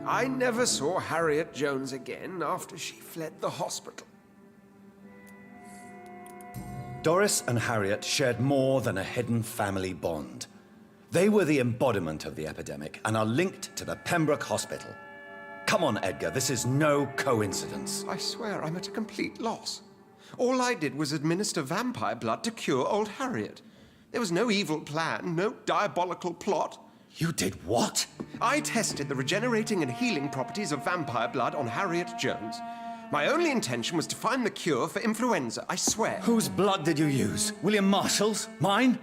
I never saw Harriet Jones again after she fled the hospital.
Doris and Harriet shared more than a hidden family bond. They were the embodiment of the epidemic and are linked to the Pembroke Hospital. Come on, Edgar, this is no coincidence.
I swear I'm at a complete loss. All I did was administer vampire blood to cure old Harriet. There was no evil plan, no diabolical plot.
You did what?
I tested the regenerating and healing properties of vampire blood on Harriet Jones. My only intention was to find the cure for influenza, I swear.
Whose blood did you use? William Marshall's? Mine?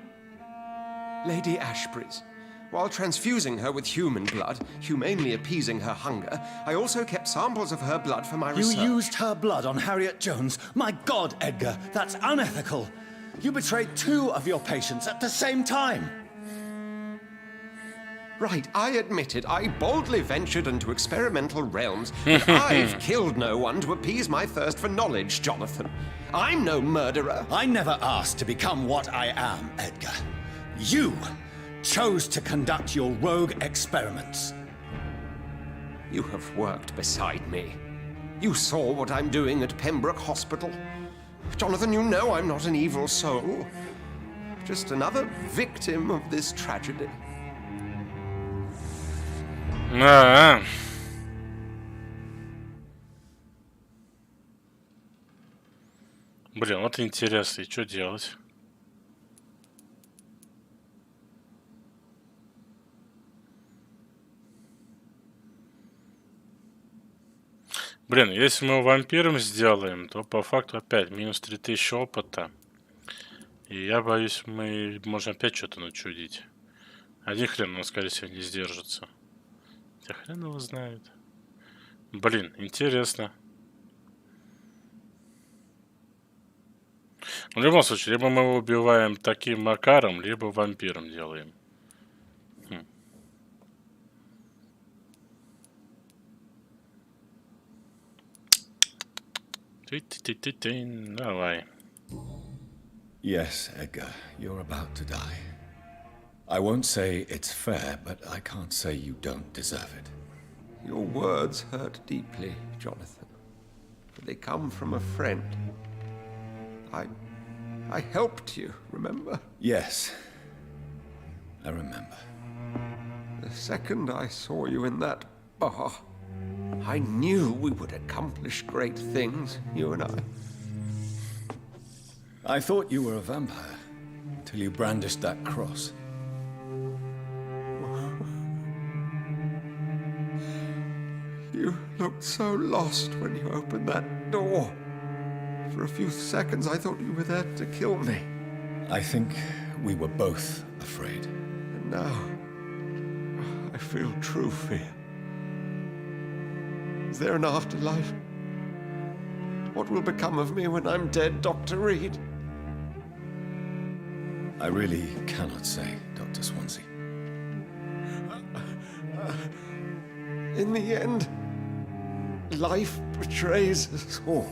Lady Ashbury's. While transfusing her with human blood, humanely appeasing her hunger, I also kept samples of her blood for my research.
You used her blood on Harriet Jones? My God, Edgar, that's unethical. You betrayed 2 of your patients at the same time.
Right, I admit it. I boldly ventured into experimental realms, but I've killed no one to appease my thirst for knowledge, Jonathan. I'm no murderer.
I never asked to become what I am, Edgar. You chose to conduct your rogue experiments.
You have worked beside me. You saw what I'm doing at Pembroke Hospital. Jonathan, you know I'm not an evil soul. Just another victim of this tragedy.
Блин, вот интересно, и что делать? Блин, если мы его вампиром сделаем, то по факту опять минус 3000 опыта. И я боюсь, мы можем опять что-то начудить. Один хрен, он, скорее всего, не сдержится. Хотя хрен его знает. Блин, интересно. В любом случае, либо мы его убиваем таким макаром, либо вампиром делаем. Давай.
Yes, Edgar, you're about to die. I won't say it's fair, but I can't say you don't deserve it.
Your words hurt deeply, Jonathan. But they come from a friend. I helped you, remember?
Yes, I remember.
The second I saw you in that bar, I knew we would accomplish great things, you and I.
I thought you were a vampire, till you brandished that cross.
You looked so lost when you opened that door. For a few seconds, I thought you were there to kill me.
I think we were both afraid.
And now, I feel true fear. Is there an afterlife? What will become of me when I'm dead, Dr. Reid?
I really cannot say, Dr. Swansea.
In the end, life betrays us all.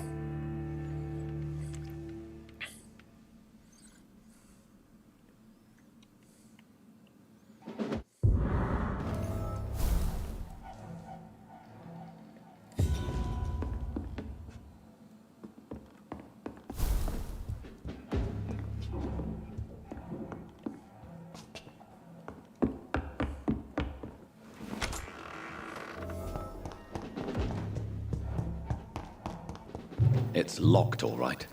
It's locked, all right.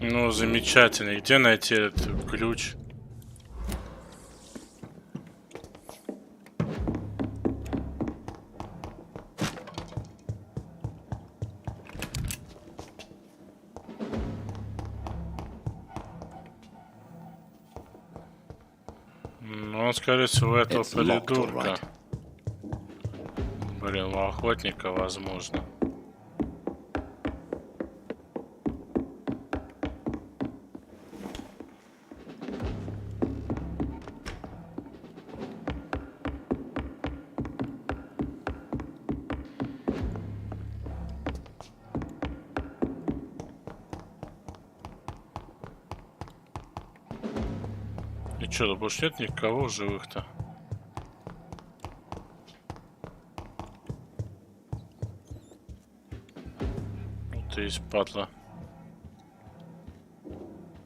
Ну, замечательно. Где найти этот ключ? Ну, он, скорее всего, этого придурка. Блин, у охотника, возможно. И чё, да больше нет никого в живых-то? Ну ты есть падла.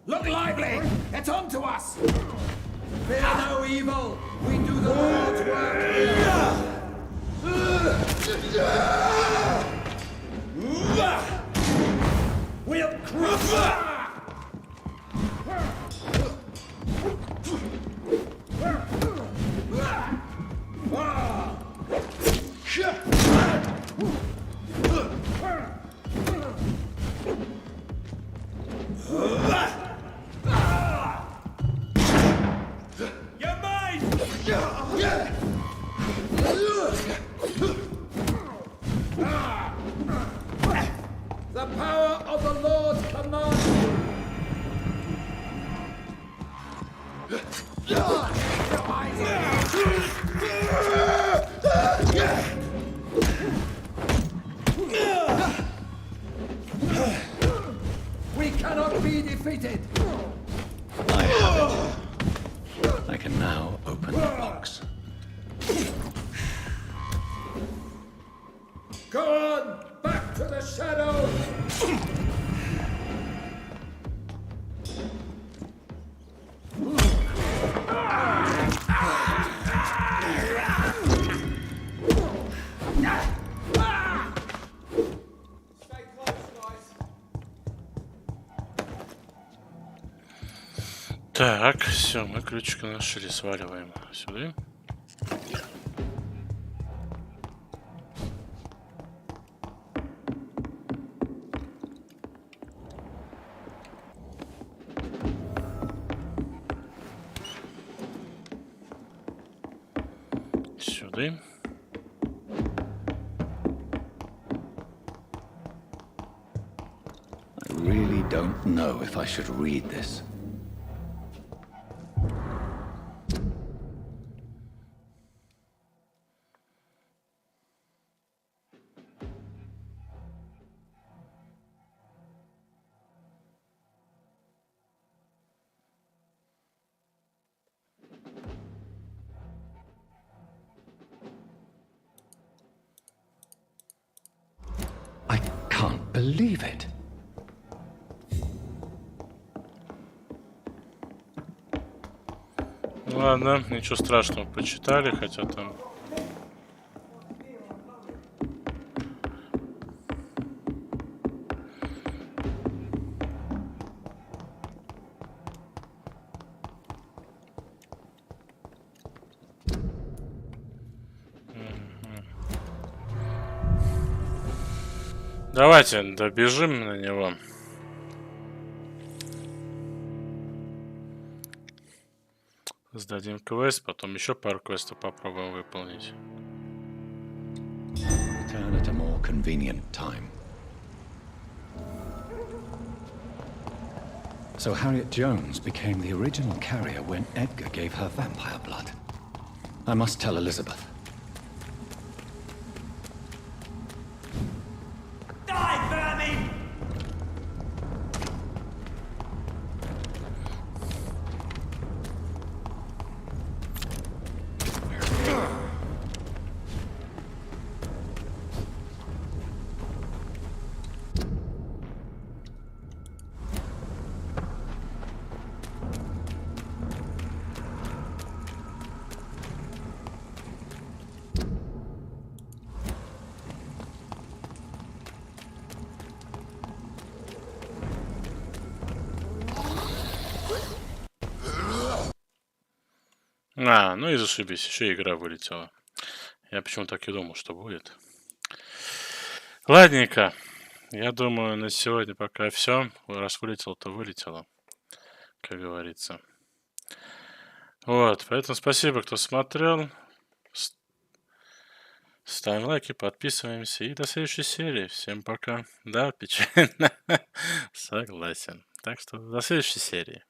Look lively! It's on to us! Fear no evil! We do the Lord's work! We'll crush!
The power of the Lord commands you.
We cannot be defeated!
I have it. I can now open the box.
Go on, back to the shadows.
Так, все, мы ключик нашли, сваливаем сюда. Сюда.
I really don't know if I should read this. I can't believe it.
Ладно, ничего страшного, почитали, хотя там... Давайте добежим на него. Сдадим квест, потом еще пару квестов попробуем выполнить.
Return at a more convenient time. So Harriet Jones became the original carrier when Edgar gave her vampire blood. I must tell Elizabeth.
Die, vermin!
Ну и зашибись, еще игра вылетела. Я почему-то так и думал, что будет. Ладненько. Я думаю, на сегодня пока все. Раз вылетело, то вылетело. Как говорится. Вот, поэтому спасибо, кто смотрел. Ставим лайки, подписываемся. И до следующей серии. Всем пока. Да, печально. Согласен. Так что до следующей серии.